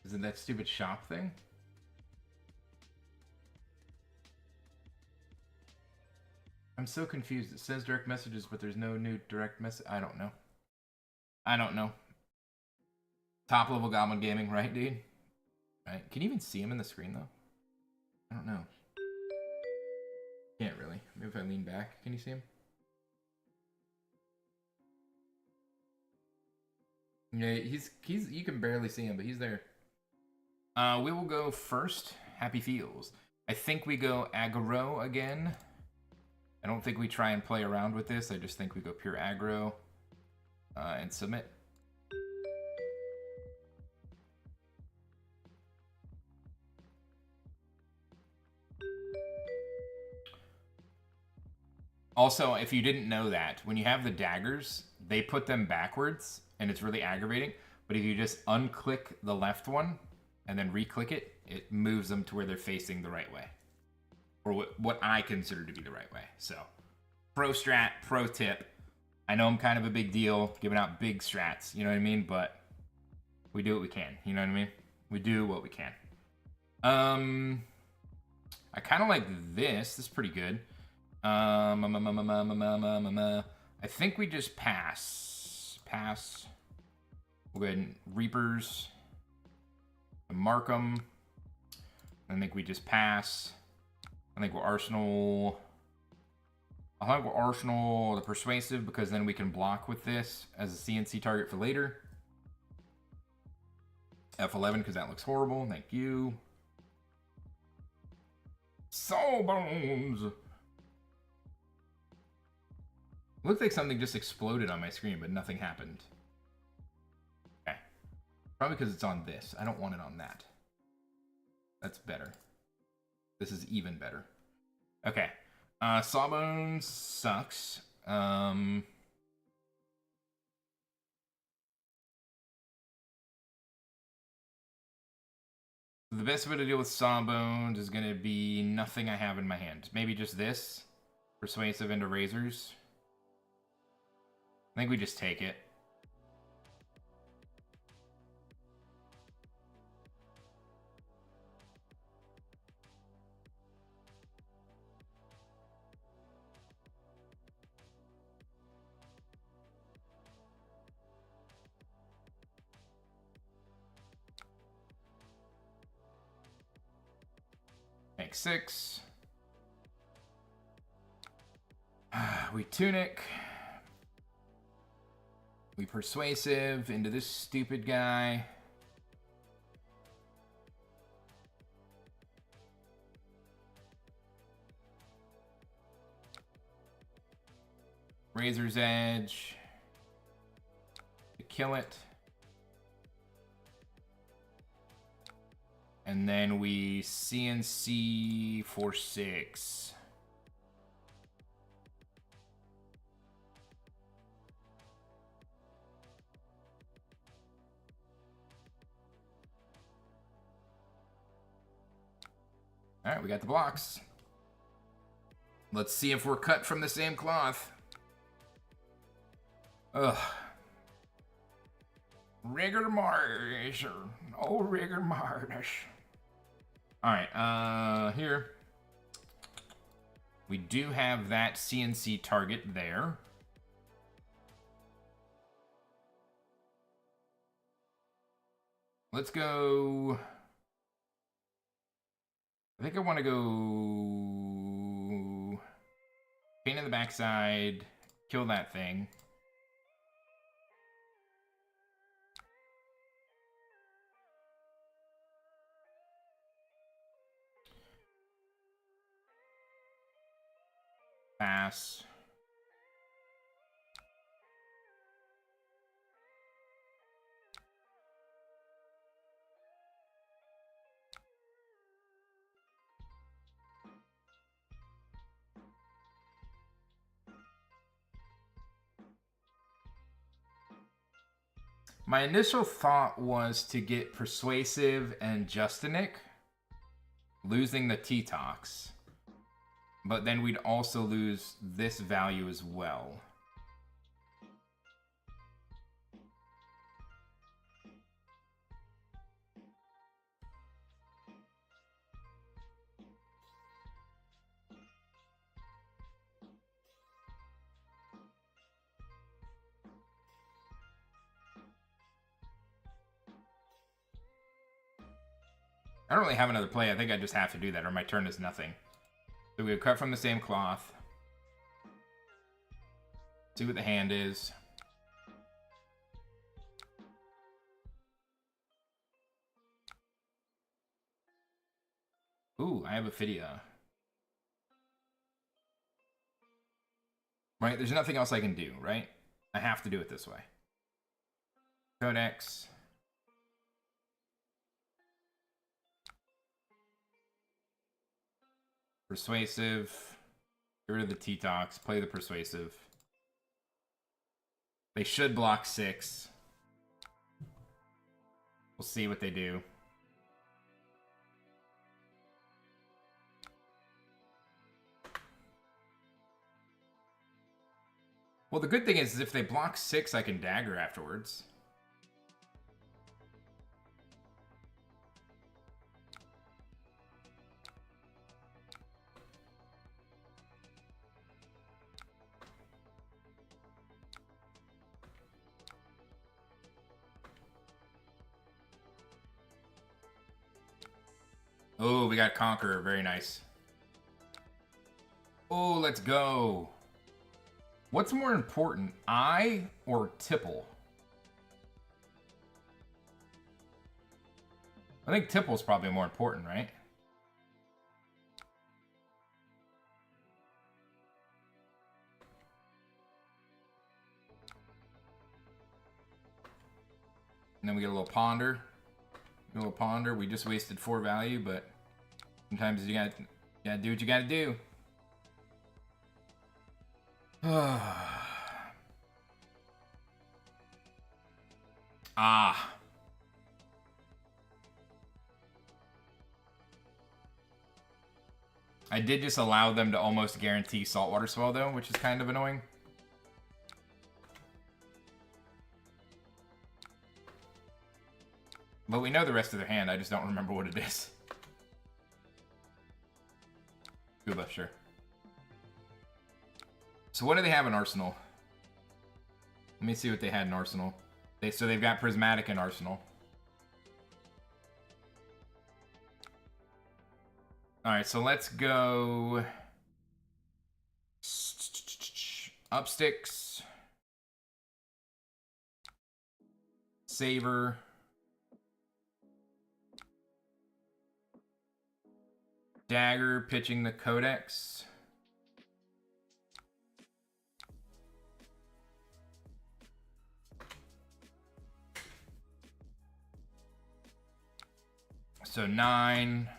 Is it that stupid shop thing? I'm so confused. It says direct messages, but there's no new direct message. I don't know. I don't know. Top level Goblin Gaming, right, dude? Right. Can you even see him in the screen, though? I don't know. Can't really. Maybe if I lean back, can you see him? Yeah, he's you can barely see him, but he's there. We will go first. Happy Feels. I think we go aggro again. I don't think we try and play around with this. I just think we go pure aggro and submit. Also, if you didn't know that, when you have the daggers, they put them backwards, and it's really aggravating. But if you just unclick the left one, and then re-click it, it moves them to where they're facing the right way. Or what I consider to be the right way. So, pro strat, pro tip. I know I'm kind of a big deal, giving out big strats, you know what I mean? But we do what we can, you know what I mean? We do what we can. I kind of like this. This is pretty good. I think we just pass. Pass. We'll go ahead and Reapers. Mark them. I think we just pass. I think we'll Arsenal. I think we'll Arsenal the Persuasive because then we can block with this as a CNC target for later. F11 because that looks horrible. Thank you. Sawbones. Looks like something just exploded on my screen, but nothing happened. Okay. Probably because it's on this. I don't want it on that. That's better. This is even better. Okay. Sawbones sucks. The best way to deal with Sawbones is going to be nothing I have in my hand. Maybe just this. Persuasive into Razors. I think we just take it. Make 6. We Tunic. We Persuasive into this stupid guy. Razor's Edge. To kill it. And then we CNC for 6. All right, we got the blocks. Let's see if we're cut from the same cloth. Ugh. Rigor mortis. Oh, rigor mortis. Alright, here. We do have that CNC target there. Let's go... I think I want to go... pain in the backside, kill that thing. Pass. My initial thought was to get Persuasive and Justinic, losing the T-Tox. But then we'd also lose this value as well. I don't really have another play. I think I just have to do that, or my turn is nothing. So we would cut from the same cloth. See what the hand is. Ooh, I have a Ophidia. Right, there's nothing else I can do, right? I have to do it this way. Codex. Persuasive. Get rid of the T-Tox. Play the Persuasive. They should block 6. We'll see what they do. Well, the good thing is if they block 6, I can dagger afterwards. Oh, we got Conqueror. Very nice. Oh, let's go. What's more important, I or Tipple? I think Tipple's probably more important, right? And then we get a little Ponder. A little Ponder. We just wasted 4 value, but sometimes you gotta do what you gotta do. Ah. I did just allow them to almost guarantee Saltwater Swell, though, which is kind of annoying. But we know the rest of their hand, I just don't remember what it is. Scuba, sure. So what do they have in Arsenal? Let me see what they had in Arsenal. So they've got Prismatic in Arsenal. Alright, so let's go... Upsticks. Saber. Dagger pitching the Codex. So 9.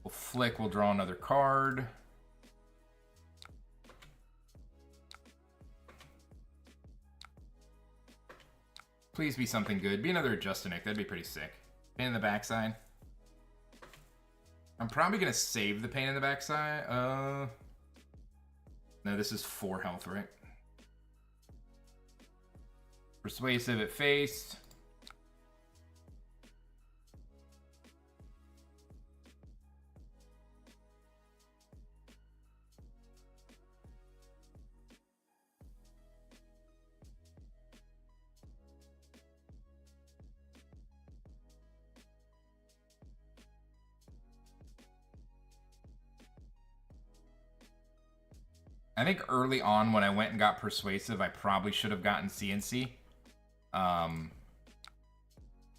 We'll flick, we'll draw another card. Please be something good. Be another Justinic, that'd be pretty sick. Pain in the backside. I'm probably gonna save the pain in the backside. No, this is 4 health, right? Persuasive at face. I think early on when I went and got Persuasive, I probably should have gotten CNC. But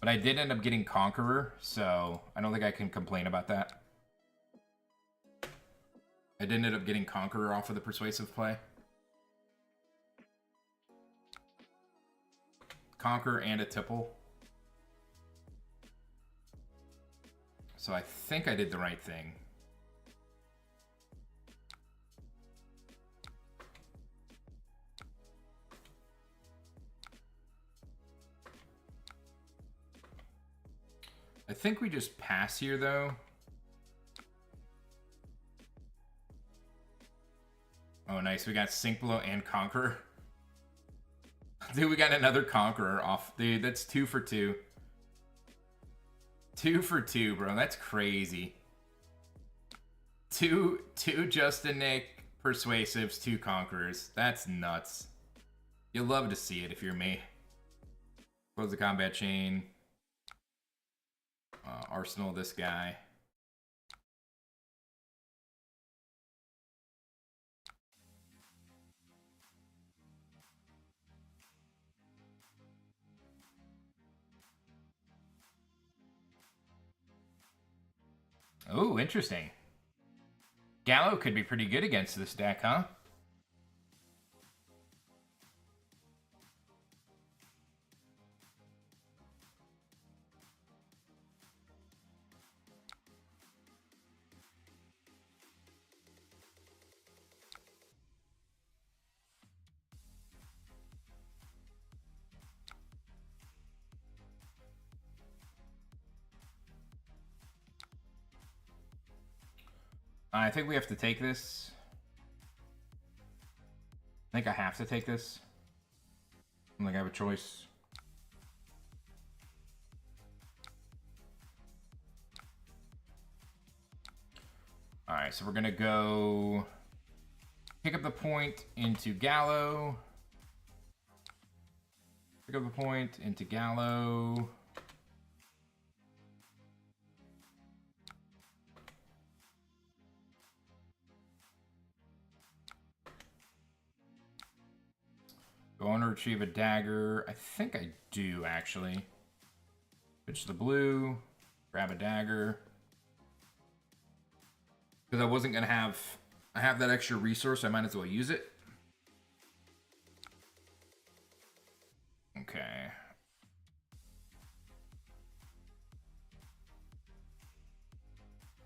I did end up getting Conqueror, so I don't think I can complain about that. I did end up getting Conqueror off of the Persuasive play. Conqueror and a Tipple. So I think I did the right thing. I think we just pass here, though. Oh, nice. We got Sink Below and Conqueror. Dude, we got another Conqueror off. Dude, that's 2 for 2. 2 for 2, bro. That's crazy. Two Justin Nick Persuasives, 2 Conquerors. That's nuts. You'll love to see it if you're me. Close the combat chain. Arsenal this guy. Oh, interesting. Gallo could be pretty good against this deck, huh? I think we have to take this. I think I have to take this. I don't think I have a choice. Alright, so we're gonna go pick up the point into Gallo. Pick up the point into Gallo. Going to retrieve a dagger. I think I do, actually. Pitch the blue. Grab a dagger. Because I wasn't going to have... I have that extra resource, so I might as well use it. Okay.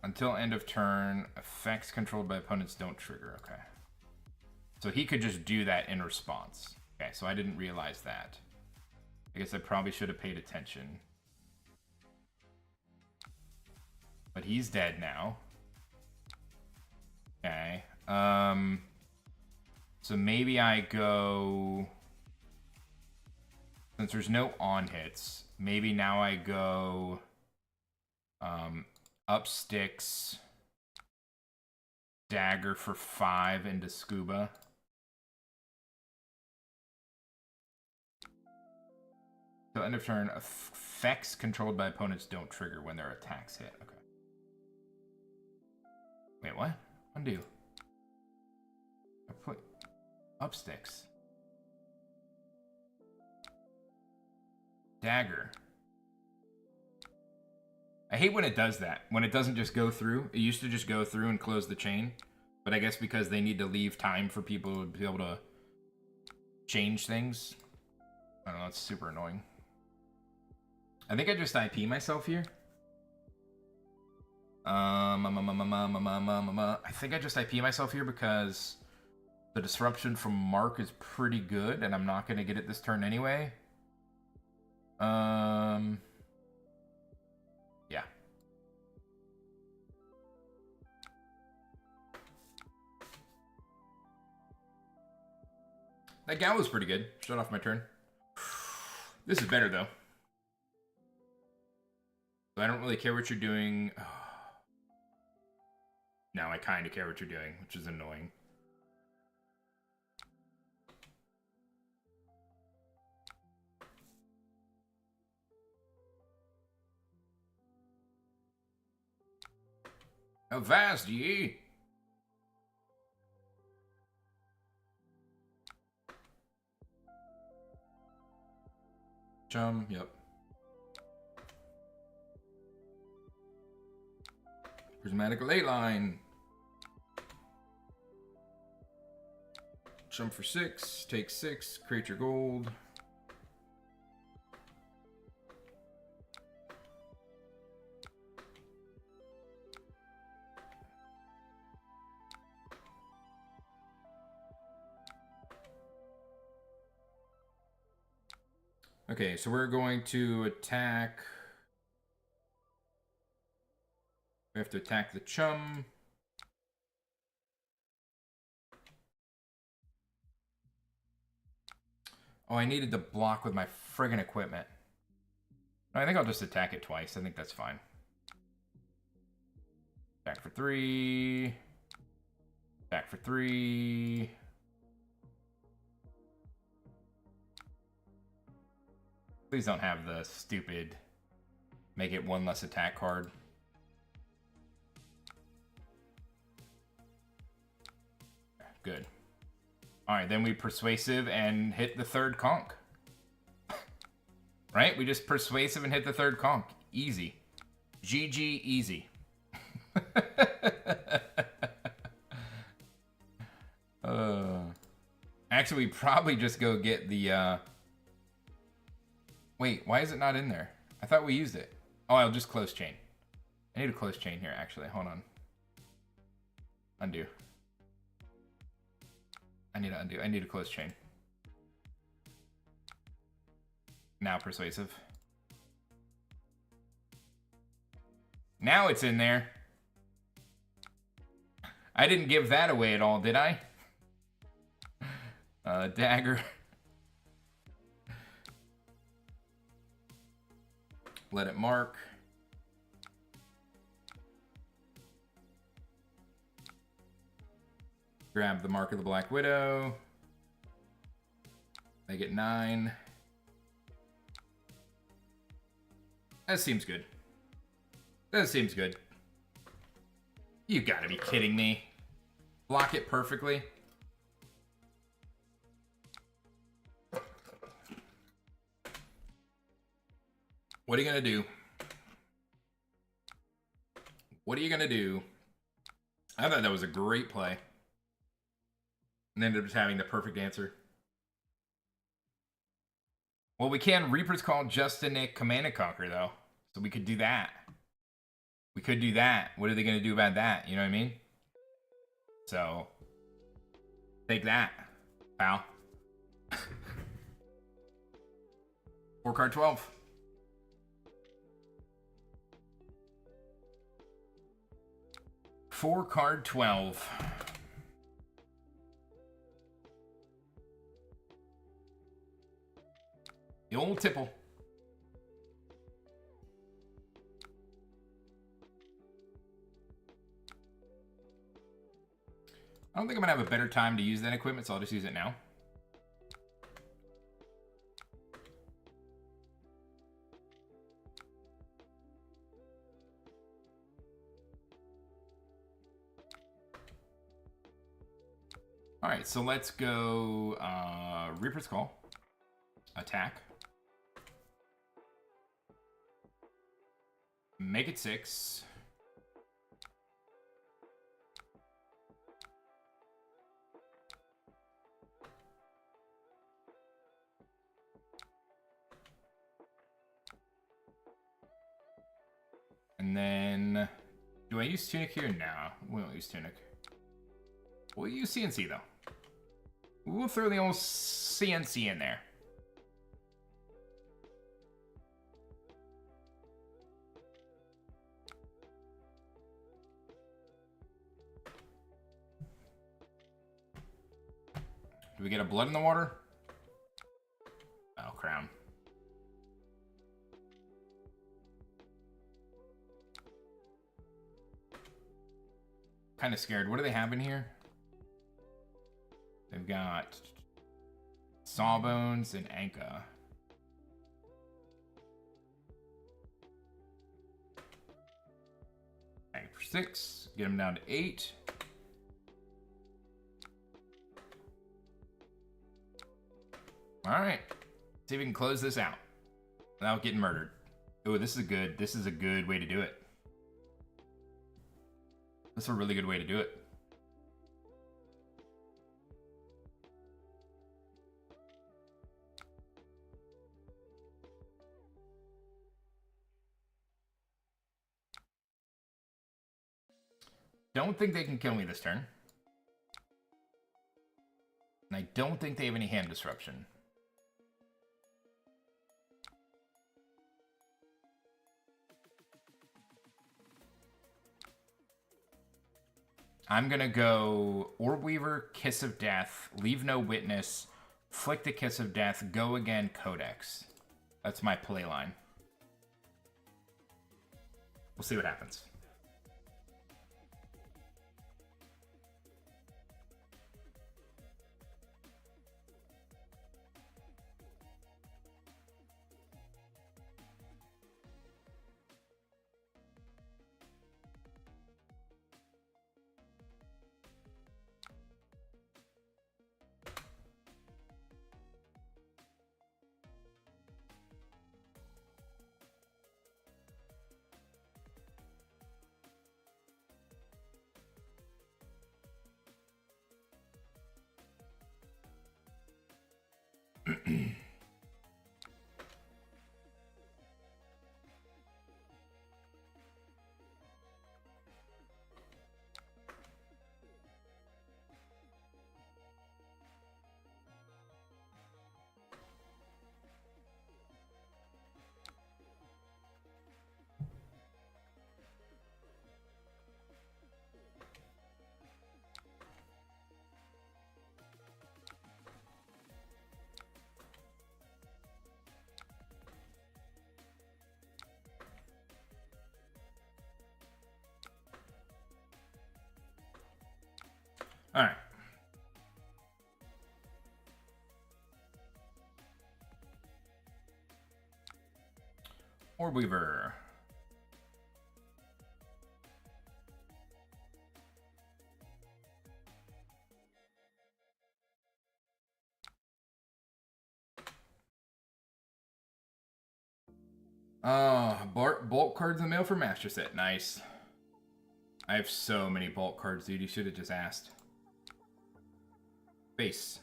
Until end of turn, effects controlled by opponents don't trigger. Okay. So he could just do that in response. Okay, so I didn't realize that. I guess I probably should have paid attention. But he's dead now. Okay. So maybe I go... Since there's no on hits, maybe now I go... up sticks. Dagger for 5 into Scuba. So end of turn, effects controlled by opponents don't trigger when their attacks hit. Okay. Wait, what? Undo. I put up sticks. Dagger. I hate when it does that. When it doesn't just go through. It used to just go through and close the chain. But I guess because they need to leave time for people to be able to change things. I don't know, it's super annoying. I think I just IP myself here. I think I just IP myself here because the disruption from Mark is pretty good, and I'm not going to get it this turn anyway. Yeah. That gal was pretty good. Shut off my turn. This is better, though. I don't really care what you're doing. Now I kind of care what you're doing, which is annoying. Avast ye! Chum, yep. Prismatic ley line. Chum for 6, take 6, create your gold. Okay, so we're going to attack. We have to attack the Chum. Oh, I needed to block with my friggin' equipment. I think I'll just attack it twice. I think that's fine. Attack for 3. Attack for 3. Please don't have the stupid make it 1 less attack card. Good. Alright, then we persuasive and hit the 3rd conch. Right? We just persuasive and hit the 3rd conch. Easy. GG easy. Actually, we probably just go get the... Wait, why is it not in there? I thought we used it. Oh, I'll just close chain. I need a close chain here, actually. Hold on. Undo. I need to undo. I need a close chain. Now persuasive. Now it's in there. I didn't give that away at all, did I? Dagger. Let it mark. Grab the mark of the Black Widow. Make it 9. That seems good. That seems good. You gotta be kidding me. Block it perfectly. What are you gonna do? What are you gonna do? I thought that was a great play. And ended up just having the perfect answer. Well, we can Reaper's Call just to Nick Command and Conquer, though. So we could do that. We could do that. What are they going to do about that? You know what I mean? So, take that, pal. 4 card 12. Four card 12. The old tipple. I don't think I'm gonna have a better time to use that equipment, so I'll just use it now. All right, so let's go Reaper's Call. Attack. Make it 6. And then, do I use Tunic here? No, we won't use Tunic. We'll use CNC though. We'll throw the old CNC in there. Do we get a blood in the water? Oh, crown. Kind of scared. What do they have in here? They've got Sawbones and Anka. Bang for 6. Get them down to 8. All right. See if we can close this out. without getting murdered. Oh, this is a good way to do it. This is a really good way to do it. Don't think they can kill me this turn. And I don't think they have any hand disruption. I'm gonna go Orb Weaver, Kiss of Death, Leave No Witness, Flick the Kiss of Death, Go Again, Codex. That's my play line. We'll see what happens. All right. Orb Weaver. Bulk cards in the mail for Master Set. Nice. I have so many bulk cards, dude. You should have just asked. Base.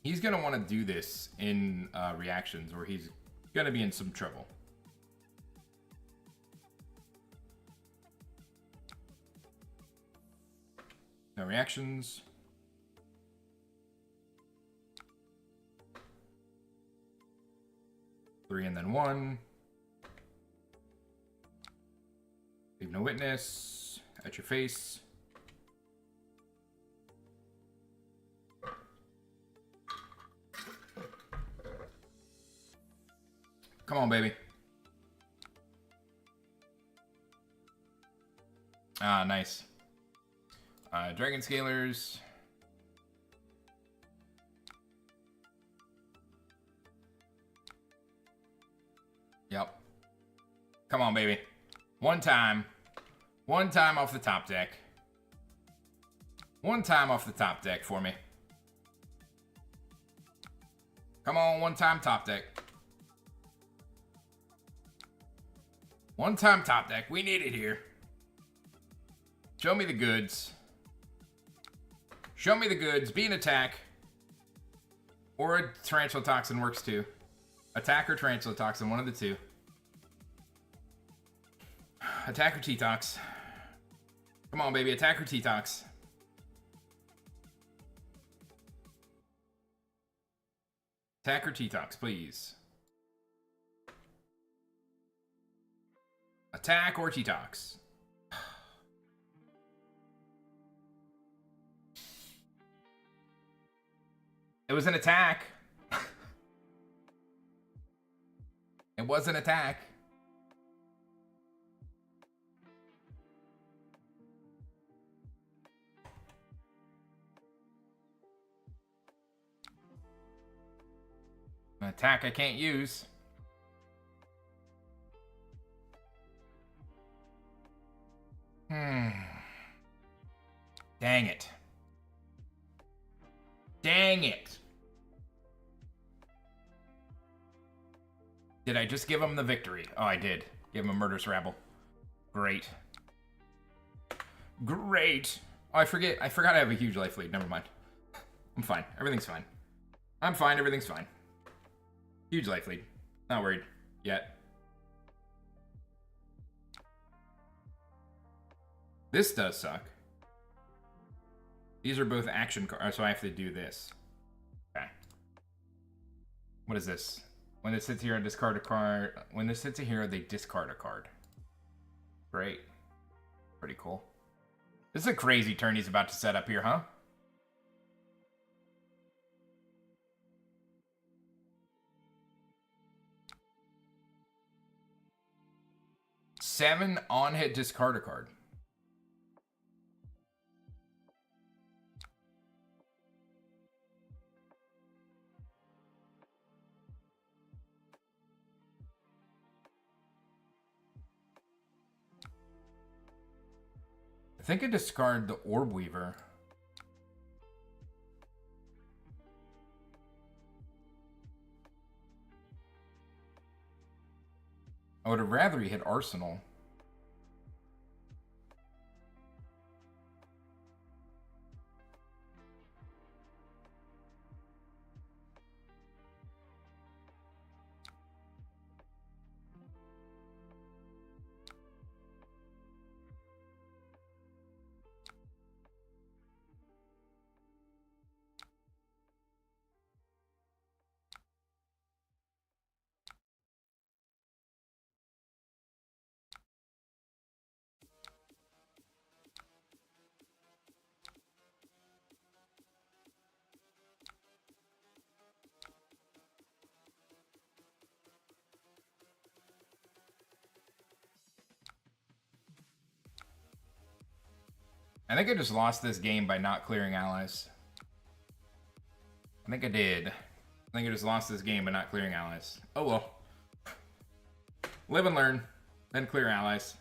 He's going to want to do this in reactions, or he's going to be in some trouble. No reactions. Three and then one. Leave no witness. At your face. Come on, baby. Ah, nice. Dragon Scalers. Yep. Come on, baby. One time. One time off the top deck. One time off the top deck for me. Come on, one time top deck. One time top deck. We need it here. Show me the goods. Show me the goods. Be an attack. Or a Tarantula Toxin works too. Attack or Tarantula Toxin, one of the two. Attack or T-Tox. Come on, baby. Attack or T-Tox. Attack or T-Tox, please. Attack or T-Tox. It was an attack. It was an attack. An attack I can't use. Dang it. Dang it. Did I just give him the victory? Oh, I did. Give him a murderous rabble. Great. Great. Oh, I forgot I have a huge life lead. Never mind. I'm fine. Everything's fine. I'm fine. Everything's fine. Huge life lead. Not worried yet. This does suck. These are both action cards, so I have to do this. Okay. What is this? When this hits here, discard a card. When this hits a hero, they discard a card. Great. Pretty cool. This is a crazy turn he's about to set up here, huh? Seven on-hit discard a card. I think I discard the Orb Weaver. I would have rather he hit Arsenal. I think I just lost this game by not clearing allies. I think I did. I think I just lost this game by not clearing allies. Oh well. Live and learn. Then clear allies.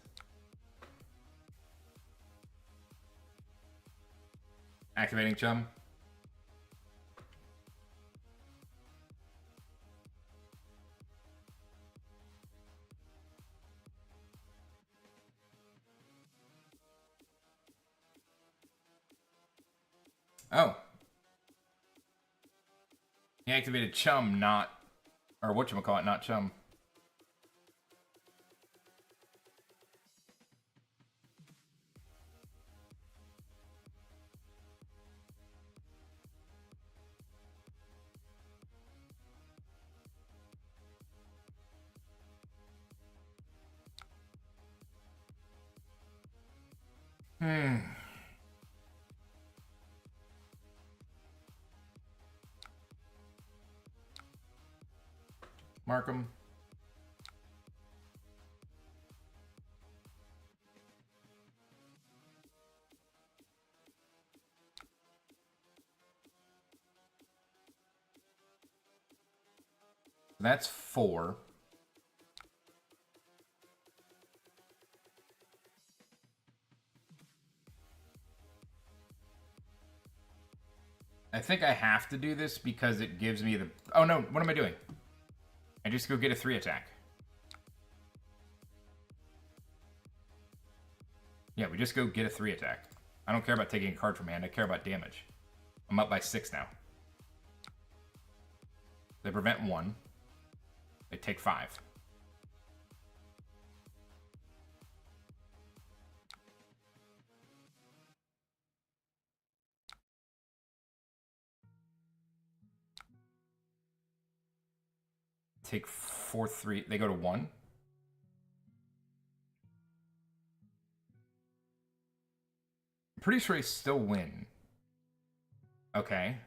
Activating Chum. Oh. He activated Chum, not... Or whatchamacallit, not Chum. Markham. That's 4. I think I have to do this because it gives me the... Oh no, what am I doing? I just go get a 3 attack. Yeah, we just go get a 3 attack. I don't care about taking a card from hand, I care about damage. I'm up by 6 now. They prevent 1. They take 5. Take 4, 3. They go to 1. I'm pretty sure I still win. Okay.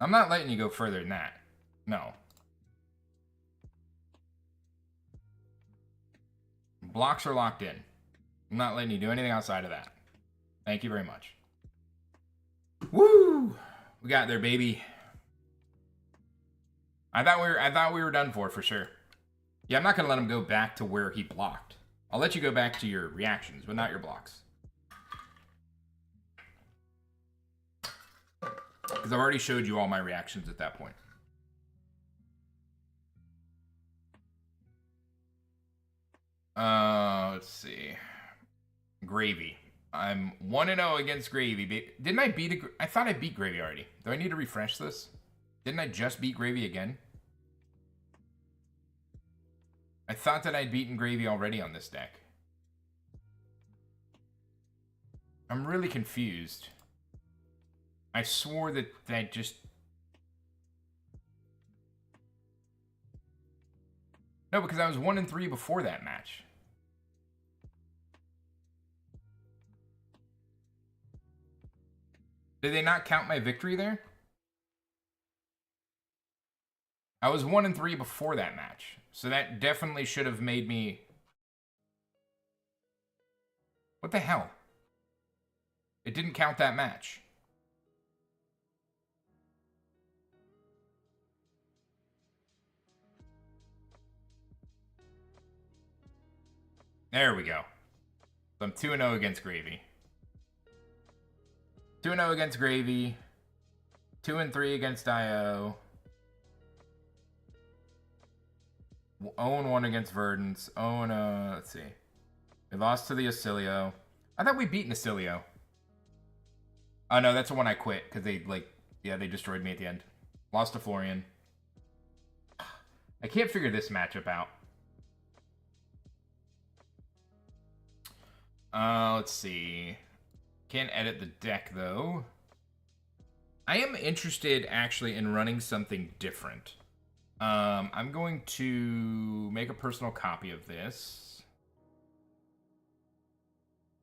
I'm not letting you go further than that. No. Blocks are locked in. I'm not letting you do anything outside of that. Thank you very much. Woo! We got there, baby. I thought we were done for sure. Yeah, I'm not gonna let him go back to where he blocked. I'll let you go back to your reactions, but not your blocks. Because I've already showed you all my reactions at that point. Let's see. Gravy. I'm 1-0 against Gravy. Didn't I beat I thought I beat Gravy already. Do I need to refresh this? Didn't I just beat Gravy again? I thought that I'd beaten Gravy already on this deck. I'm really confused. I swore that just... No, because I was 1-3 before that match. Did they not count my victory there? I was 1-3 before that match. So that definitely should have made me... What the hell? It didn't count that match. There we go. So I'm 2-0 against Gravy. 2-0 against Gravy. 2-3 against IO. 0-1 against Verdance. 0-0, let's see. We lost to the Acilio. I thought we beat Acilio. Oh no, that's the one I quit, because they, like, yeah, they destroyed me at the end. Lost to Florian. I can't figure this matchup out. Let's see. Can't edit the deck, though. I am interested, actually, in running something different. I'm going to make a personal copy of this.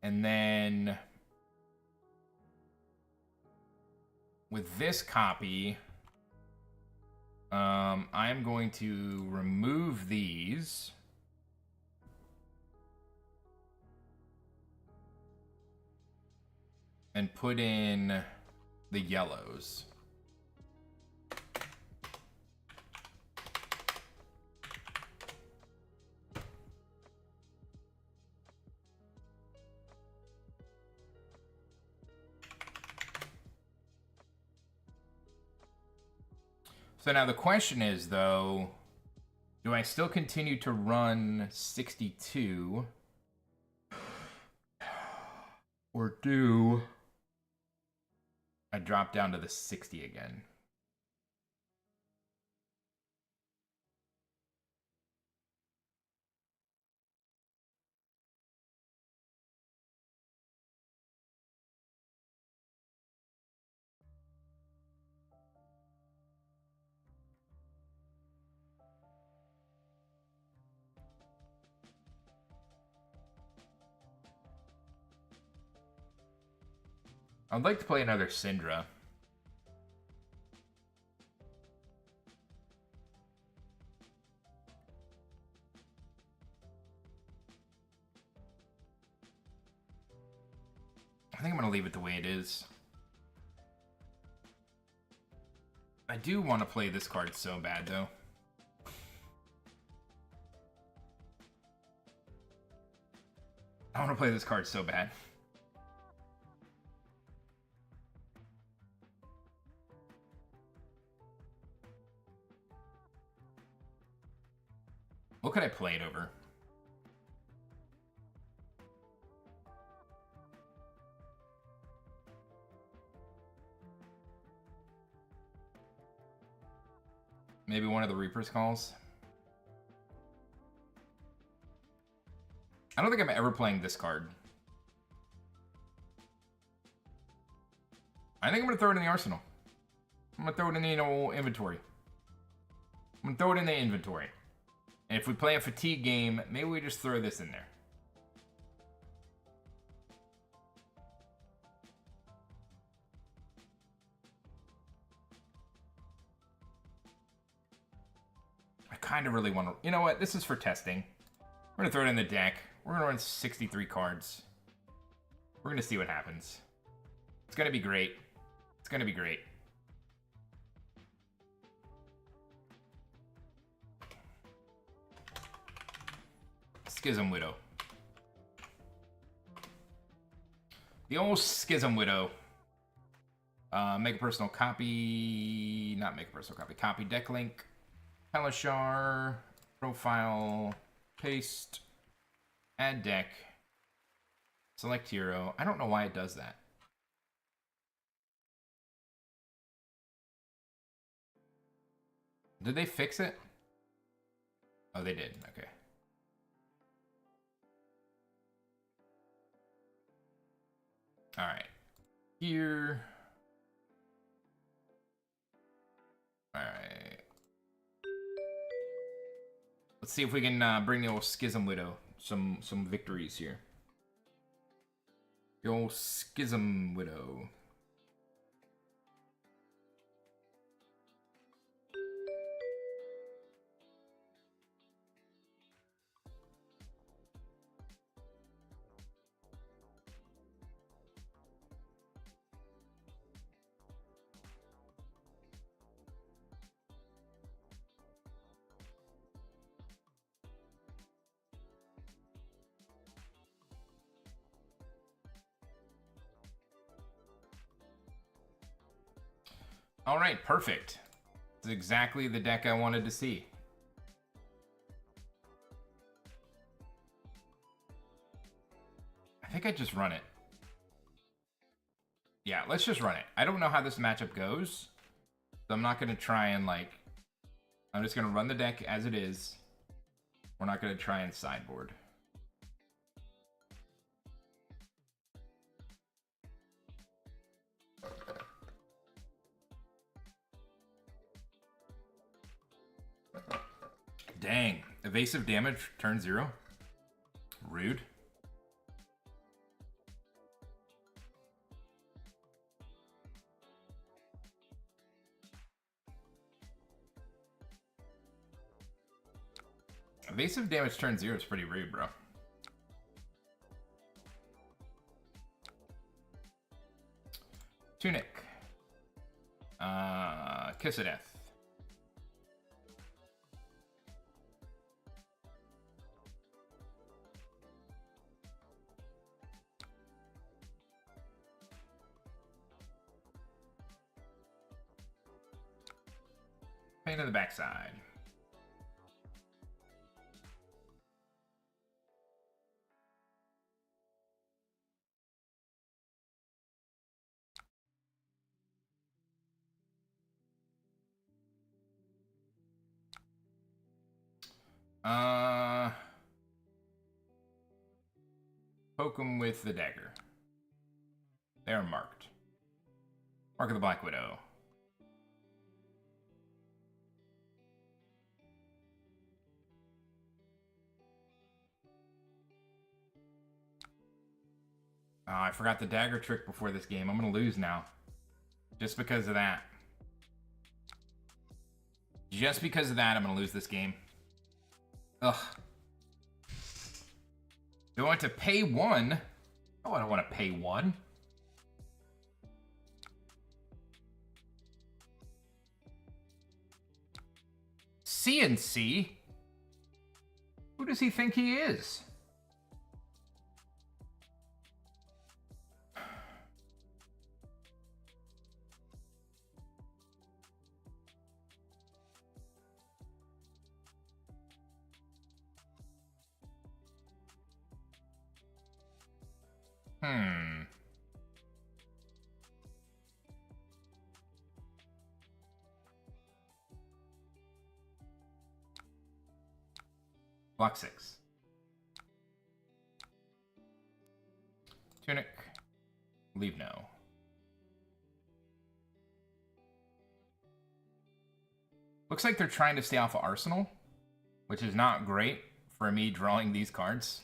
And then... with this copy... I'm going to remove these... and put in the yellows. So now the question is, though, do I still continue to run 62? Or do I drop down to the 60 again? I'd like to play another Syndra. I think I'm going to leave it the way it is. I do want to play this card so bad, though. I want to play this card so bad. What could I play it over? Maybe one of the Reaper's Calls? I don't think I'm ever playing this card. I think I'm going to throw it in the arsenal. I'm going to throw it in the inventory. I'm going to throw it in the inventory. And if we play a fatigue game, maybe we just throw this in there. kind of really want to... You know what? This is for testing. We're going to throw it in the deck. We're going to run 63 cards. We're going to see what happens. It's going to be great. It's going to be great. Schism Widow. The old Schism Widow. Make a personal copy. Not make a personal copy. Copy deck link. Pelishar. Profile. Paste. Add deck. Select hero. I don't know why it does that. Did they fix it? Oh, they did. Okay. All right. Here. All right. Let's see if we can bring the old Schism Widow some victories here. The old Schism Widow. All right, perfect. It's exactly the deck I wanted to see. I think I just run it. Yeah, let's just run it. I don't know how this matchup goes, so I'm not going to try and, like... I'm just going to run the deck as it is. We're not going to try and sideboard. Dang. Evasive damage, turn 0. Rude. Evasive damage turn 0 is pretty rude, bro. Tunic. Kiss of Death. Pain in the backside. Poke him with the dagger. They are marked. Mark of the Black Widow. Oh, I forgot the dagger trick before this game. I'm gonna lose now. Just because of that. Just because of that, I'm gonna lose this game. Ugh. Do I want to pay 1? Oh, I don't want to pay 1. CNC? Who does he think he is? Block 6. Tunic. Leave no. Looks like they're trying to stay off of Arsenal, which is not great for me drawing these cards.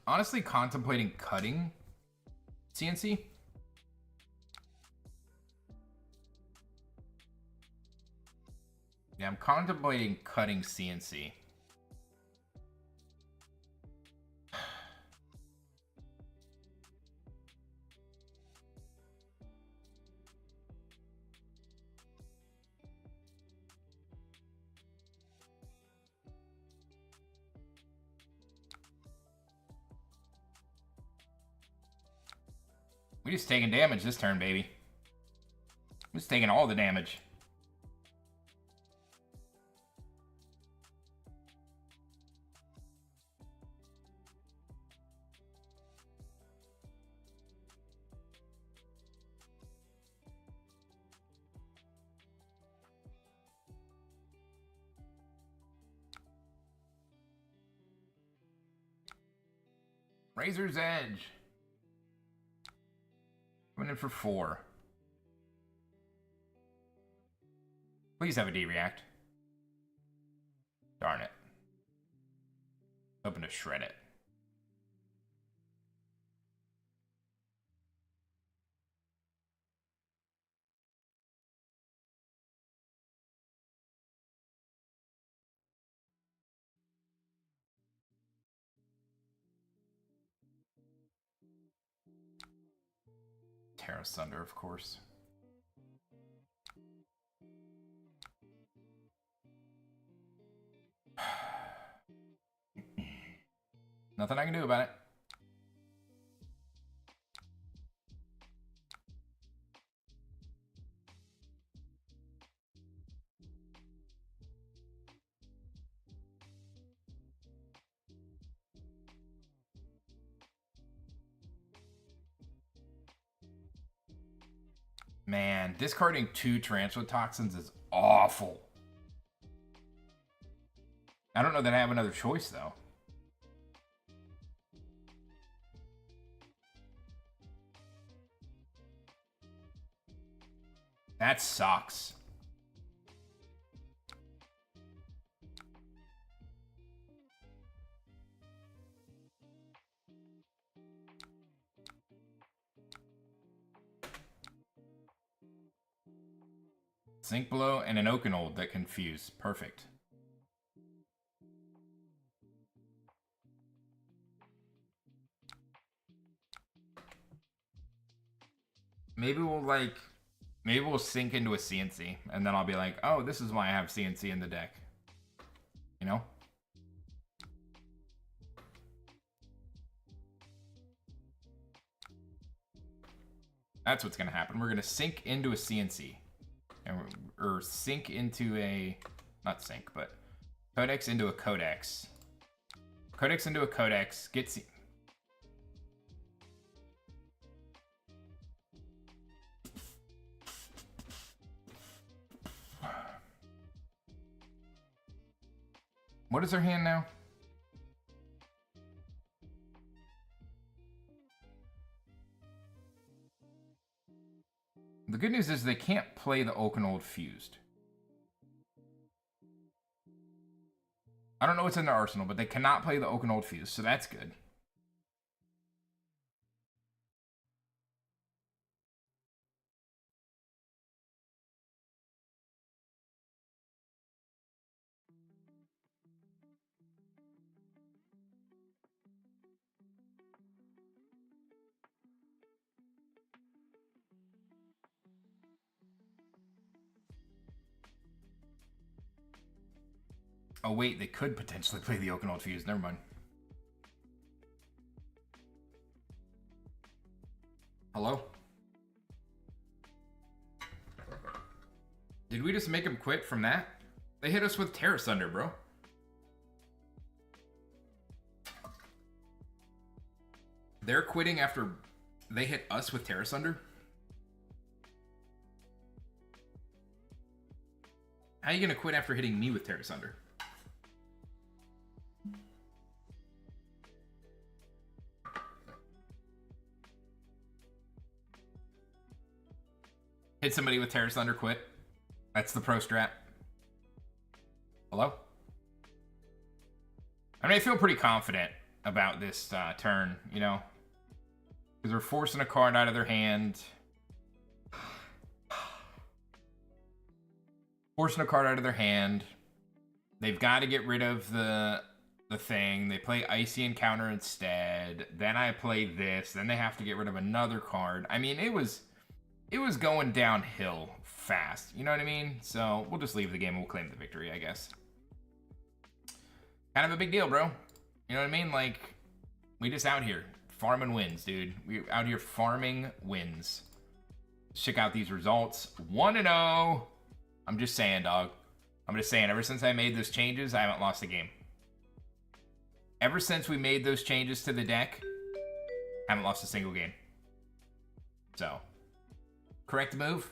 Honestly, contemplating cutting CNC. Yeah, I'm contemplating cutting CNC. We just taking damage this turn, baby. We're just taking all the damage. Razor's Edge. Coming in for 4. Please have a D-react. Darn it. Hoping to shred it. Terra Sunder, of course. Nothing I can do about it. Man, discarding 2 Tarantula Toxins is awful. I don't know that I have another choice, though. That sucks. Sink Blow and an Oakenold that confuse. Perfect. Maybe we'll sink into a CNC, and then I'll be like, oh, this is why I have CNC in the deck. You know? That's what's gonna happen. We're gonna sink into a CNC. Or sink into a... Not sink, but... Codex into a Codex. Codex into a Codex. Get... What is her hand now? The good news is they can't play the Oakenold Fused. I don't know what's in their arsenal, but they cannot play the Oakenold Fused, so that's good. Oh wait, they could potentially play the Oakenold Fuse. Never mind. Hello? Did we just make him quit from that? They hit us with Terra Sunder, bro. They're quitting after they hit us with Terra Sunder? How are you gonna quit after hitting me with Terra Sunder? Hit somebody with Terra Thunder, quit. That's the pro strat. Hello? I mean, I feel pretty confident about this turn, you know? Because we're forcing a card out of their hand. forcing a card out of their hand. They've got to get rid of the thing. They play Icy Encounter instead. Then I play this. Then they have to get rid of another card. I mean, it was going downhill fast. You know what I mean? So we'll just leave the game and we'll claim the victory, I guess. Kind of a big deal, bro. You know what I mean? Like, we just out here farming wins, dude. We out here farming wins. Check out these results. 1-0. I'm just saying, dog. I'm just saying, ever since I made those changes, I haven't lost a game. Ever since we made those changes to the deck, I haven't lost a single game. So, correct move?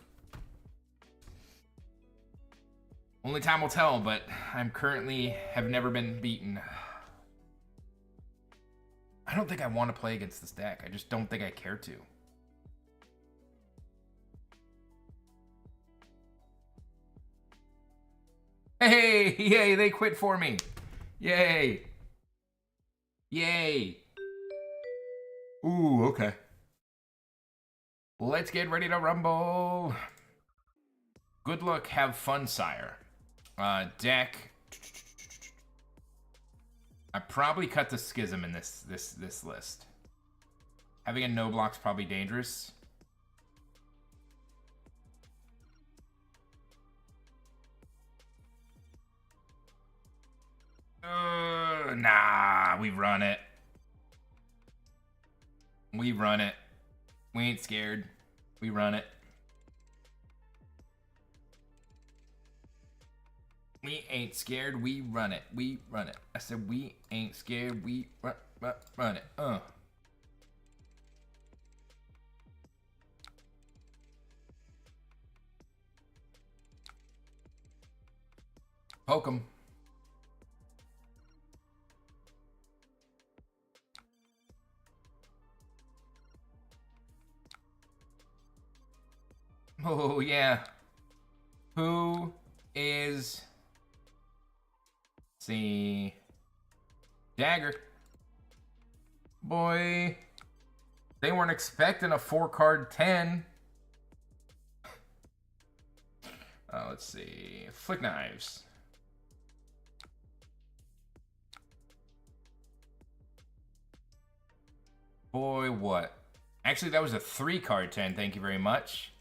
Only time will tell, but I'm currently have never been beaten. I don't think I want to play against this deck. I just don't think I care to. Hey, yay, they quit for me. Yay. Yay. Ooh, okay. Let's get ready to rumble. Good luck, have fun, sire. Deck. I probably cut the Schism in this list. Having a no block's probably dangerous. Nah, we run it. We run it. We ain't scared. We run it. We ain't scared. We run it. We run it. I said we ain't scared. We run it. Poke 'em. Oh, yeah. Who is... see... Dagger. Boy. They weren't expecting a 4-card 10. Let's see. Flick Knives. Boy, what? Actually, that was a 3-card 10. Thank you very much.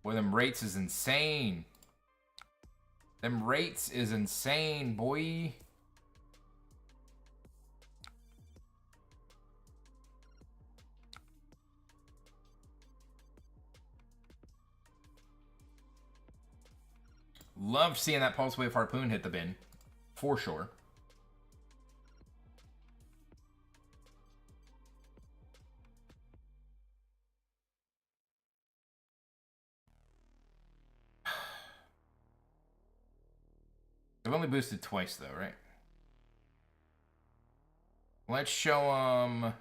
Boy, them rates is insane. Them rates is insane, boy. Loved seeing that Pulse Wave Harpoon hit the bin. For sure. I've only boosted twice, though, right? Let's show them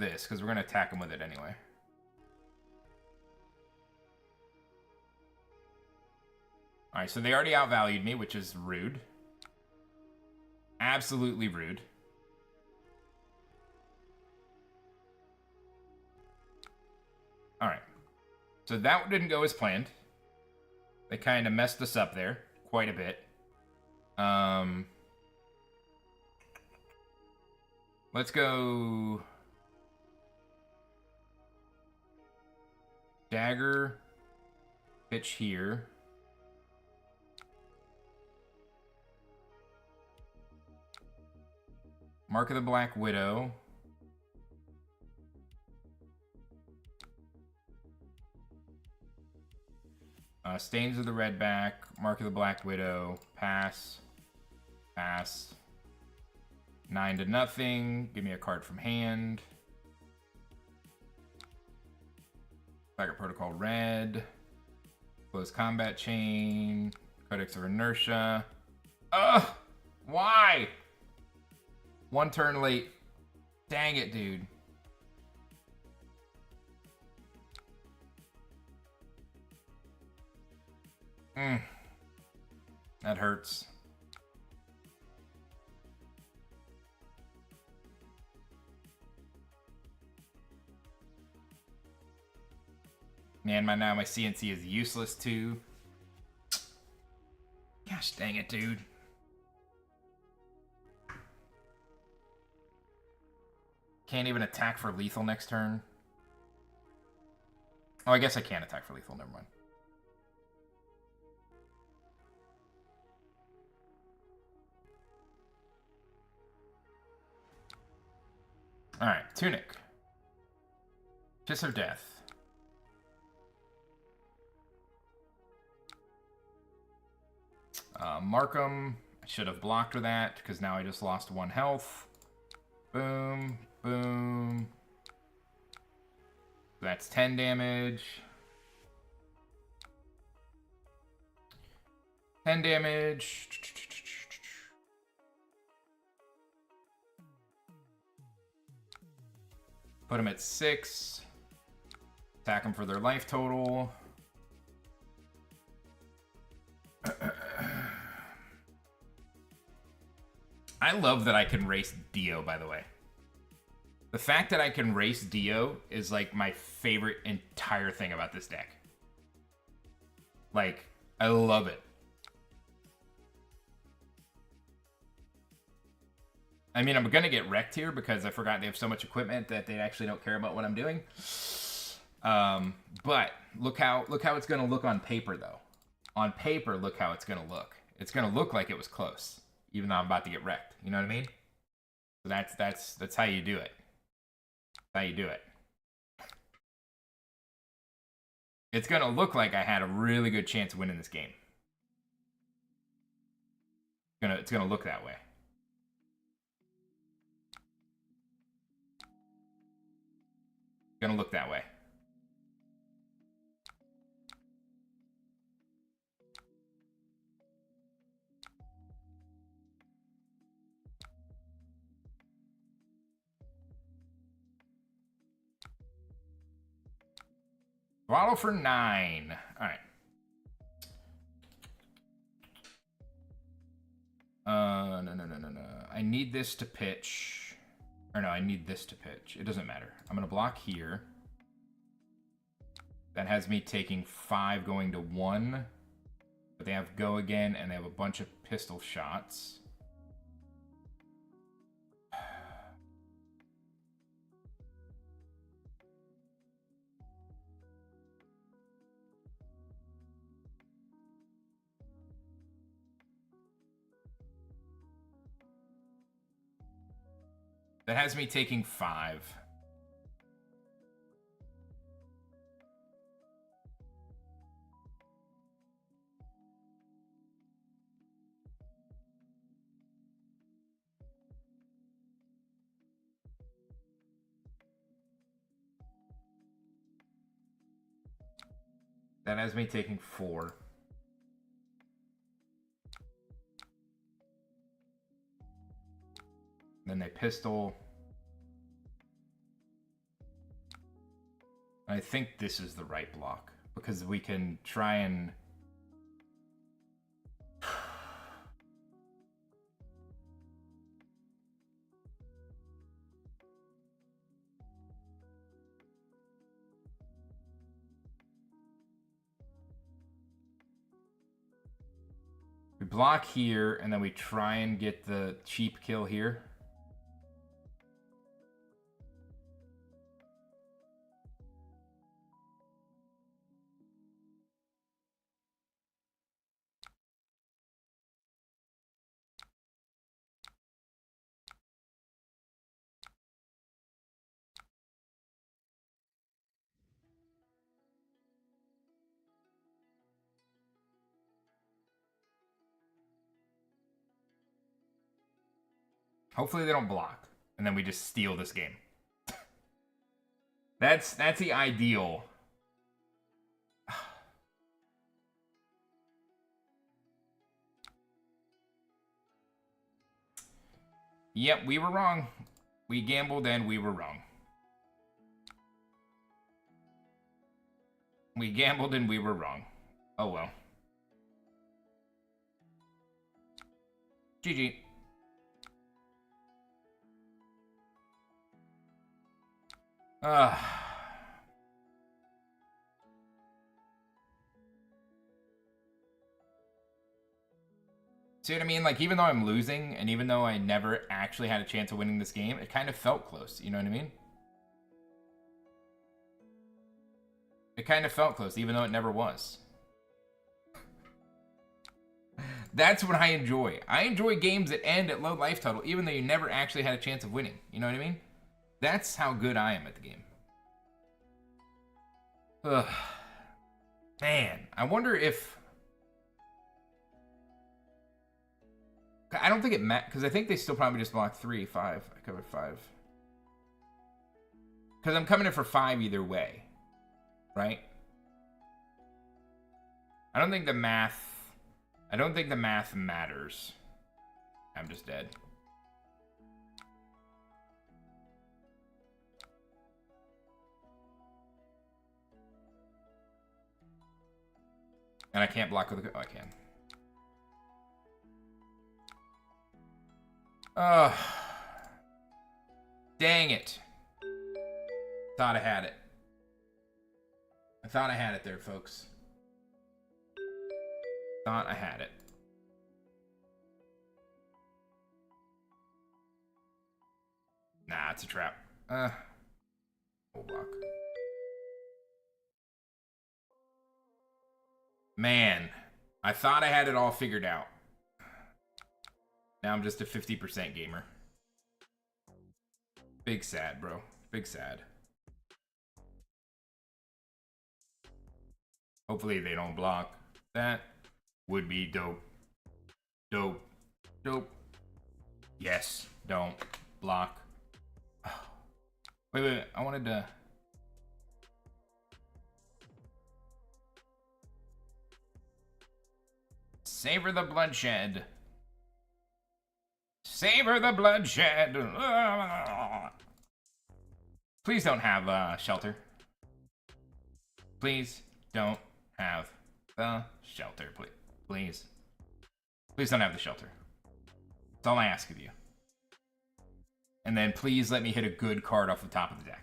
this, because we're going to attack them with it anyway. Alright, so they already outvalued me, which is rude. Absolutely rude. Alright. So that didn't go as planned. They kind of messed us up there quite a bit. Let's go Dagger, pitch here. Mark of the Black Widow. Stains of the Redback, Mark of the Black Widow, pass, pass. 9-0. Give me a card from hand. Backup Protocol Red. Close Combat Chain. Codex of Inertia. Ugh! Why? One turn late. Dang it, dude. That hurts. Man, now my CNC is useless too. Gosh dang it, dude. Can't even attack for lethal next turn. Oh, I guess I can't attack for lethal, never mind. Alright, Tunic. Kiss of Death. Markham. I should have blocked with that, because now I just lost 1 health. Boom, boom. That's 10 damage. 10 damage. Put them at 6. Attack them for their life total. I love that I can race Dio, by the way. The fact that I can race Dio is like my favorite entire thing about this deck. Like, I love it. I mean, I'm gonna get wrecked here because I forgot they have so much equipment that they actually don't care about what I'm doing. But look how it's gonna look on paper, though. On paper, look how it's gonna look. It's gonna look like it was close, even though I'm about to get wrecked. You know what I mean? So that's how you do it. That's how you do it. It's gonna look like I had a really good chance of winning this game. It's gonna look that way. It's gonna look that way. Throttle for 9. All right. No. I need this to pitch. Or no, I need this to pitch. It doesn't matter. I'm going to block here. That has me taking 5 going to 1. But they have go again, and they have a bunch of pistol shots. That has me taking 5. That has me taking 4. Then they pistol. I think this is the right block because we can try and we block here and then we try and get the cheap kill here. Hopefully they don't block, and then we just steal this game. That's the ideal. Yep, we were wrong. We gambled and we were wrong. We gambled and we were wrong. Oh well. GG. See what I mean? Like, even though I'm losing, and even though I never actually had a chance of winning this game, it kind of felt close. You know what I mean? It kind of felt close, even though it never was. That's what I enjoy. I enjoy games that end at low life total, even though you never actually had a chance of winning. You know what I mean? That's how good I am at the game. Ugh. Man, I wonder if... I don't think it matters, because I think they still probably just block 3, 5. I covered 5. Because I'm coming in for 5 either way. Right? I don't think the math matters. I'm just dead. And I can't block with a... Oh, I can. Ugh. Dang it. Thought I had it. I thought I had it there, folks. Thought I had it. Nah, it's a trap. Full block. Man, I thought I had it all figured out. Now I'm just a 50% gamer. Big sad, bro. Big sad. Hopefully they don't block. That would be dope. Dope. Dope. Yes. Don't block. Wait. I wanted to... Savor the bloodshed. Savor the bloodshed. Please don't have shelter. Please don't have the shelter. Please. Please don't have the shelter. That's all I ask of you. And then please let me hit a good card off the top of the deck.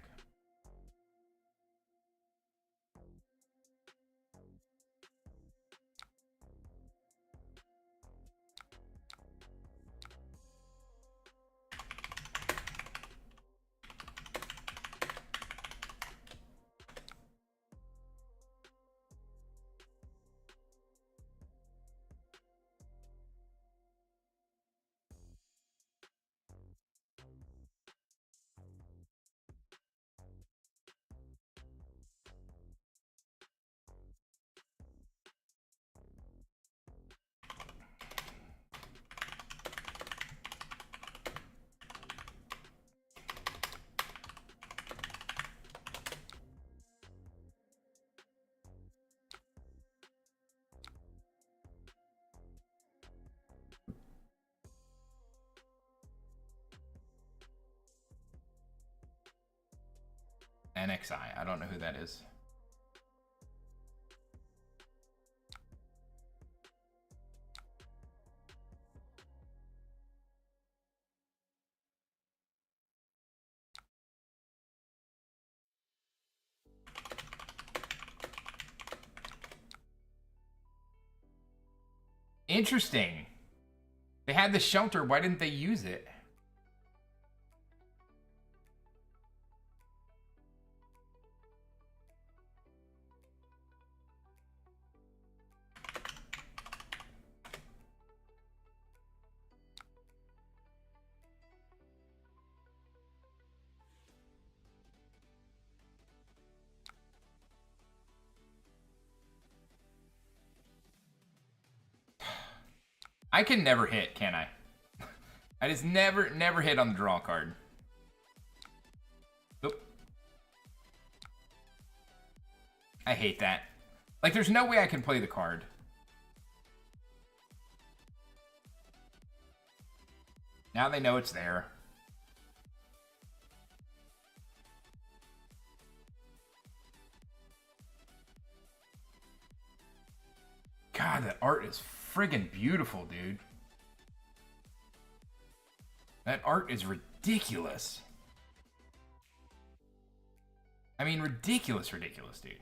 NXI. I don't know who that is. Interesting. They had the shelter. Why didn't they use it? I can never hit, can I? I just never hit on the draw card. Oop. I hate that. Like, there's no way I can play the card. Now they know it's there. God, that art is friggin' beautiful, dude. That art is ridiculous. I mean, ridiculous, dude.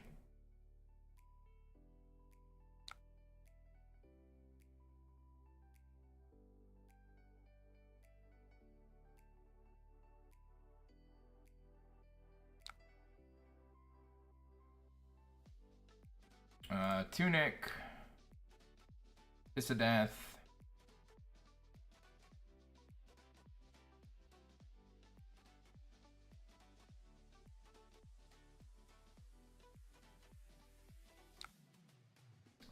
Tunic. Kiss of Death.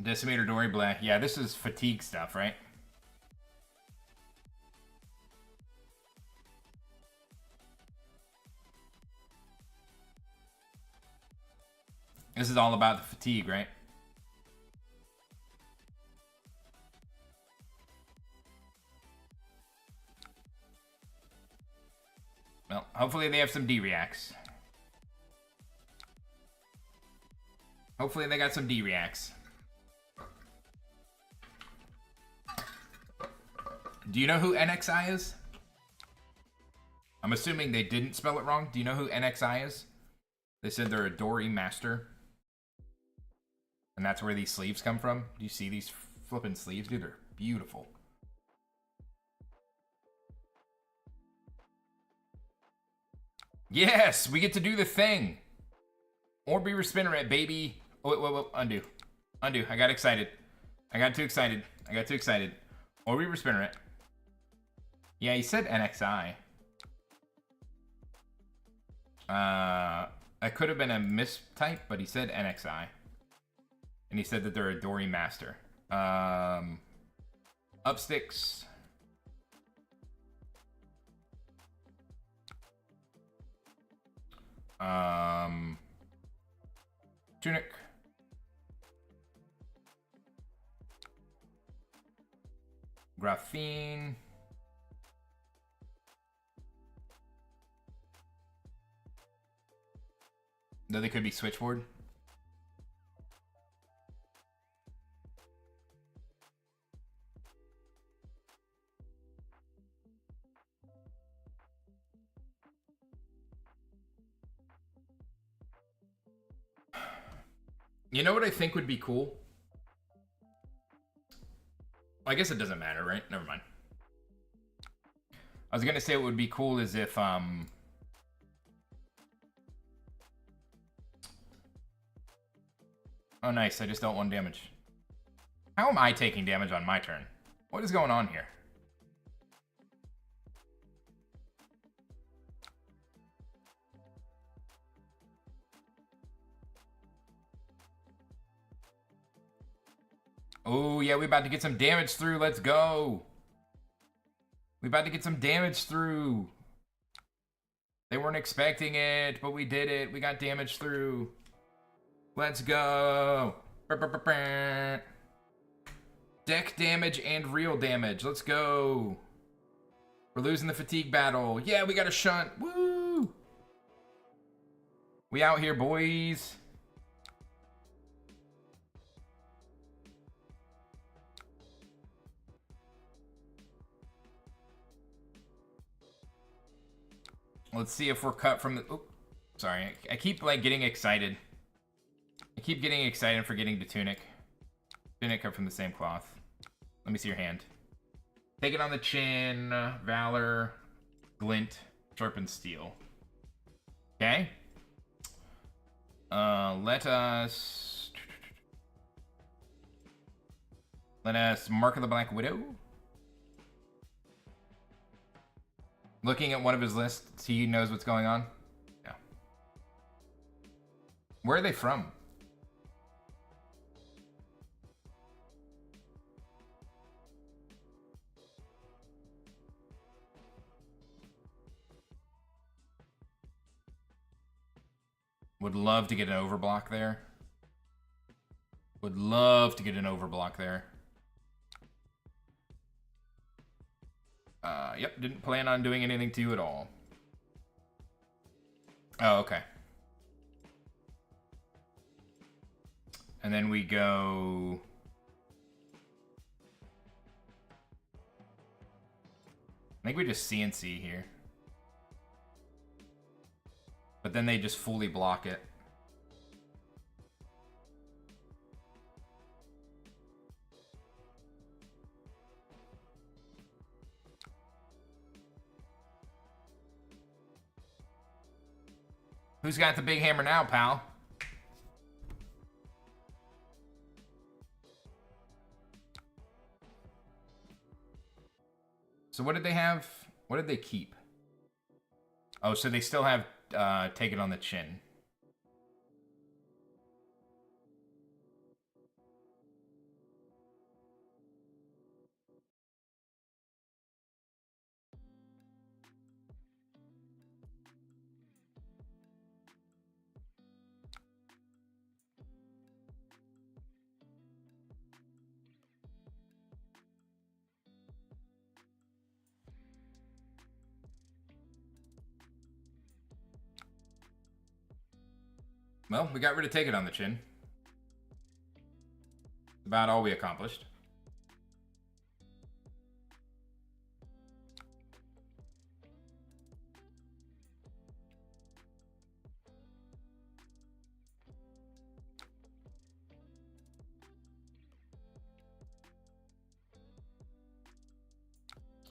Decimator Dory Black. Yeah, this is fatigue stuff, right? This is all about the fatigue, right? Well, hopefully they have some D-reacts. Hopefully they got some D-reacts. Do you know who NXI is? I'm assuming they didn't spell it wrong. Do you know who NXI is? They said they're a Dory master. And that's where these sleeves come from. Do you see these flipping sleeves? Dude, they're beautiful. Yes, we get to do the thing. Orb Reaver Spinneret, baby. Oh, wait, undo. Undo, I got excited. I got too excited. Orb Reaver Spinneret. Yeah, he said NXI. That could have been a mistype, but he said NXI. And he said that they're a Dory master. Upsticks. Tunic. Graphene. No, they could be switchboard. You know what I think would be cool? I guess it doesn't matter, right? Never mind. I was gonna say what would be cool is if, oh, nice. I just dealt 1 damage. How am I taking damage on my turn? What is going on here? Oh, yeah, we about to get some damage through. Let's go. We about to get some damage through. They weren't expecting it, but we did it. We got damage through. Let's go. Deck damage and real damage. Let's go. We're losing the fatigue battle. Yeah, we got a shunt. Woo! We out here, boys. Let's see if we're cut from the... Oh, sorry. I keep, like, getting excited. I keep getting excited and forgetting the tunic. Tunic cut from the same cloth. Let me see your hand. Take it on the chin. Valor. Glint. Sharpened steel. Okay. Let us Mark of the Black Widow. Looking at one of his lists, he knows what's going on. Yeah. Where are they from? Would love to get an overblock there. Would love to get an overblock there. Yep, didn't plan on doing anything to you at all. Oh, okay. And then we go... I think we just CNC here. But then they just fully block it. Who's got the big hammer now, pal? So what did they have? What did they keep? Oh, so they still have Take It on the Chin. Well, we got rid of Take It on the Chin. About all we accomplished.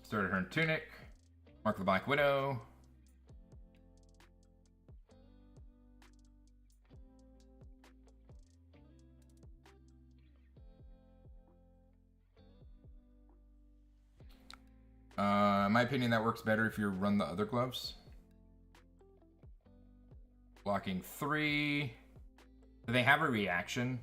Started her in Tunic. Mark the Black Widow. In my opinion, that works better if you run the other gloves. Blocking 3. Do they have a reaction?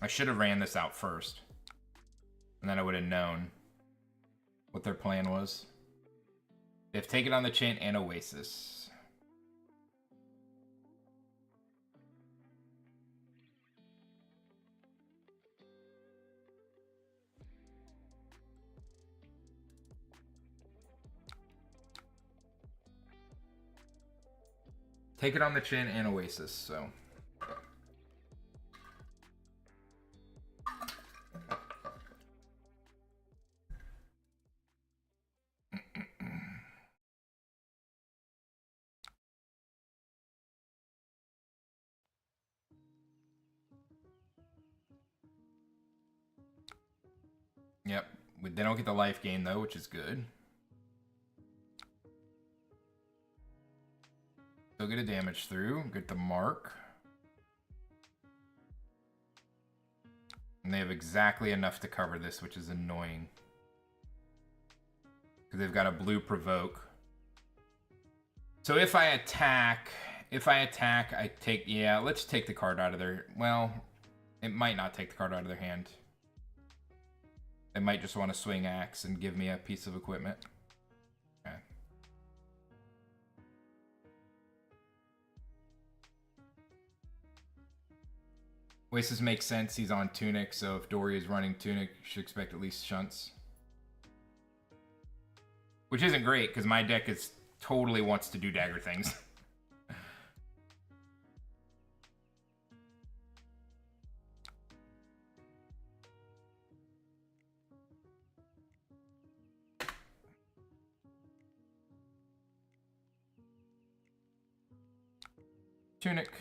I should have ran this out first. And then I would have known what their plan was. They've taken on the Chin and Oasis. Take It on the Chin and Oasis, so. Yep, they don't get the life gain though, which is good. Still get a damage through, get the mark. And they have exactly enough to cover this, which is annoying. Because they've got a blue provoke. So if I attack, I take, yeah, let's take the card out of their, well, it might not take the card out of their hand. They might just want to swing axe and give me a piece of equipment. Okay. Oasis makes sense. He's on Tunic, so if Dory is running Tunic, you should expect at least shunts. Which isn't great, because my deck is totally wants to do dagger things. Tunic.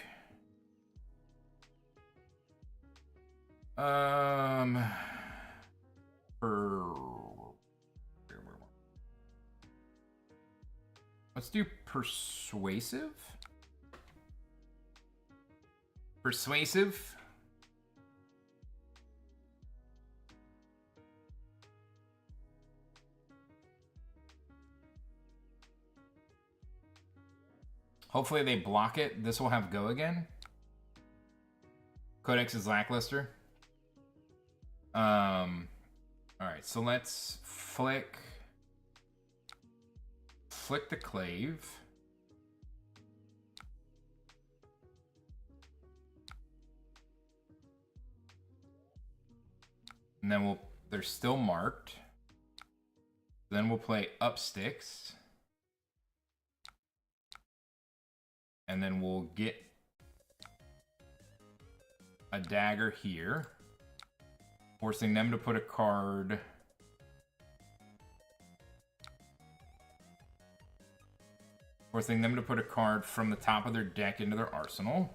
Let's do persuasive. Persuasive. Hopefully they block it. This will have go again. Codex is lackluster. Alright, so let's flick the clave. And then they're still marked. Then we'll play up sticks. And then we'll get a dagger here, forcing them to put a card. Forcing them to put a card from the top of their deck into their arsenal.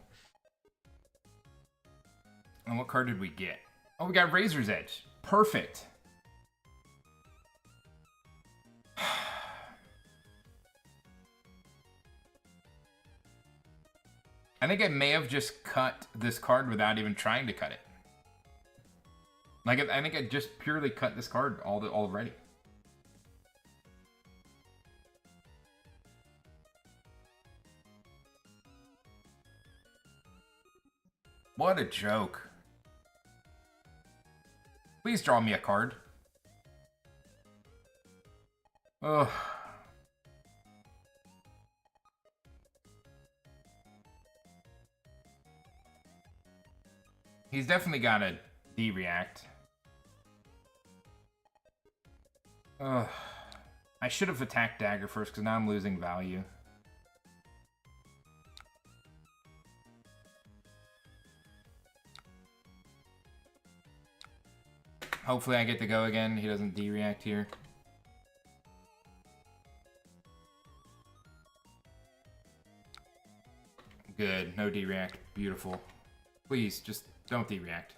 And what card did we get? Oh, we got Razor's Edge. Perfect. I think I may have just cut this card without even trying to cut it. Like, I think I just purely cut this card already. What a joke. Please draw me a card. Ugh. He's definitely got a D-react. Ugh. I should have attacked Dagger first, because now I'm losing value. Hopefully I get to go again. He doesn't D-react here. Good. No D-react. Beautiful. Please, just don't D-react.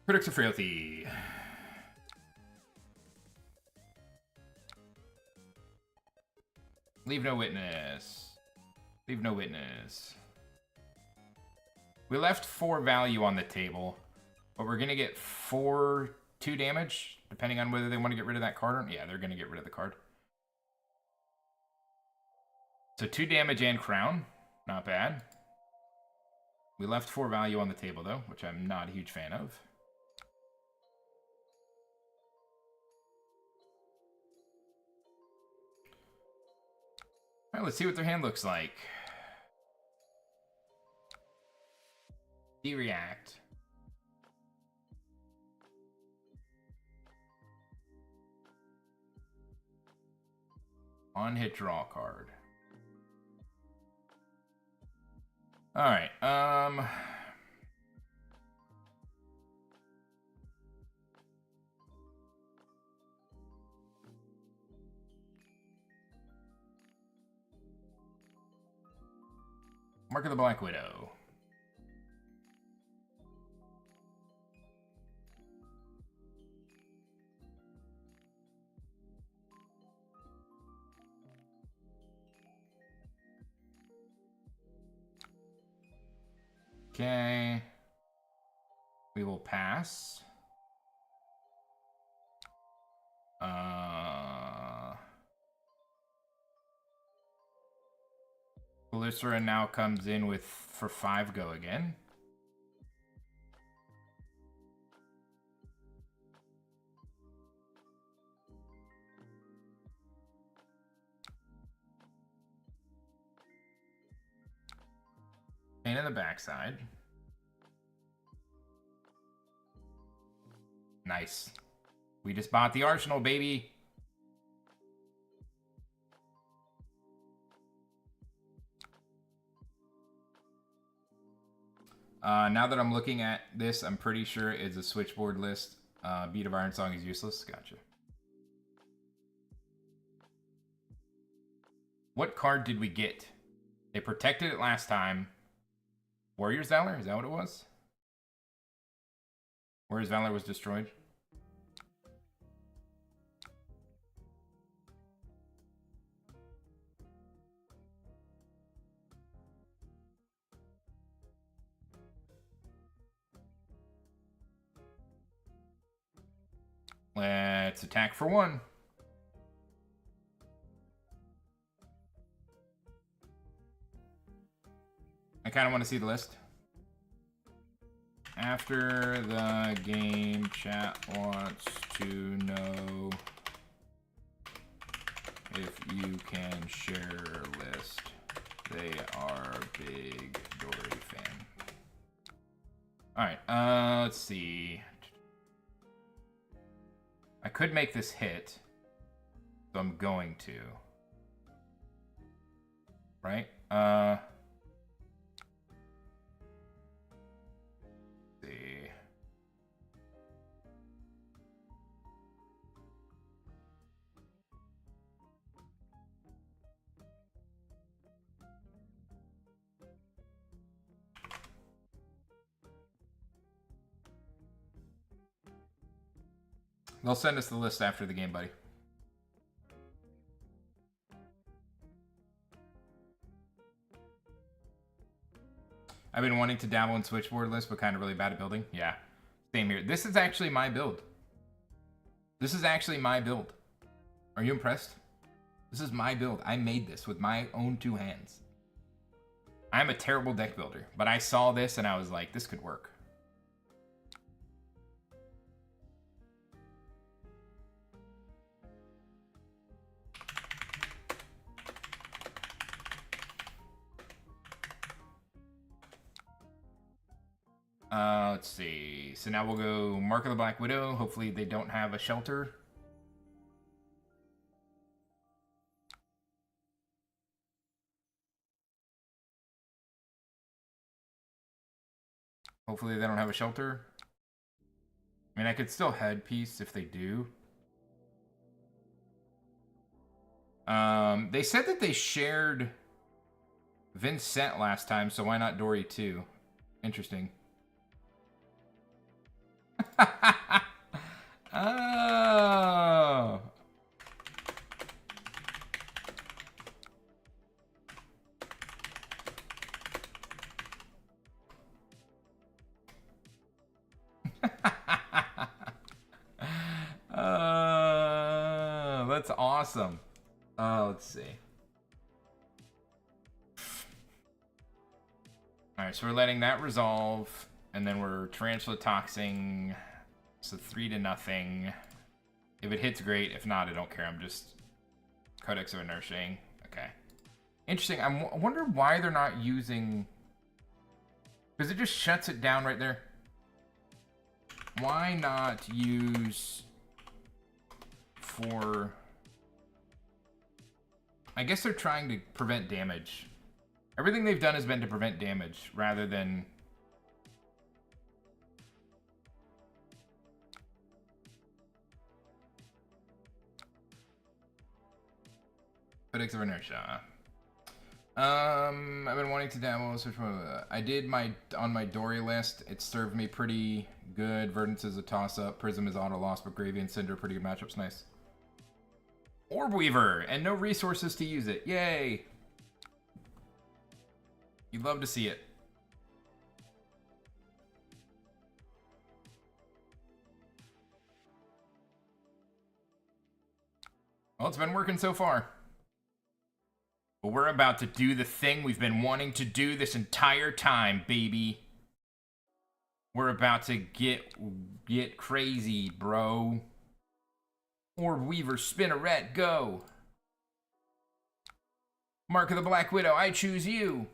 Critics of Frailty. Leave no witness. Leave no witness. We left 4 value on the table, but we're going to get 2 damage, depending on whether they want to get rid of that card or not. Yeah, they're going to get rid of the card. So 2 damage and crown. Not bad. We left 4 value on the table, though, which I'm not a huge fan of. All right, let's see what their hand looks like. D-react. On hit, draw card. All right. Mark of the Black Widow. Okay. We will pass. Glycerin now comes in with for 5 go again. Pain in the backside. Nice. We just bought the arsenal, baby. Now that I'm looking at this, I'm pretty sure it's a switchboard list. Beat of Iron Song is useless. Gotcha. What card did we get? They protected it last time. Warrior's Valor? Is that what it was? Warrior's Valor was destroyed. Let's attack for 1. I kind of want to see the list. After the game, chat wants to know if you can share list. They are a big Dory fan. Alright, let's see. I could make this hit, so I'm going to. Right? See. They'll send us the list after the game, buddy. I've been wanting to dabble in switchboard lists, but kind of really bad at building. Yeah, same here. This is actually my build. This is actually my build. Are you impressed? This is my build. I made this with my own 2 hands. I'm a terrible deck builder, but I saw this and I was like, this could work. Let's see. So now we'll go Mark of the Black Widow. Hopefully they don't have a shelter. Hopefully they don't have a shelter. I mean, I could still headpiece if they do. They said that they shared Vincent last time, so why not Dory too? Interesting. Oh. That's awesome. Let's see. Alright, so we're letting that resolve, and then we're translotoxing, so 3-0. If it hits, great. If not, I don't care. I'm just Codex of Inertiating. Okay. Interesting. I wonder why they're not using... Because it just shuts it down right there. Why not use for... I guess they're trying to prevent damage. Everything they've done has been to prevent damage, rather than... Codex of Inertia. I've been wanting to dabble. I did on my Dory list. It served me pretty good. Verdance is a toss-up. Prism is auto-loss, but Gravy and Cinder pretty good matchups. Nice. Orb Weaver, and no resources to use it. Yay! You'd love to see it. Well, it's been working so far. But we're about to do the thing we've been wanting to do this entire time, baby. We're about to get crazy, bro. Orb Weaver, Spinneret, go. Mark of the Black Widow, I choose you.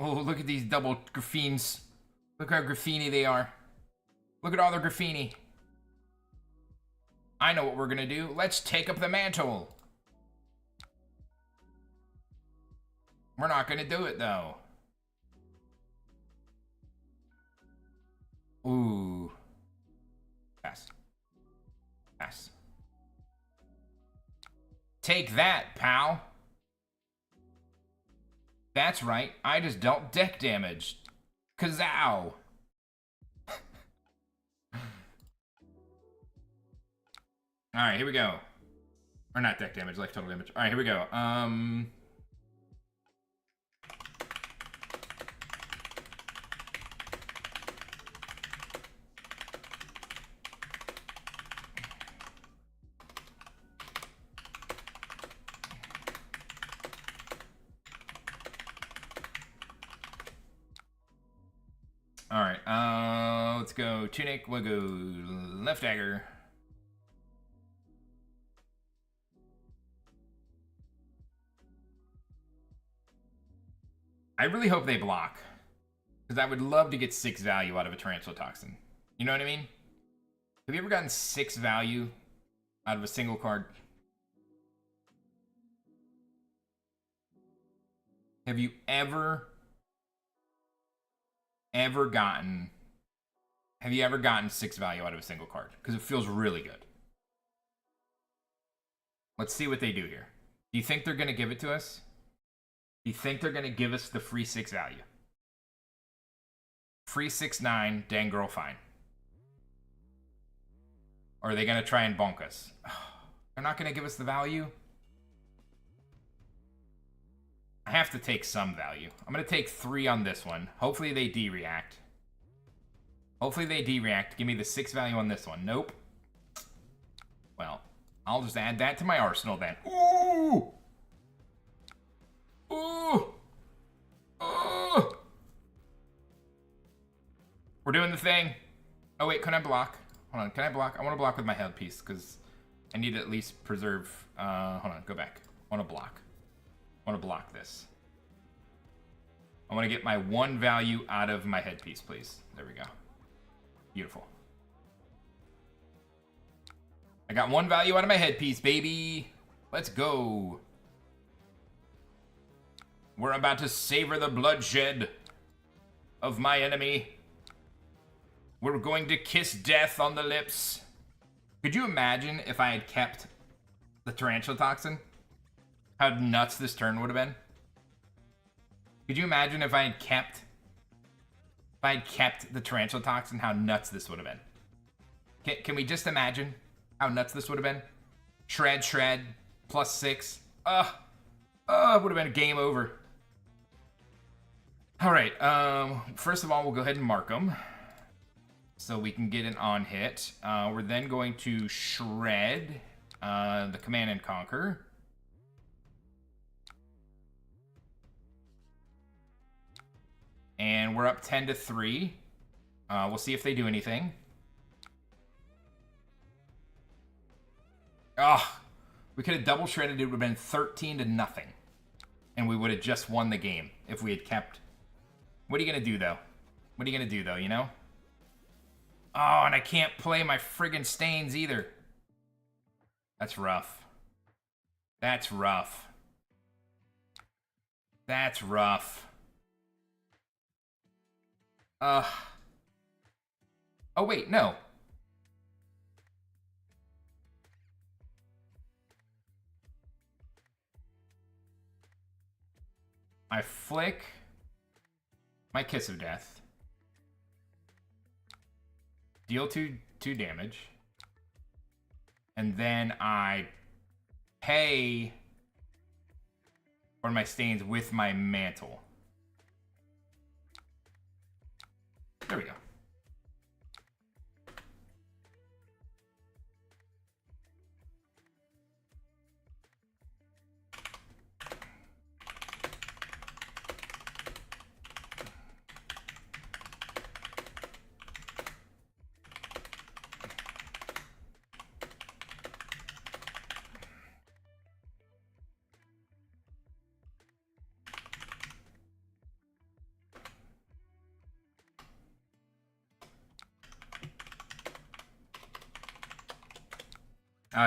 Oh, look at these double graphines. Look how graffini they are. Look at all their graffini. I know what we're gonna do. Let's take up the mantle. We're not gonna do it, though. Ooh. Pass. Pass. Take that, pal. That's right. I just dealt deck damage. Kazow. Alright, here we go. Or not deck damage, like total damage. Alright, here we go. Alright, let's go Tunic, we'll go Left Dagger. I really hope they block, because I would love to get 6 value out of a Translotoxin. You know what I mean? Have you ever gotten 6 value out of a single card? Have you ever gotten 6 value out of a single card? Because it feels really good. Let's see what they do here. Do you think they're going to give it to us? Do you think they're going to give us the free 6 value? Free 6-9, dang girl, fine. Or are they going to try and bonk us? They're not going to give us the value? I have to take some value. I'm going to take 3 on this one. Hopefully they D-react. Hopefully they D-react. Give me the 6 value on this one. Nope. Well, I'll just add that to my arsenal then. Ooh! Ooh! Ooh! We're doing the thing. Oh, wait, can I block? Hold on, can I block? I want to block with my headpiece, because I need to at least preserve... hold on, go back. I want to block. I want to block this. I want to get my 1 value out of my headpiece, please. There we go. Beautiful. I got 1 value out of my headpiece, baby. Let's go. We're about to savor the bloodshed of my enemy. We're going to kiss death on the lips. Could you imagine if I had kept the tarantula toxin? How nuts this turn would have been? Could you imagine if I had kept the tarantula toxin, how nuts this would have been? Can we just imagine how nuts this would have been? Shred, +6. It would have been a game over. All right, first of all, we'll go ahead and mark them so we can get an on hit. We're then going to shred the Command and Conquer. And we're up 10-3. We'll see if they do anything. We could have double shredded. It would have been 13-0. And we would have just won the game if we had kept... What are you going to do, though? What are you going to do, though, you know? Oh, and I can't play my friggin' stains either. That's rough. That's rough. That's rough. Oh, wait, no. I flick my Kiss of Death. Deal 2 damage. And then I pay for my stains with my mantle. There we go.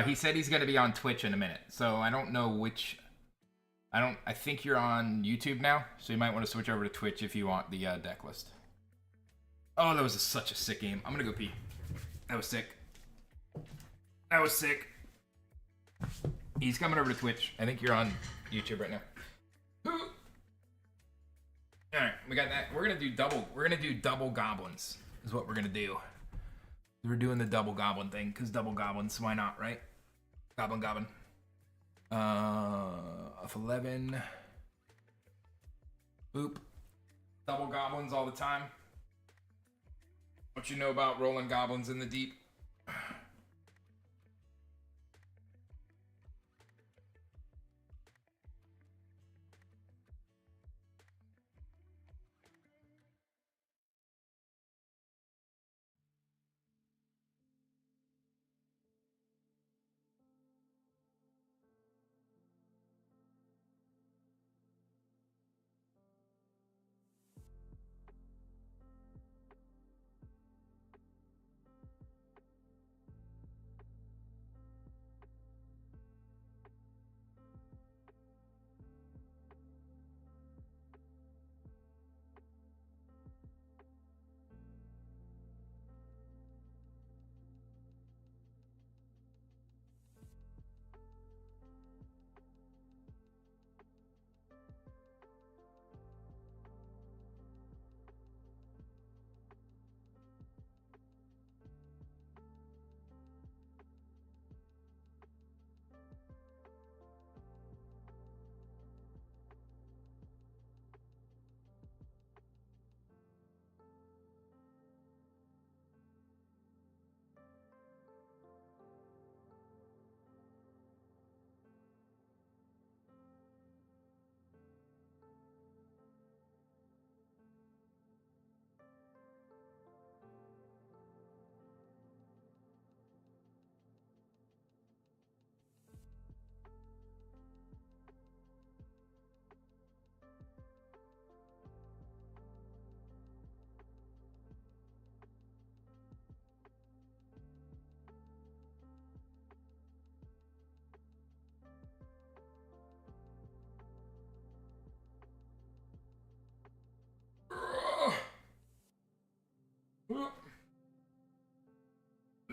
He said he's going to be on Twitch in a minute, so I don't know which... I think you're on YouTube now, so you might want to switch over to Twitch if you want the deck list. Oh, that was such a sick game. I'm going to go pee. That was sick. That was sick. He's coming over to Twitch. I think you're on YouTube right now. Alright, we got that. We're going to do double goblins, is what we're going to do. We're doing the double goblin thing, because double goblins, why not, right? Goblin. Of 11. Boop. Double goblins all the time. What you know about rolling goblins in the deep?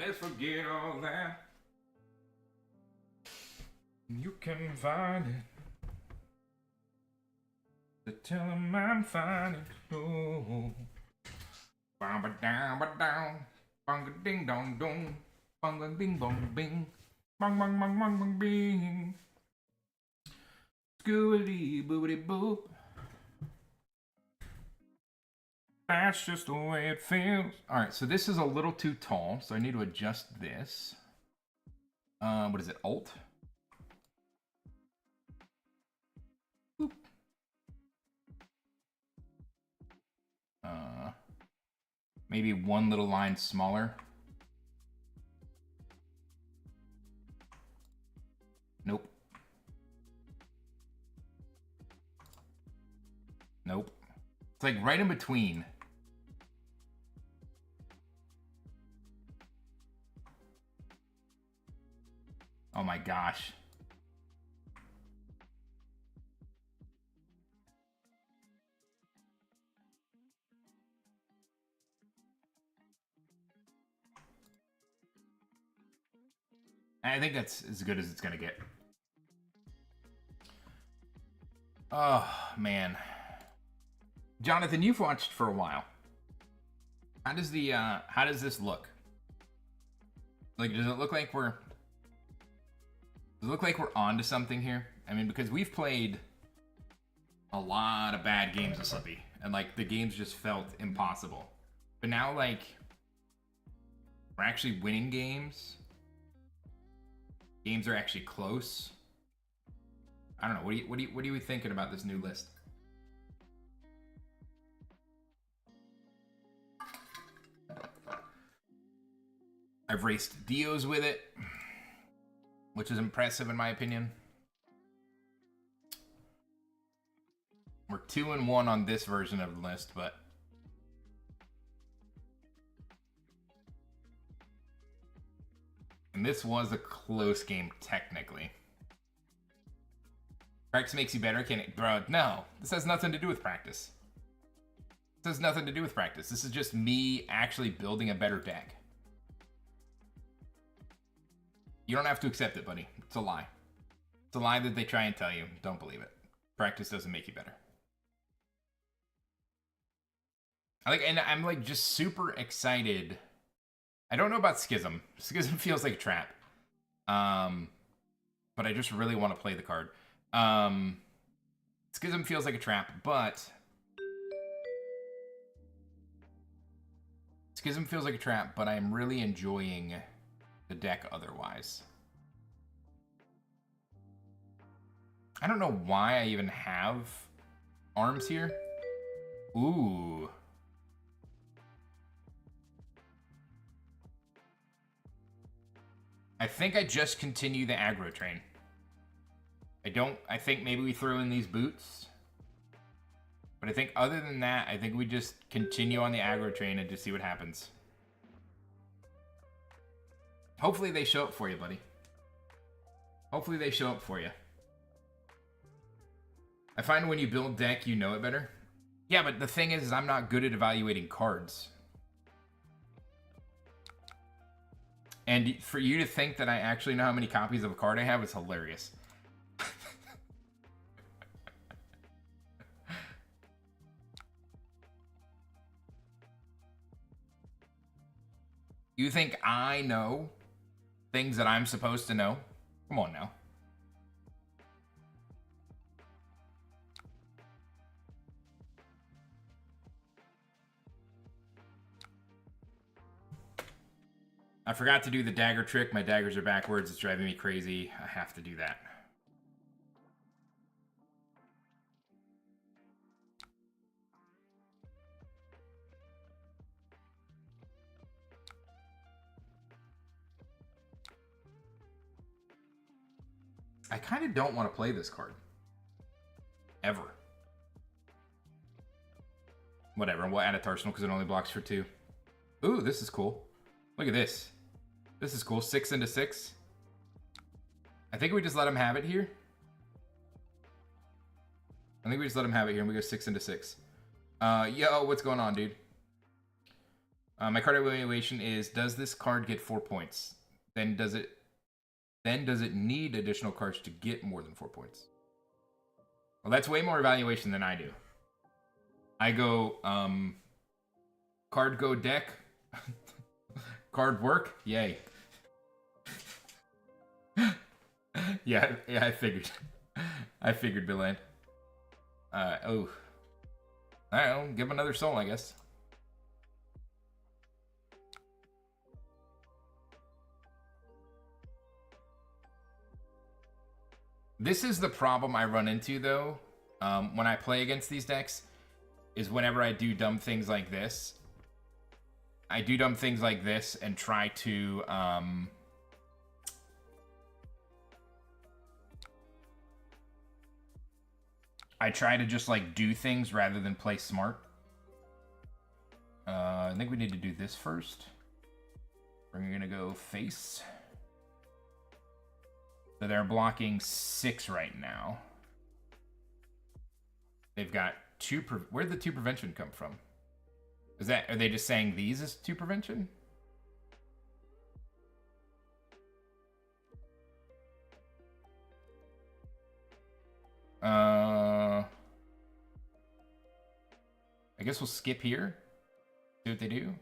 Let's forget all that. You can find it. To tell him I'm fine. Oh. Bang ba down ba down. Bang ding dong dong. Bang bing bong bing. Bang bang bang bang bang bing. Scoobity boobity boop. That's just the way it feels. Alright, so this is a little too tall, so I need to adjust this. What is it? Alt? Boop. Maybe one little line smaller. Nope. Nope. It's like right in between. Oh my gosh. I think that's as good as it's gonna get. Oh, man. Jonathan, you've watched for a while. How does this look? Like, does it look like we're onto something here? I mean, because we've played a lot of bad games of Slippy, and like the games just felt impossible. But now, like, we're actually winning games. Games are actually close. I don't know. What are you thinking about this new list? I've raced Dios with it, which is impressive in my opinion. We're 2-1 on this version of the list, but and this was a close game technically. Practice makes you better, can it? Bro, no. This has nothing to do with practice. This has nothing to do with practice. This is just me actually building a better deck. You don't have to accept it, buddy. It's a lie. It's a lie that they try and tell you. Don't believe it. Practice doesn't make you better. And I'm like just super excited. I don't know about Schism. Schism feels like a trap. But I just really want to play the card. Schism feels like a trap, but Schism feels like a trap, but I'm really enjoying the deck otherwise. I don't know why I even have arms here. Ooh. I think I just continue the aggro train. I think maybe we throw in these boots. But I think other than that, I think we just continue on the aggro train and just see what happens. Hopefully they show up for you, buddy. Hopefully they show up for you. I find when you build deck, you know it better. Yeah, but the thing is I'm not good at evaluating cards. And for you to think that I actually know how many copies of a card I have is hilarious. You think I know things that I'm supposed to know? Come on now. I forgot to do the dagger trick. My daggers are backwards. It's driving me crazy. I have to do that. I kind of don't want to play this card. Ever. Whatever, we'll add it to Arsenal because it only blocks for 2. Ooh, this is cool. Look at this. This is cool. 6 into 6. I think we just let him have it here. I think we just let him have it here and we go 6 into 6. Yo, what's going on, dude? My card evaluation is: does this card get 4 points? Then does it need additional cards to get more than 4 points? Well, that's way more evaluation than I do. I go card go deck, card work, yay. yeah, I figured. I figured, Bilan. Oh. Alright, I'll give him another soul, I guess. This is the problem I run into, though, when I play against these decks, is whenever I do dumb things like this. I do dumb things like this and try to, I try to just, like, do things rather than play smart. I think we need to do this first. We're gonna go face. So they're blocking 6 right now. They've got 2. Where'd the 2 prevention come from? Are they just saying these is 2 prevention? I guess we'll skip here. See what they do.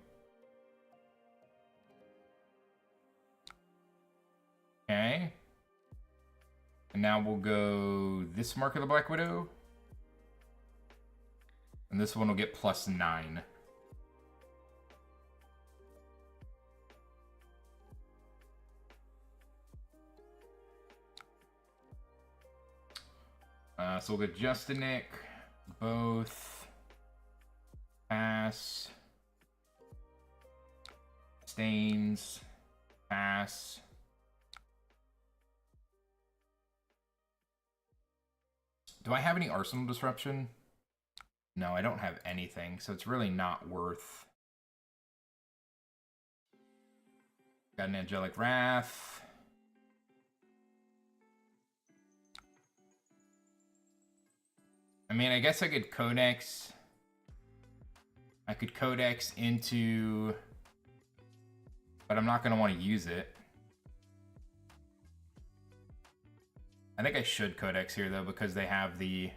Okay. And now we'll go this Mark of the Black Widow. And this one will get +9. So we'll go Justinic, both, pass, stains, pass. Do I have any Arsenal Disruption? No, I don't have anything, so it's really not worth. Got an Angelic Wrath. I mean, I guess I could Codex. I could Codex into... But I'm not going to want to use it. I think I should Codex here, though, because they have the...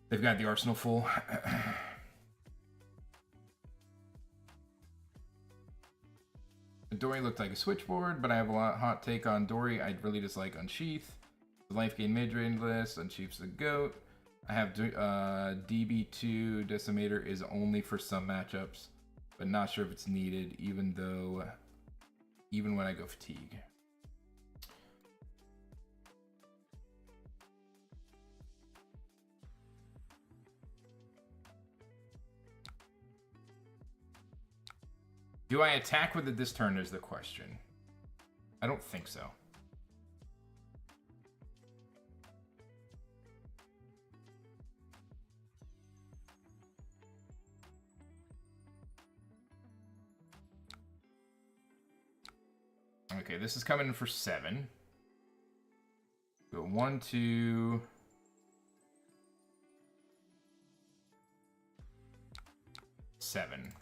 They've got the arsenal full. Dory looked like a switchboard, but I have a hot take on Dory. I'd really dislike Unsheath. The life gain mid-range list, Unsheath's the GOAT. I have DB2 Decimator is only for some matchups, but not sure if it's needed, even when I go Fatigue. Do I attack with it this turn is the question. I don't think so. Okay, this is coming in for 7. Go 1, 2... 7.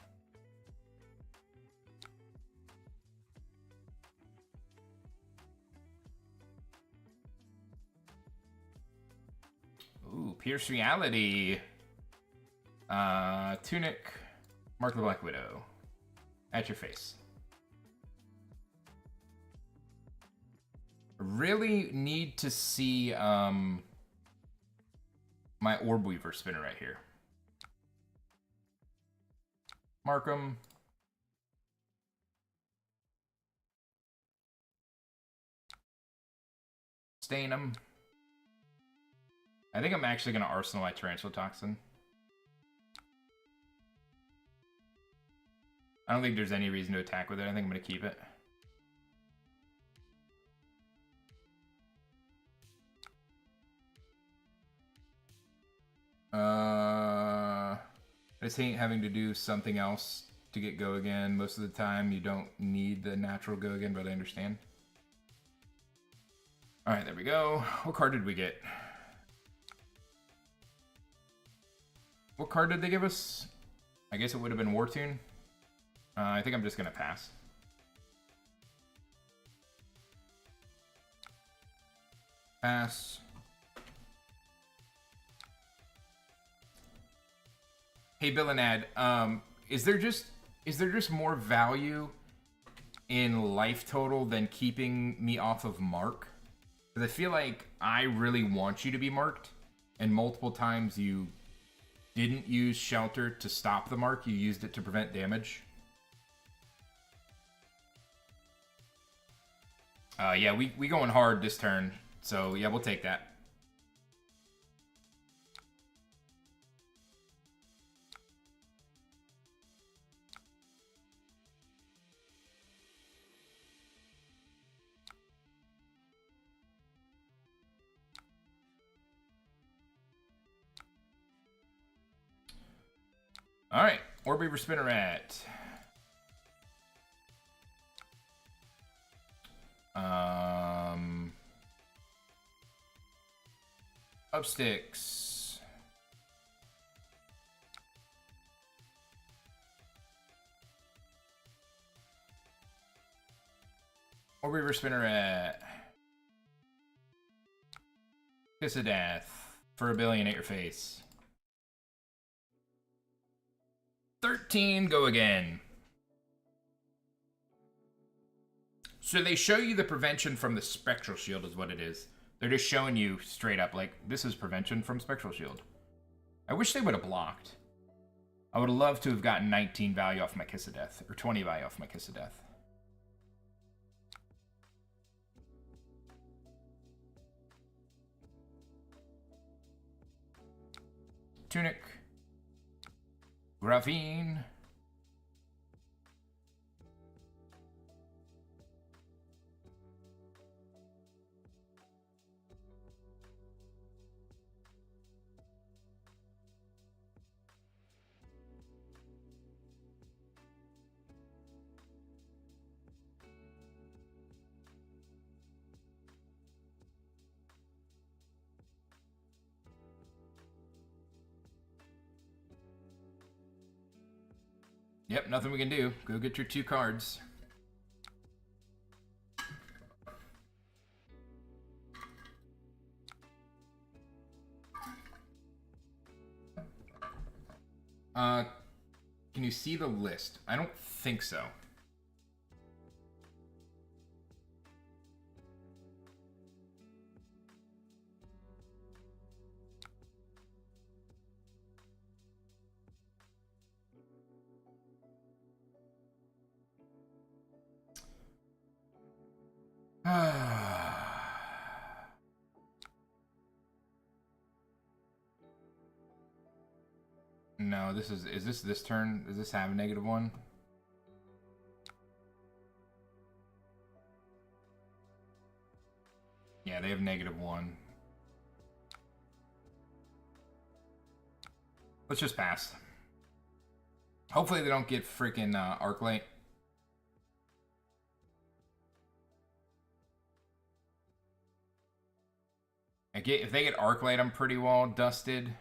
Ooh, Pierce Reality. Tunic, Mark the Black Widow. At your face. Really need to see my Orb Weaver spinner right here. Mark them. Stain them. I think I'm actually going to Arsenal my Tarantula Toxin. I don't think there's any reason to attack with it. I think I'm going to keep it. I just hate having to do something else to get go again. Most of the time you don't need the natural go again, but I understand. Alright, there we go. What card did we get? What card did they give us? I guess it would have been War Tune. I think I'm just gonna pass. Pass. Hey, Bill and Ad, is there just more value in life total than keeping me off of mark? Because I feel like I really want you to be marked, and multiple times you didn't use shelter to stop the mark, you used it to prevent damage. Yeah, we going hard this turn, so yeah, we'll take that. All right, Orb Reaver Spinneret. Up sticks. Orb Reaver Spinneret. Kiss of Death. For a billion at your face. 13, go again. So they show you the prevention from the Spectral Shield is what it is. They're just showing you straight up, like, this is prevention from Spectral Shield. I wish they would have blocked. I would have loved to have gotten 19 value off my Kiss of Death, or 20 value off my Kiss of Death. Tunic. Graphene. Yep, nothing we can do. Go get your 2 cards. Can you see the list? I don't think so. No, this is this turn? Does this have a -1? Yeah, they have -1. Let's just pass. Hopefully they don't get freaking Arclight. If they get Arclight, I'm pretty well dusted.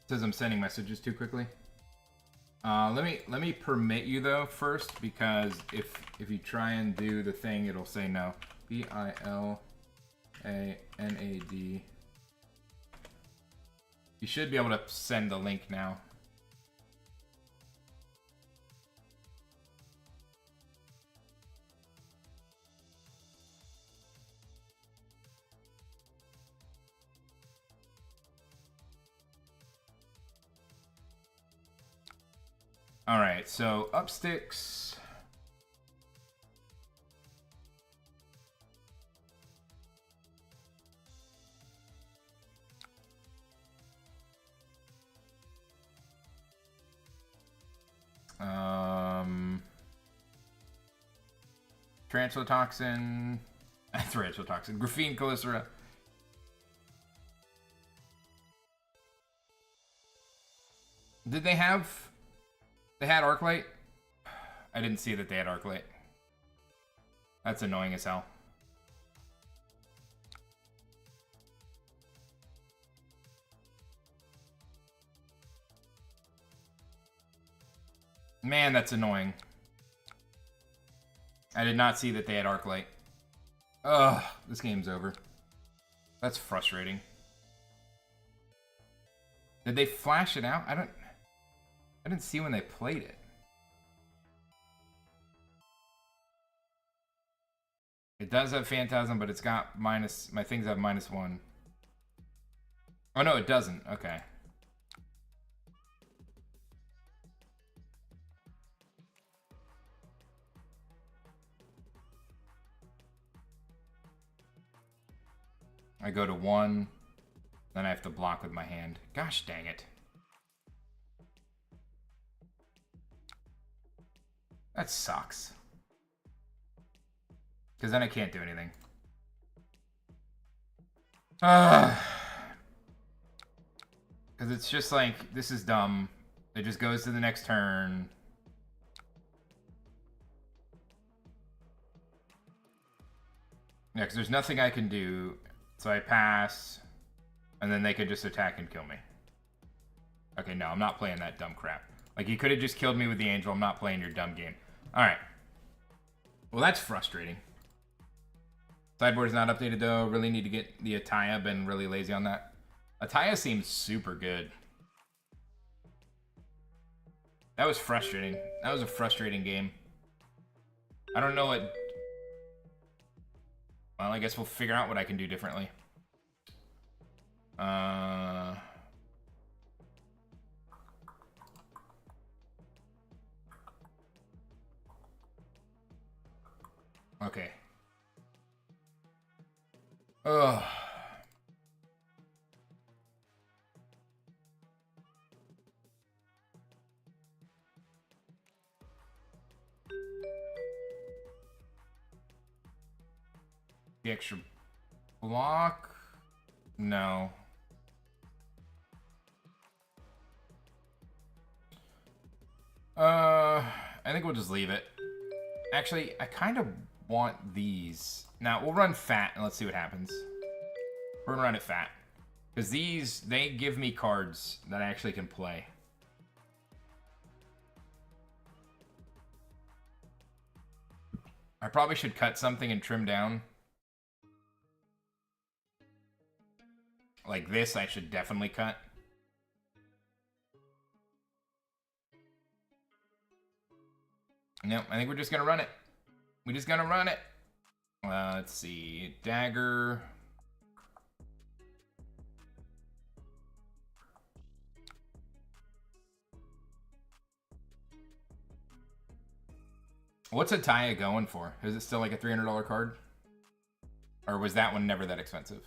Says I'm sending messages too quickly. Let me permit you though first, because if you try and do the thing, it'll say no. BILANAD. You should be able to send the link now. All right, so up sticks. Tarantula Toxin. Tarantula Toxin. Graphene Calicera. Did they have... They had Arclight? I didn't see that they had Arclight. That's annoying as hell. Man, that's annoying. I did not see that they had Arclight. Ugh, this game's over. That's frustrating. Did they flash it out? I didn't see when they played it. It does have Phantasm, but it's got minus... My things have -1. Oh, no, it doesn't. Okay. I go to 1, then I have to block with my hand. Gosh dang it. That sucks. Because then I can't do anything. Because it's just like, this is dumb. It just goes to the next turn. Yeah, because there's nothing I can do. So I pass, and then they could just attack and kill me. Okay, no, I'm not playing that dumb crap. Like, you could have just killed me with the Angel. I'm not playing your dumb game. Alright. Well, that's frustrating. Sideboard is not updated, though. Really need to get the Ataya. Been really lazy on that. Ataya seems super good. That was frustrating. That was a frustrating game. I don't know what... Well, I guess we'll figure out what I can do differently. Okay. Ugh. The extra block? No. I think we'll just leave it. Actually, I kind of want these. Now, we'll run fat and let's see what happens. We're gonna run it fat. Because these, they give me cards that I actually can play. I probably should cut something and trim down. Like this, I should definitely cut. No, I think we're just gonna run it. We're just gonna run it. Let's see. Dagger. What's Ataya going for? Is it still like a $300 card? Or was that one never that expensive?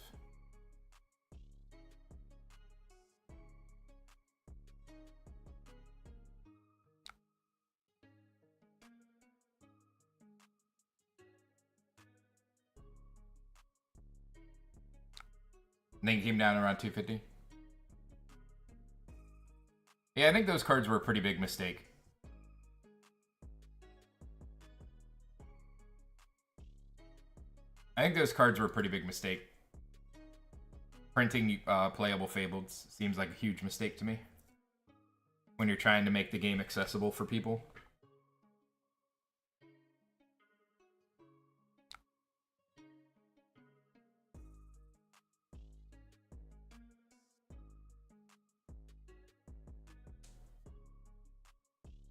I think it came down around 250. Yeah, I think those cards were a pretty big mistake. I think those cards were a pretty big mistake. Printing playable Fableds seems like a huge mistake to me. When you're trying to make the game accessible for people.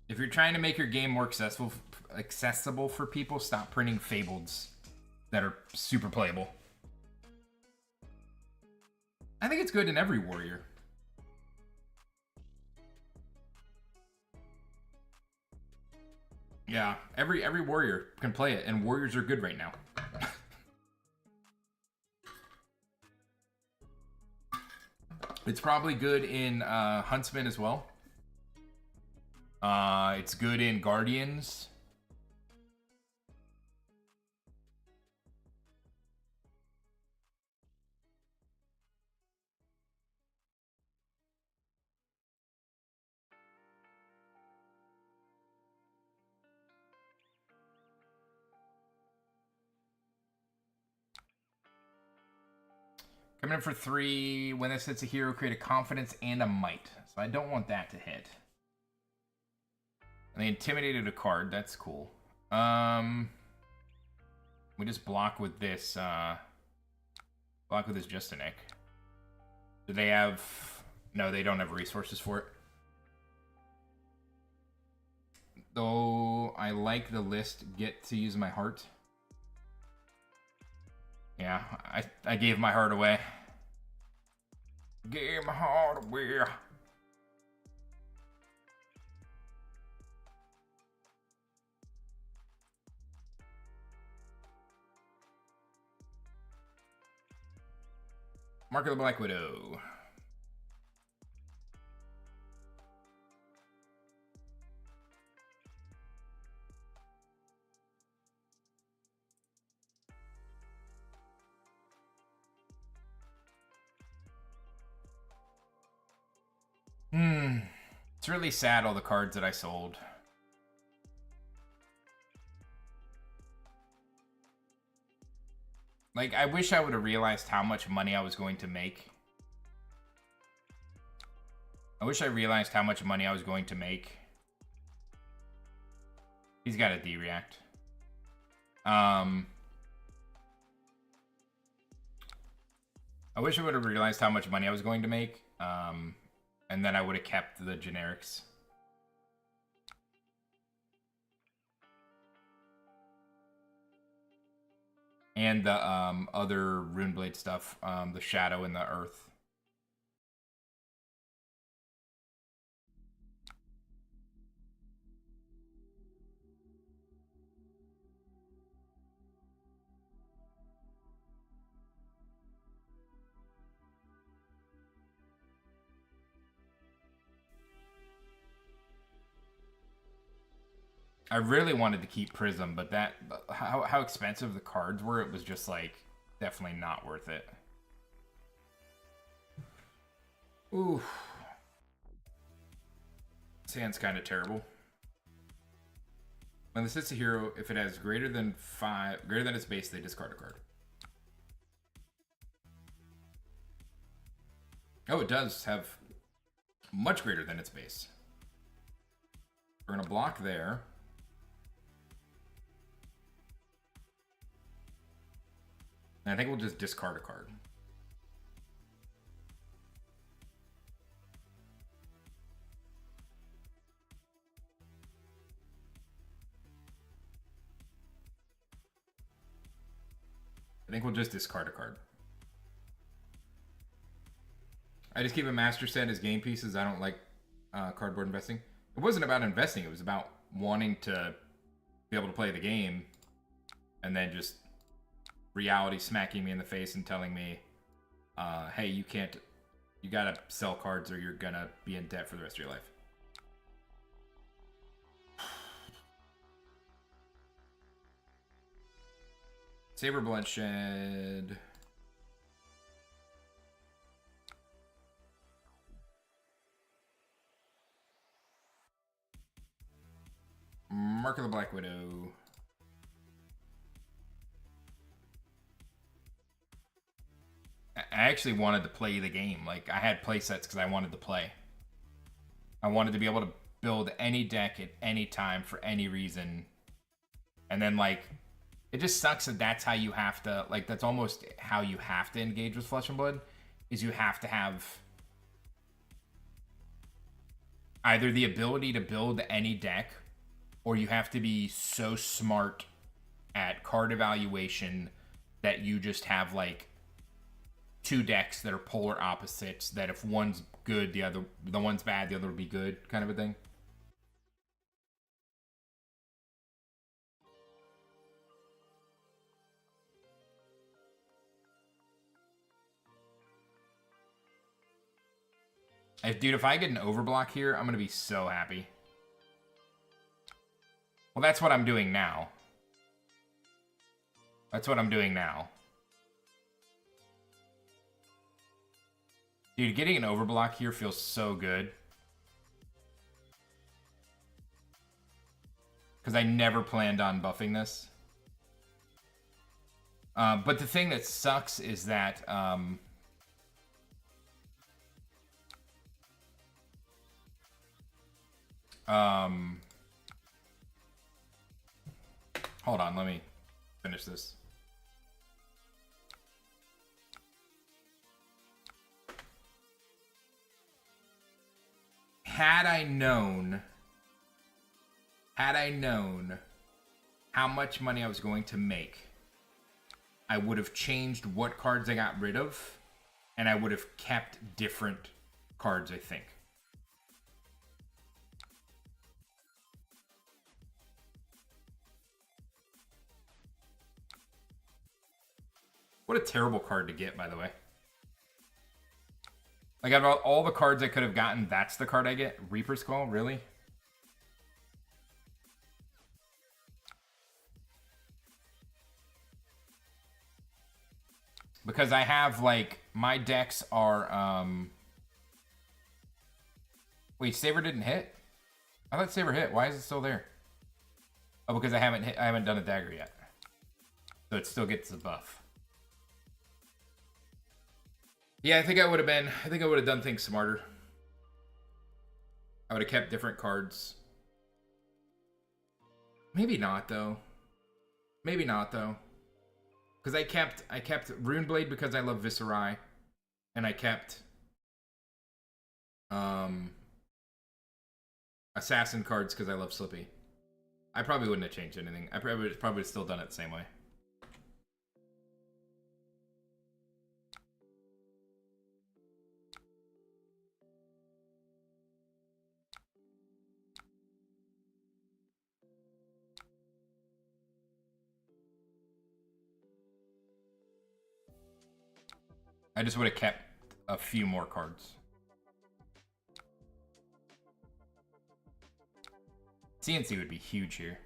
If you're trying to make your game more accessible for people, stop printing Fableds that are super playable. I think it's good in every warrior. Yeah, every warrior can play it, and warriors are good right now. It's probably good in Huntsman as well. It's good in Guardians. Coming in for 3. When this hits a hero, create a confidence and a might. So I don't want that to hit. And they intimidated a card. That's cool. We just block with this. Block with this Justinic. Do they have... No, they don't have resources for it. Though I like the list, get to use my heart. Yeah, I gave my heart away. Gave my heart away. Mark of the Black Widow. It's really sad, all the cards that I sold. Like, I wish I would have realized how much money I was going to make. I wish I realized how much money I was going to make. He's got a D-react. I wish I would have realized how much money I was going to make. And then I would have kept the generics. And the other Runeblade stuff, the Shadow and the Earth. I really wanted to keep Prism, but that how expensive the cards were, it was just like definitely not worth it. Ooh. Sand's kind of terrible. When this hits a hero, if it has greater than its base, they discard a card. Oh, it does have much greater than its base. We're gonna block there. And I think we'll just discard a card. I think we'll just discard a card. I just keep a master set as game pieces. I don't like cardboard investing. It wasn't about investing. It was about wanting to be able to play the game and then just reality smacking me in the face and telling me, hey, you gotta sell cards or you're gonna be in debt for the rest of your life. Saber Bloodshed. Mark of the Black Widow. I actually wanted to play the game. Like, I had play sets because I wanted to play. I wanted to be able to build any deck at any time for any reason. And then, like, it just sucks that that's how you have to, like, that's almost how you have to engage with Flesh and Blood, is you have to have either the ability to build any deck, or you have to be so smart at card evaluation that you just have, like, 2 decks that are polar opposites, that if one's good, the one's bad, the other will be good, kind of a thing. Dude, if I get an overblock here, I'm gonna be so happy. Well, that's what I'm doing now. That's what I'm doing now. Dude, getting an overblock here feels so good. Because I never planned on buffing this. But the thing that sucks is that Hold on, let me finish this. Had I known how much money I was going to make, I would have changed what cards I got rid of, and I would have kept different cards, I think. What a terrible card to get, by the way. Like, out of all the cards I could have gotten, that's the card I get? Reaper's Call? Really? Because I have, like, my decks are, Wait, Saber didn't hit? I thought Saber hit. Why is it still there? Oh, because I haven't done a dagger yet. So it still gets the buff. Yeah, I think I would have done things smarter. I would have kept different cards. Maybe not, though. Maybe not, though. Because I kept Runeblade because I love Viserai. And I kept Assassin cards because I love Slippy. I probably wouldn't have changed anything. I probably would have still done it the same way. I just would have kept a few more cards. CNC would be huge here.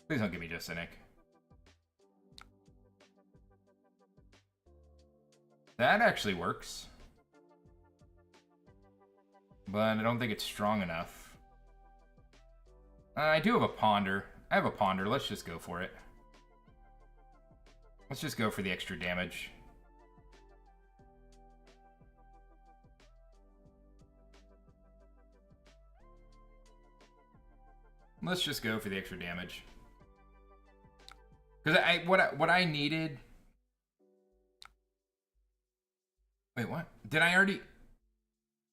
Please don't give me just Cynic. That actually works. But I don't think it's strong enough. I do have a Ponder. I have a Ponder. Let's just go for it. Let's just go for the extra damage. Let's just go for the extra damage. Because what I needed. Wait, what? Did I already?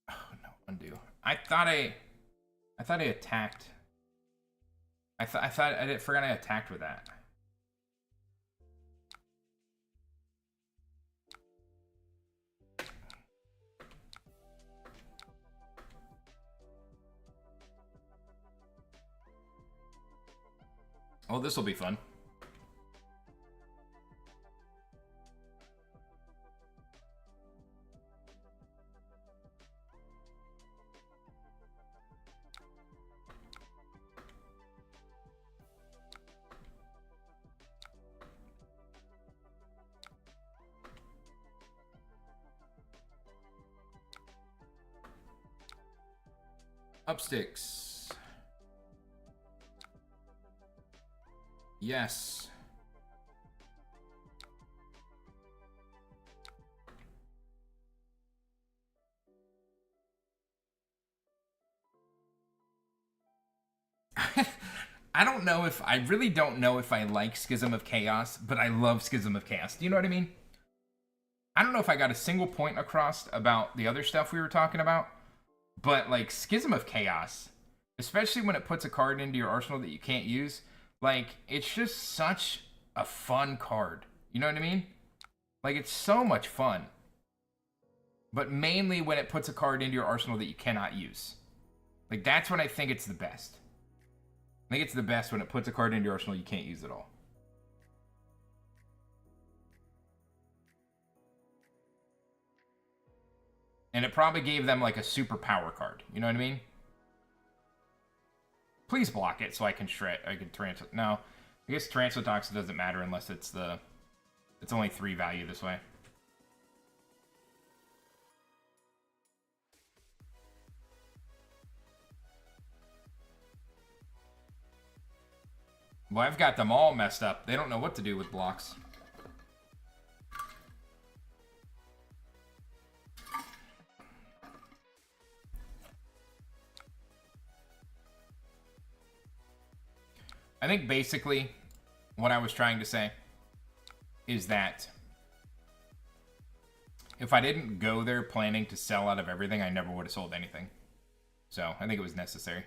Oh no, undo. I thought I attacked. I forgot I attacked with that. Oh, this will be fun. Up sticks. Yes. I really don't know if I like Schism of Chaos, but I love Schism of Chaos. Do you know what I mean? I don't know if I got a single point across about the other stuff we were talking about, but like Schism of Chaos, especially when it puts a card into your arsenal that you can't use, like, it's just such a fun card. You know what I mean? Like, it's so much fun. But mainly when it puts a card into your arsenal that you cannot use. Like, that's when I think it's the best. I think it's the best when it puts a card into your arsenal you can't use at all. And it probably gave them, like, a super power card. You know what I mean? Please block it so I can transfer. No, I guess Transitotoxin doesn't matter unless it's only 3 value this way. Well, I've got them all messed up. They don't know what to do with blocks. I think basically what I was trying to say is that if I didn't go there planning to sell out of everything, I never would have sold anything. So I think it was necessary.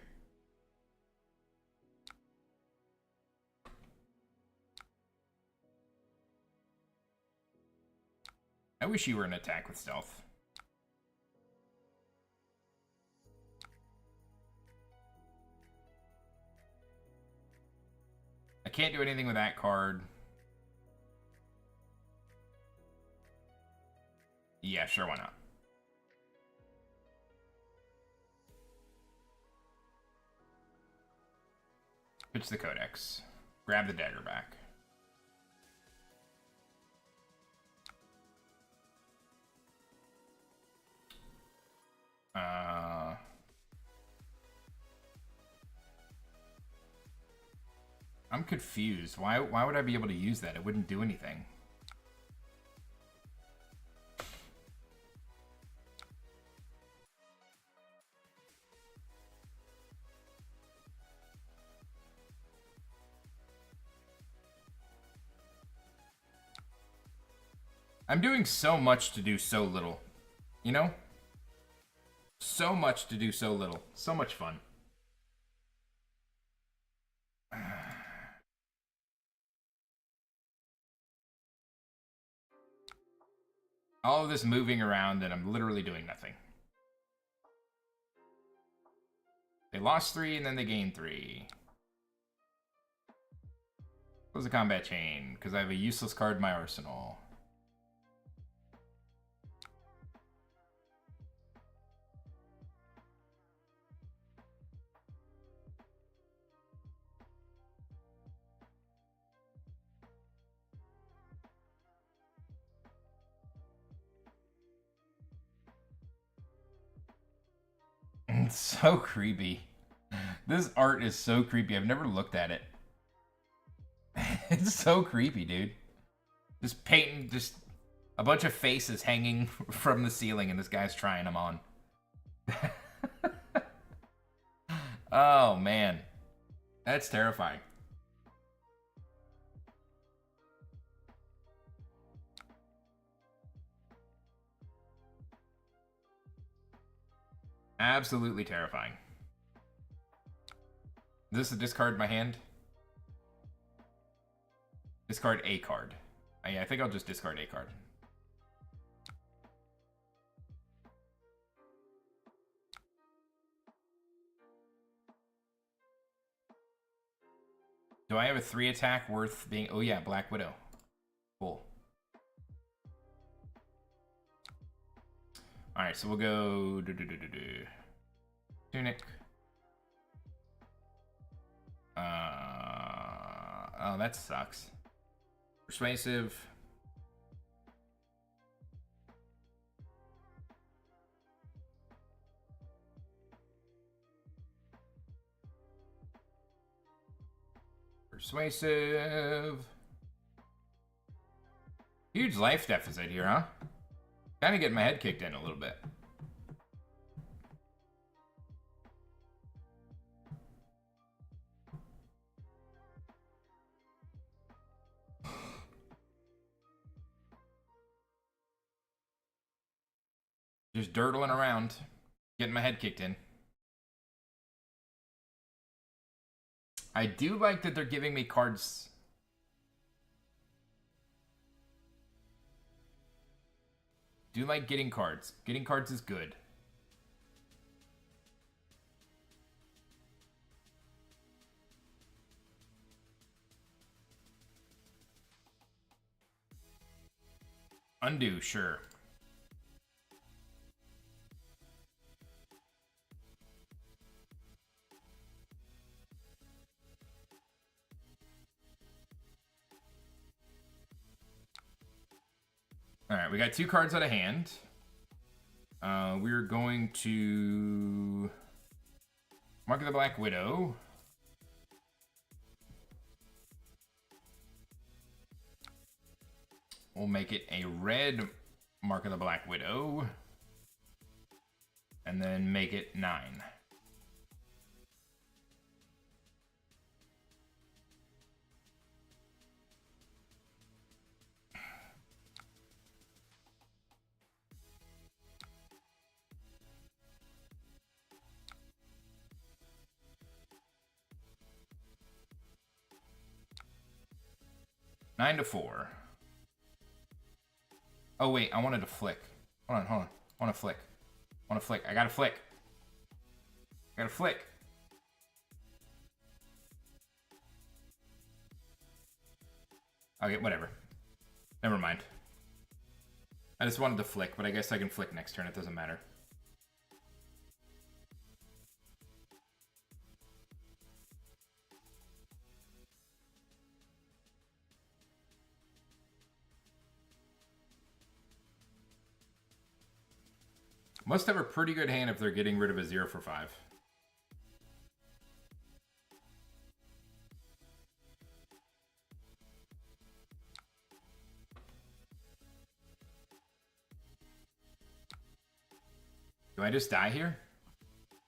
I wish you were an attack with stealth. I can't do anything with that card. Yeah, sure, why not? Pitch the Codex. Grab the dagger back. I'm confused. Why would I be able to use that? It wouldn't do anything. I'm doing so much to do so little. You know? So much to do so little. So much fun. All of this moving around and I'm literally doing nothing. They lost 3 and then they gained 3. Close the combat chain, because I have a useless card in my arsenal. It's so creepy. This art is so creepy. I've never looked at it. It's so creepy, dude. Just painting, just a bunch of faces hanging from the ceiling, and this guy's trying them on. Oh, man. That's terrifying. Absolutely terrifying. Is this a discard in my hand? Discard a card. Yeah, I think I'll just discard a card. Do I have a 3 attack worth being... Oh yeah, Black Widow. Cool. Alright, so we'll go... Tunic. Oh, that sucks. Persuasive. Persuasive. Huge life deficit here, huh? Kind of getting my head kicked in a little bit. Just dirtling around, getting my head kicked in. I do like that they're giving me cards. Do like getting cards. Getting cards is good. Undo, sure. Alright, we got 2 cards out of hand. We're going to Mark of the Black Widow. We'll make it a red Mark of the Black Widow. And then make it 9. 9 to 4. Oh, wait. I wanted to flick. Hold on, hold on. I want to flick. I want to flick. I got to flick. I got to flick. Okay, whatever. Never mind. I just wanted to flick, but I guess I can flick next turn. It doesn't matter. Must have a pretty good hand if they're getting rid of a 0 for 5. Do I just die here?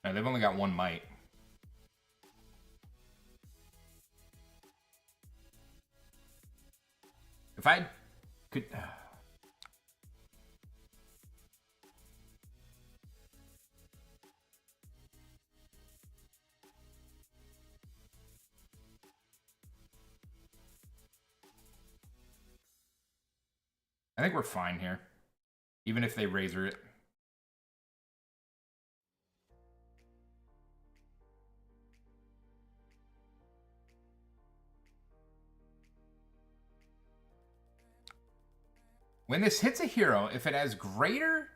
No, they've only got 1 might. If I could... I think we're fine here. Even if they razor it. When this hits a hero, if it has greater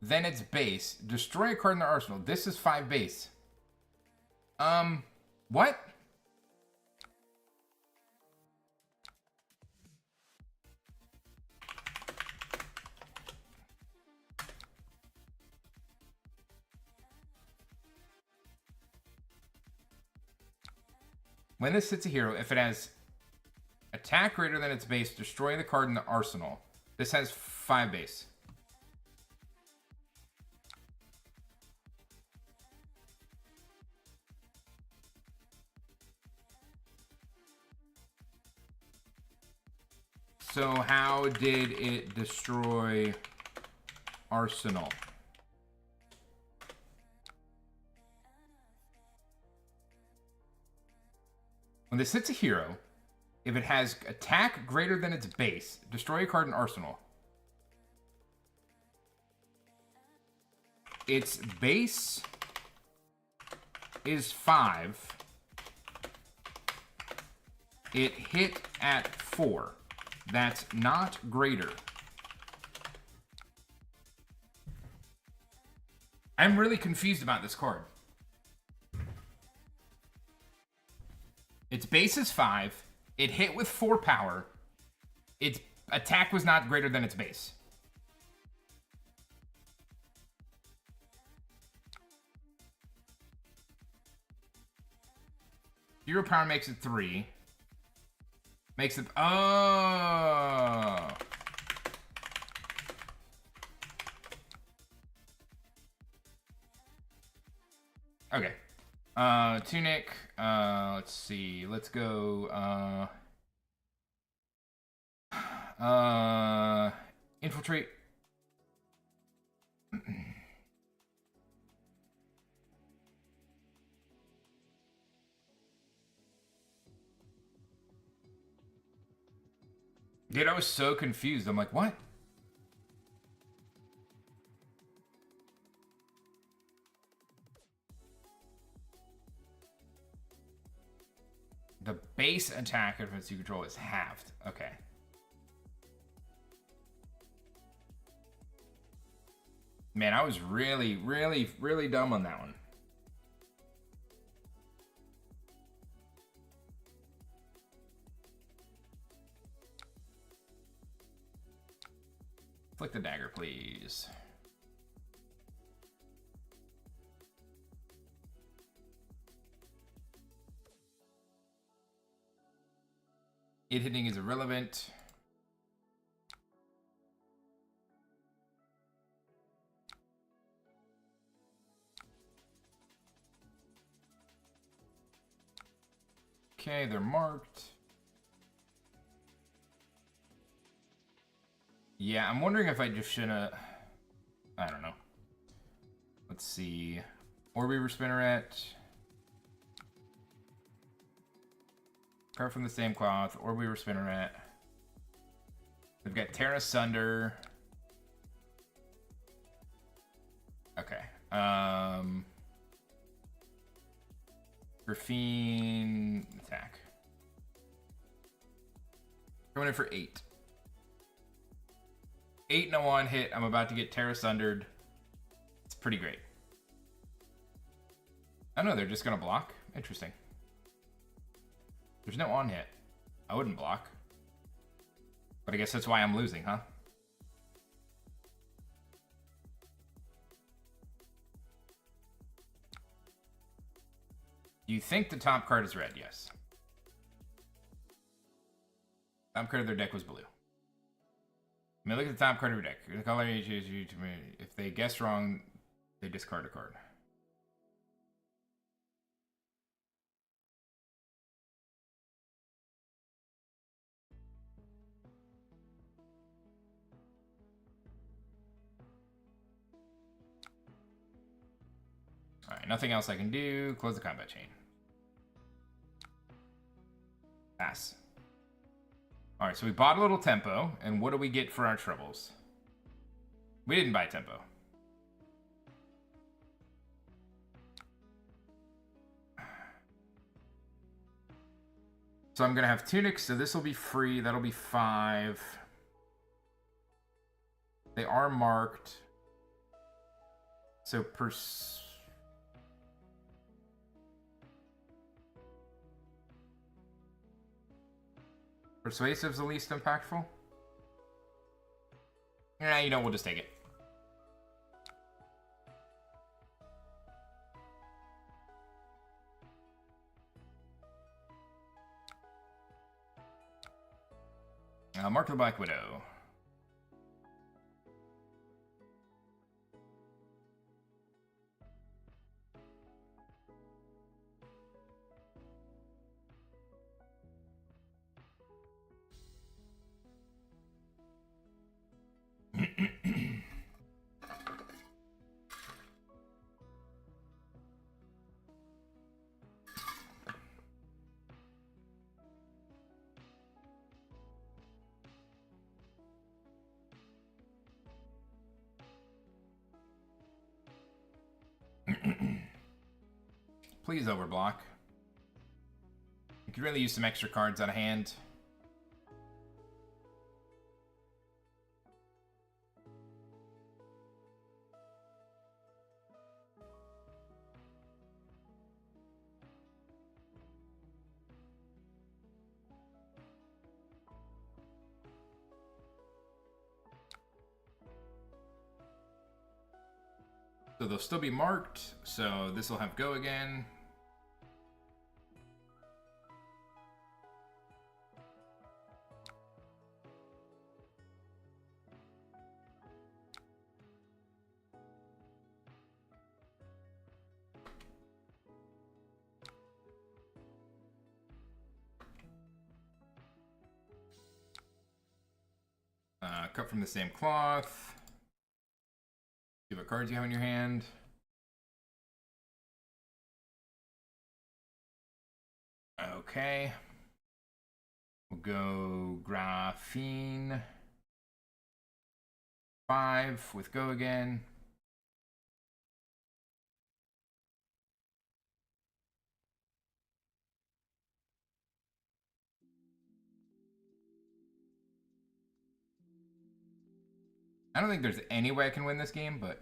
than its base, destroy a card in their arsenal. This is 5 base. What? When this hits a hero, if it has attack greater than its base, destroy the card in the arsenal. This has 5 base. So how did it destroy arsenal? When this hits a hero, if it has attack greater than its base, destroy a card in arsenal. Its base is 5. It hit at 4. That's not greater. I'm really confused about this card. Its base is 5. It hit with 4 power. Its attack was not greater than its base. Zero power makes it 3. Makes it... Oh! Okay. Tunic. Let's see. Let's go. Infiltrate. Dude, I was so confused. I'm like, what? The base attack of its you control is halved. Okay. Man, I was really, really, really dumb on that one. Flick the dagger, please. It hitting is irrelevant. Okay, they're marked. Yeah, I'm wondering if I just shouldn't... I don't know. Let's see. Orb Weaver Spinneret. Card from the same cloth, or we were spinning it. We've got Tear Asunder. Okay. Graphene attack. Going in for 8. 8 and a 1 hit. I'm about to get Tear Asundered. It's pretty great. Oh no, they're just gonna block? Interesting. There's no on hit. I wouldn't block. But I guess that's why I'm losing, huh? You think the top card is red? Yes. Top card of their deck was blue. I mean, look at the top card of your deck. The color you choose, if they guess wrong, they discard a card. Alright, nothing else I can do. Close the combat chain. Pass. Alright, so we bought a little tempo, and what do we get for our troubles? We didn't buy tempo. So I'm gonna have tunics, so this will be free. That'll be 5. They are marked. So Persuasive's the least impactful? Yeah, you know, we'll just take it. Mark the Black Widow. Please overblock. You could really use some extra cards out of hand. So they'll still be marked, so this will have go again. Cut from the same cloth. See what cards you have in your hand. Okay. We'll go Graphene. 5 with go again. I don't think there's any way I can win this game, but...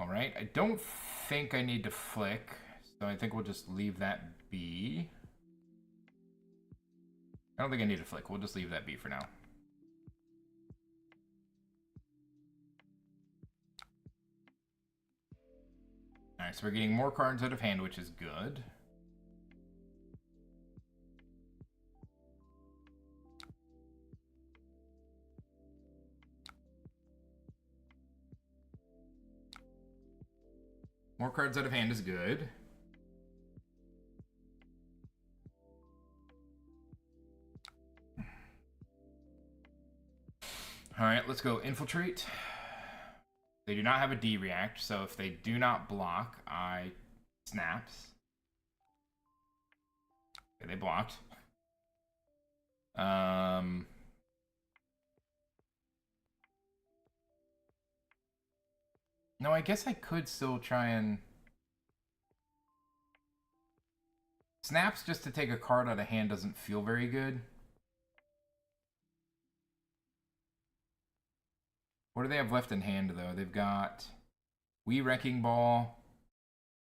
Alright, I don't think I need to flick, so I think we'll just leave that be. I don't think I need to flick, we'll just leave that be for now. Alright, so we're getting more cards out of hand, which is good. More cards out of hand is good. Alright, let's go infiltrate. They do not have a D react, so if they do not block, I snaps. Okay, they blocked. No, I guess I could still try and... Snaps just to take a card out of hand doesn't feel very good. What do they have left in hand, though? They've got We Wrecking Ball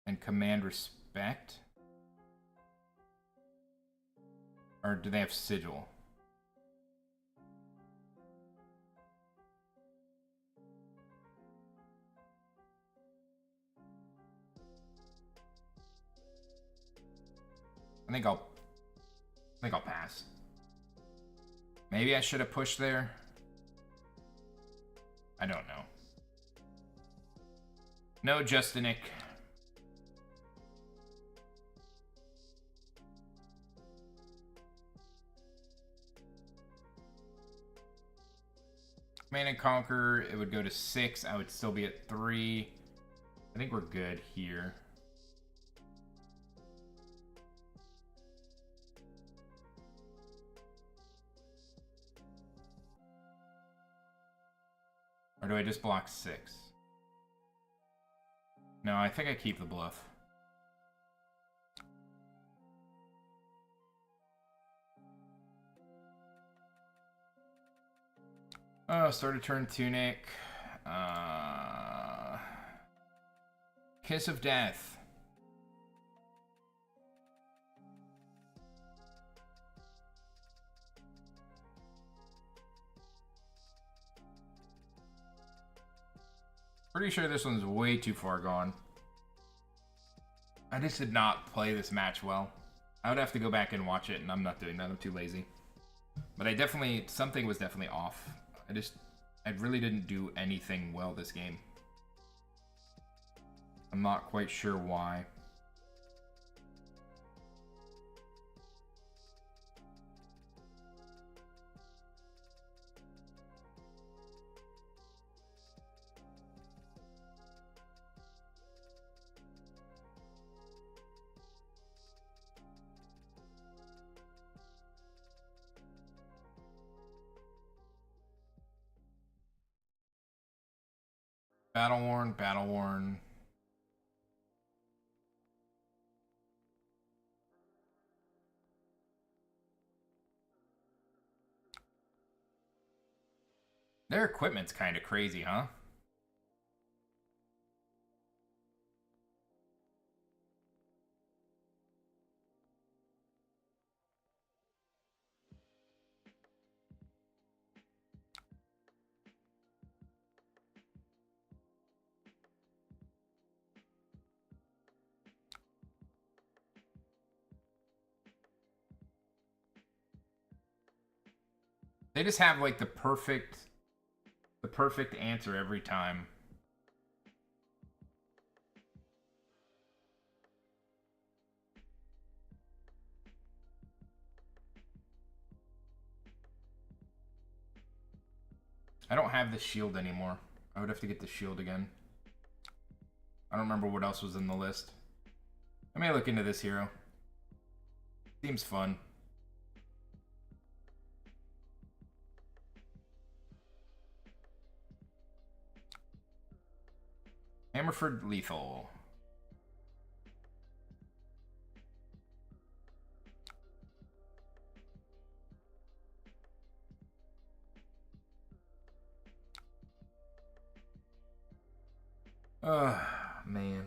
and Command Respect. Or do they have Sigil? I think I'll pass. Maybe I should have pushed there. I don't know. No, Justinic. Command and Conquer, it would go to 6. I would still be at 3. I think we're good here. Or do I just block 6? No, I think I keep the bluff. Oh, start a turn Tunic. Kiss of Death. Pretty sure this one's way too far gone. I just did not play this match well. I would have to go back and watch it, and I'm not doing that. I'm too lazy. But I definitely... something was definitely off. I really didn't do anything well this game. I'm not quite sure why. Battle worn, battle worn. Their equipment's kind of crazy, huh? They just have like the perfect answer every time. I don't have the shield anymore. I would have to get the shield again. I don't remember what else was in the list. I may look into this hero. Seems fun. Hammerford Lethal. Man.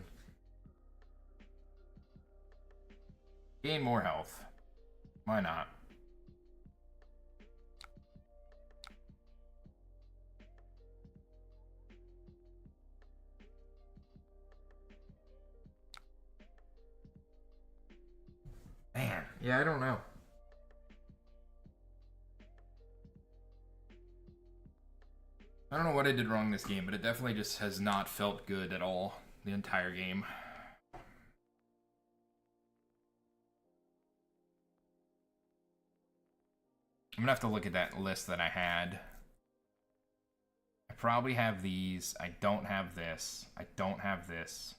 Gain more health. Why not? Man, yeah, I don't know. I don't know what I did wrong this game, but it definitely just has not felt good at all the entire game. I'm gonna have to look at that list that I had. I probably have these. I don't have this. I don't have this.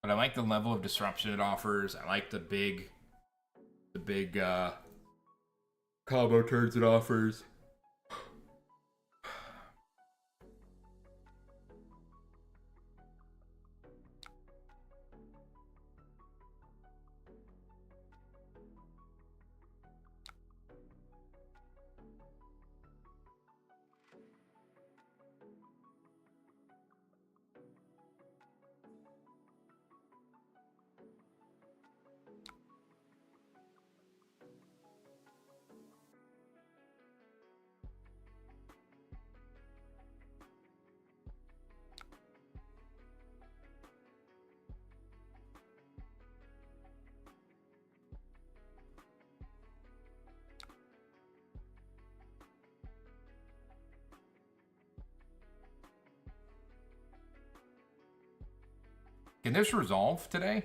But I like the level of disruption it offers. I like the big combo turns it offers. Can this resolve today?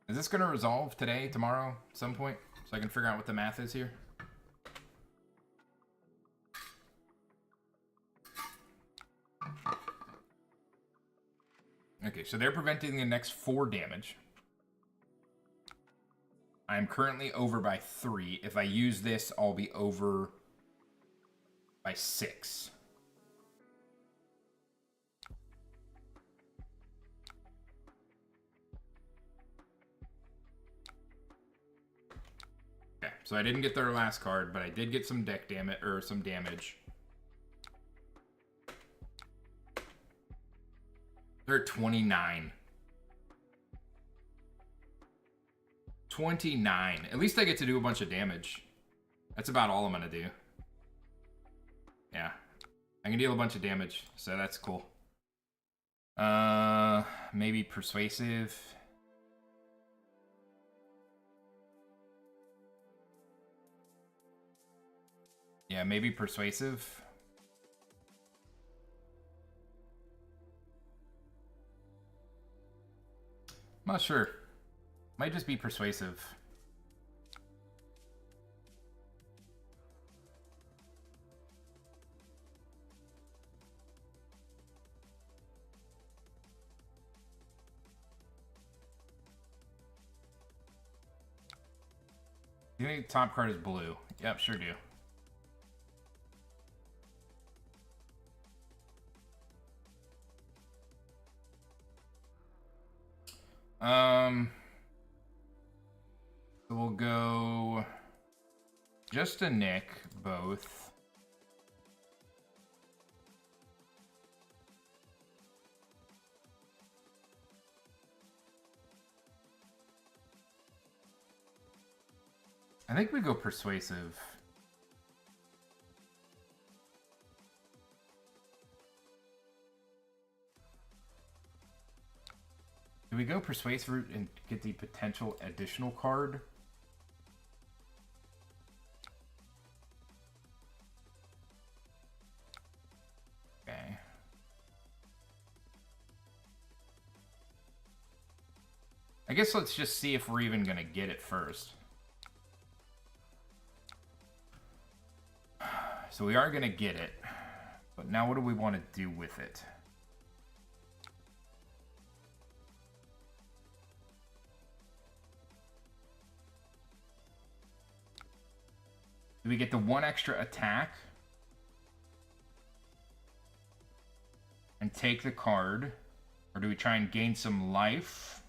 Is this going to resolve today, tomorrow, at some point? So I can figure out what the math is here? Okay, so they're preventing the next 4 damage. I am currently over by 3. If I use this, I'll be over by 6. Okay, so I didn't get their last card, but I did get some deck damage, or some damage. They're at 29. 29. At least I get to do a bunch of damage. That's about all I'm gonna do. Yeah. I can deal a bunch of damage, so that's cool. Maybe persuasive. Yeah, maybe persuasive. I'm not sure. Might just be persuasive. You think the top card is blue? Yep, sure do. So we'll go just a Nick, both. I think we go persuasive. Do we go persuasive and get the potential additional card? Okay. I guess let's just see if we're even gonna get it first. So we are gonna get it, but now what do we want to do with it? Do we get the 1 extra attack and take the card? Or do we try and gain some life?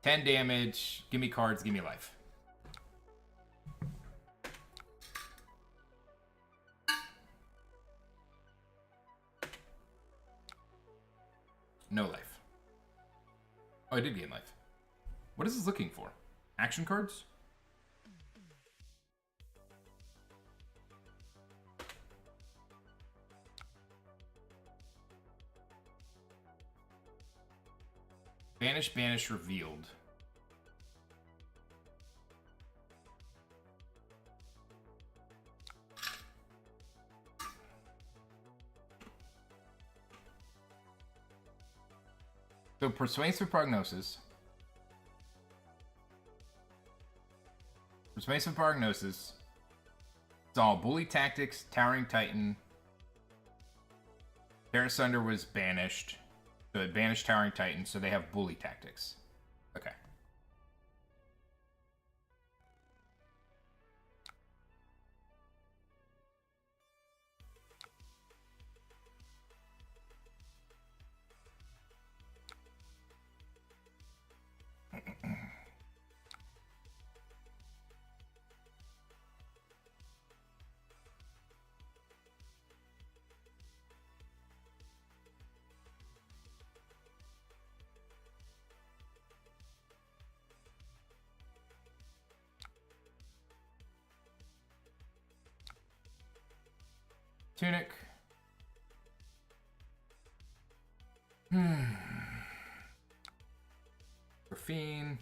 $10 damage, give me cards, give me life. No life. Oh, I did gain life. What is this looking for? Action cards? Banish, banish, revealed. So Persuasive Prognosis. Persuasive Prognosis. It's all Bully Tactics, Towering Titan. Terra Sunder was banished. So it banished Towering Titan, so they have Bully Tactics. Okay. Tunic. Graphene.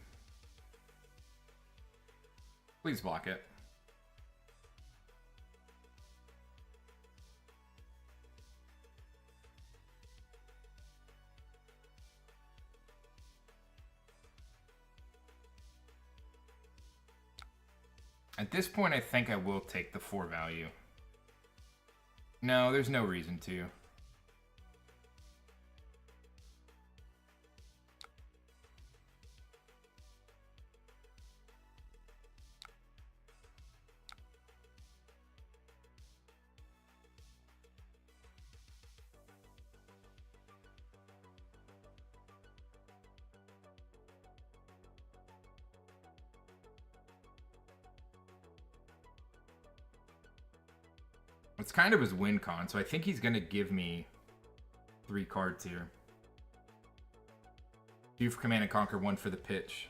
Please block it. At this point, I think I will take the 4 value. No, there's no reason to. It's kind of his win con, so I think he's going to give me 3 cards here. 2 for Command and Conquer, 1 for the pitch.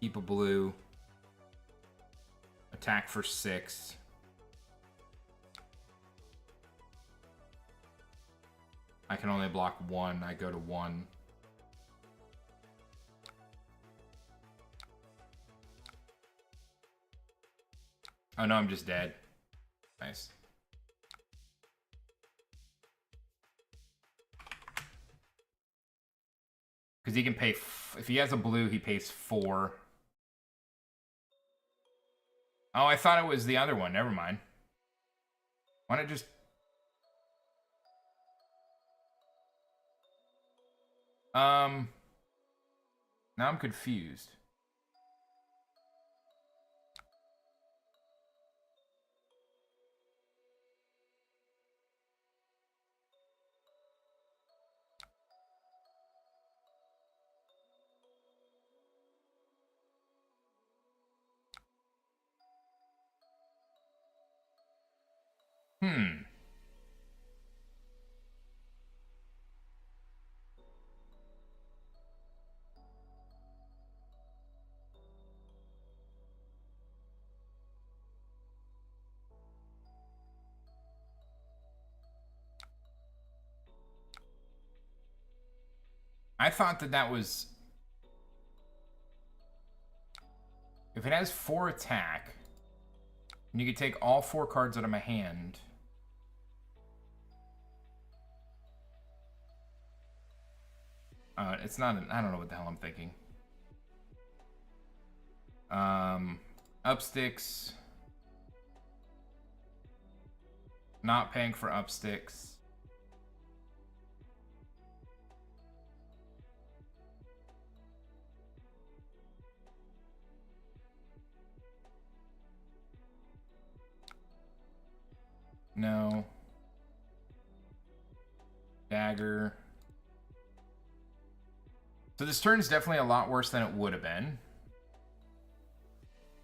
Keep a blue. Attack for 6. I can only block 1. I go to 1. Oh no, I'm just dead. Nice. Because he can pay... if he has a blue, he pays 4. Oh, I thought it was the other one. Never mind. Why not just... Now I'm confused. I thought that that was... if it has 4 attack, and you could take all 4 cards out of my hand... it's not... I don't know what the hell I'm thinking. Upsticks. Not paying for upsticks. No. Dagger. So this turn is definitely a lot worse than it would have been.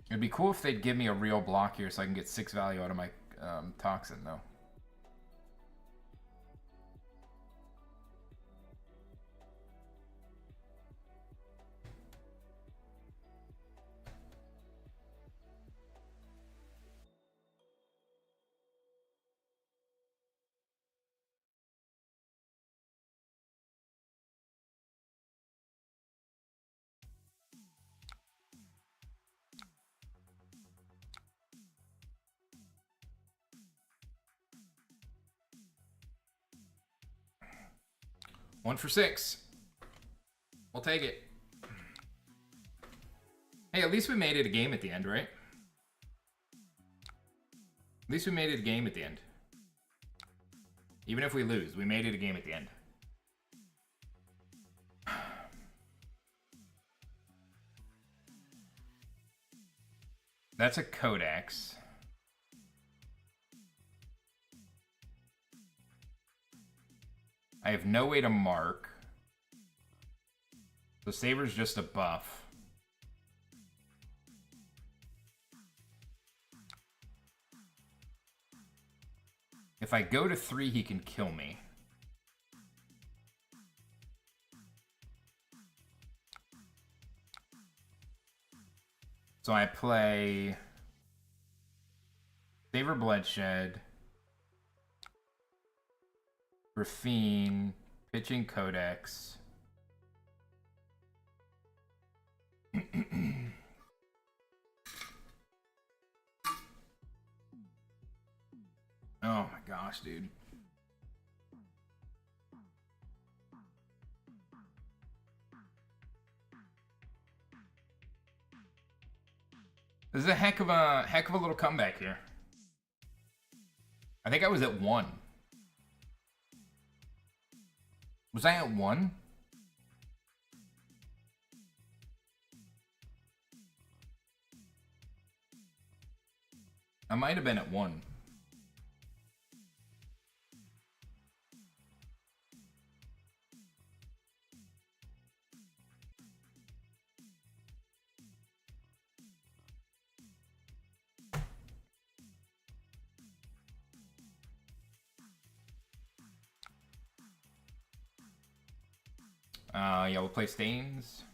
It'd be cool if they'd give me a real block here so I can get 6 value out of my Toxin, though. 1 for 6. We'll take it. Hey, at least we made it a game at the end, right? At least we made it a game at the end. Even if we lose, we made it a game at the end. That's a Codex. I have no way to mark. So Saber's just a buff. If I go to 3, he can kill me. So I play Saber Bloodshed, Graphene, Pitching Codex. Oh my gosh, dude. This is a heck of a little comeback here. I think I was at 1. Was I at 1? I might have been at 1. Yeah, we'll play Stains.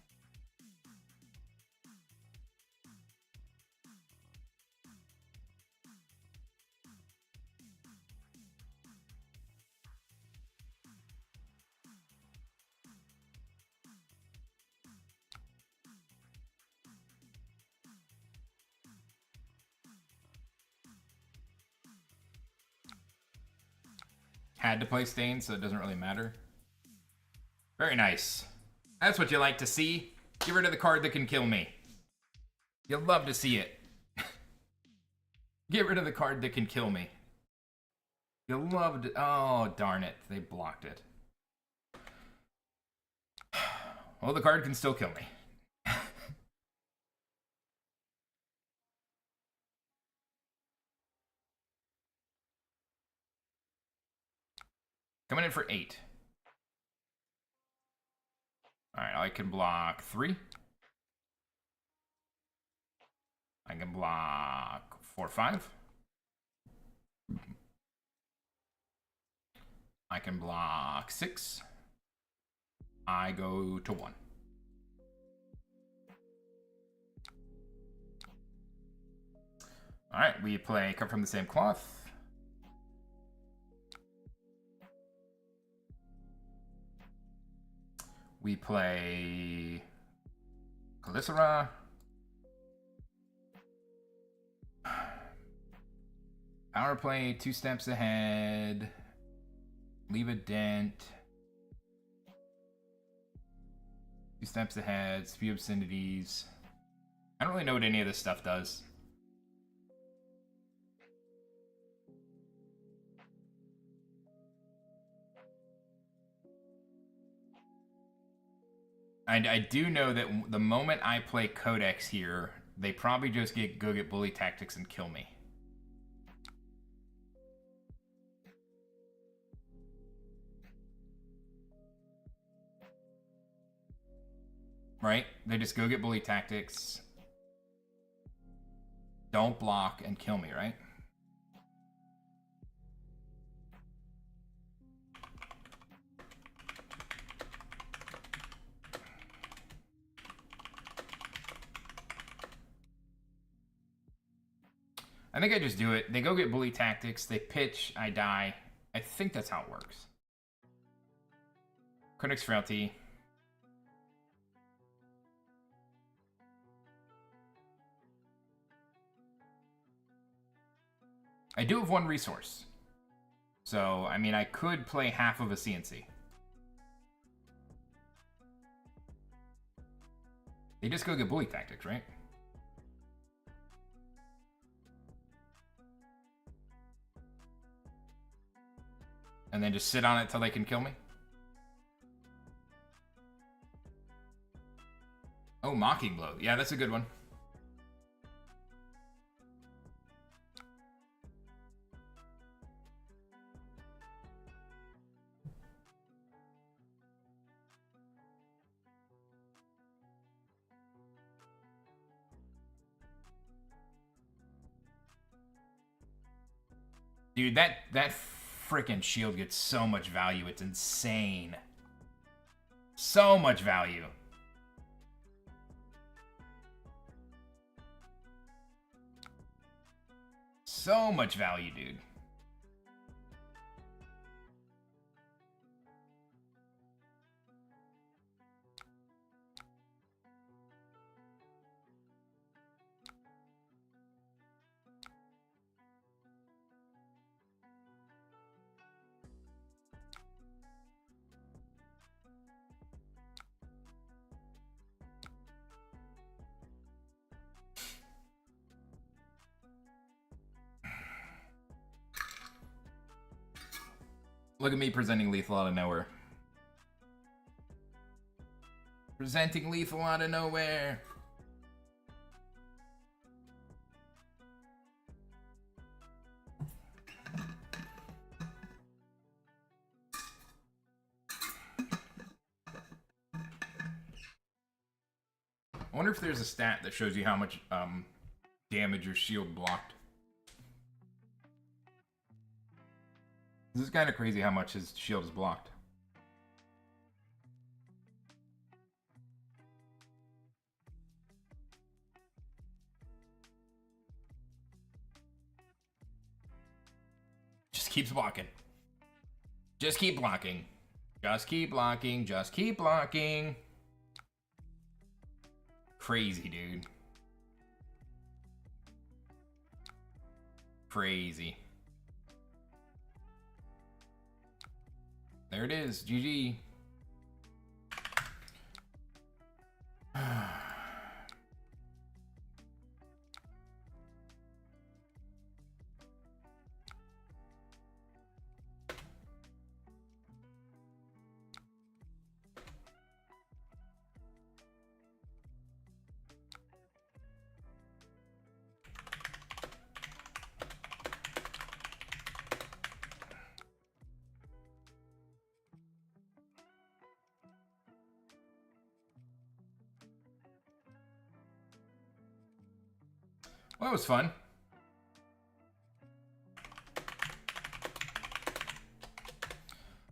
Had to play Stains, so it doesn't really matter. Very nice. That's what you like to see. Get rid of the card that can kill me. You'll love to see it. Get rid of the card that can kill me. You'll love to... Oh, darn it. They blocked it. Well, the card can still kill me. Coming in for 8. Alright, I can block 3. I can block 4, 5. I can block 6. I go to 1. Alright, we play Cut from the Same Cloth. We play Calicera. Power play 2 steps ahead. Leave a dent. 2 steps ahead. Spew obscenities. I don't really know what any of this stuff does. I do know that the moment I play Codex here, they probably just go get bully tactics and kill me. Right? They just go get bully tactics, don't block, and kill me, right? I think I just do it. They go get bully tactics. They pitch. I die. I think that's how it works. Codex Frailty. I do have 1 resource. So, I mean, I could play half of a CNC. They just go get bully tactics, right? And then just sit on it till they can kill me? Oh, Mocking Blow. Yeah, that's a good one. Dude, that freaking shield gets so much value. It's insane. So much value. So much value, dude. Look at me presenting lethal out of nowhere. Presenting lethal out of nowhere. I wonder if there's a stat that shows you how much damage your shield blocked. This is kind of crazy how much his shield is blocked. Just keeps blocking. Just keep blocking. Just keep blocking. Just keep blocking. Crazy, dude. Crazy. There it is. GG. Well, that was fun.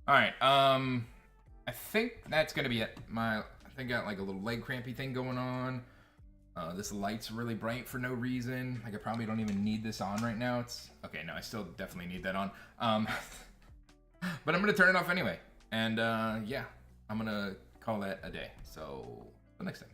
All right, I think that's gonna be it. I think I got like a little leg crampy thing going on. This light's really bright for no reason. Like I probably don't even need this on right now. It's okay. No, I still definitely need that on. But I'm gonna turn it off anyway. And yeah, I'm gonna call that a day. So, till next time.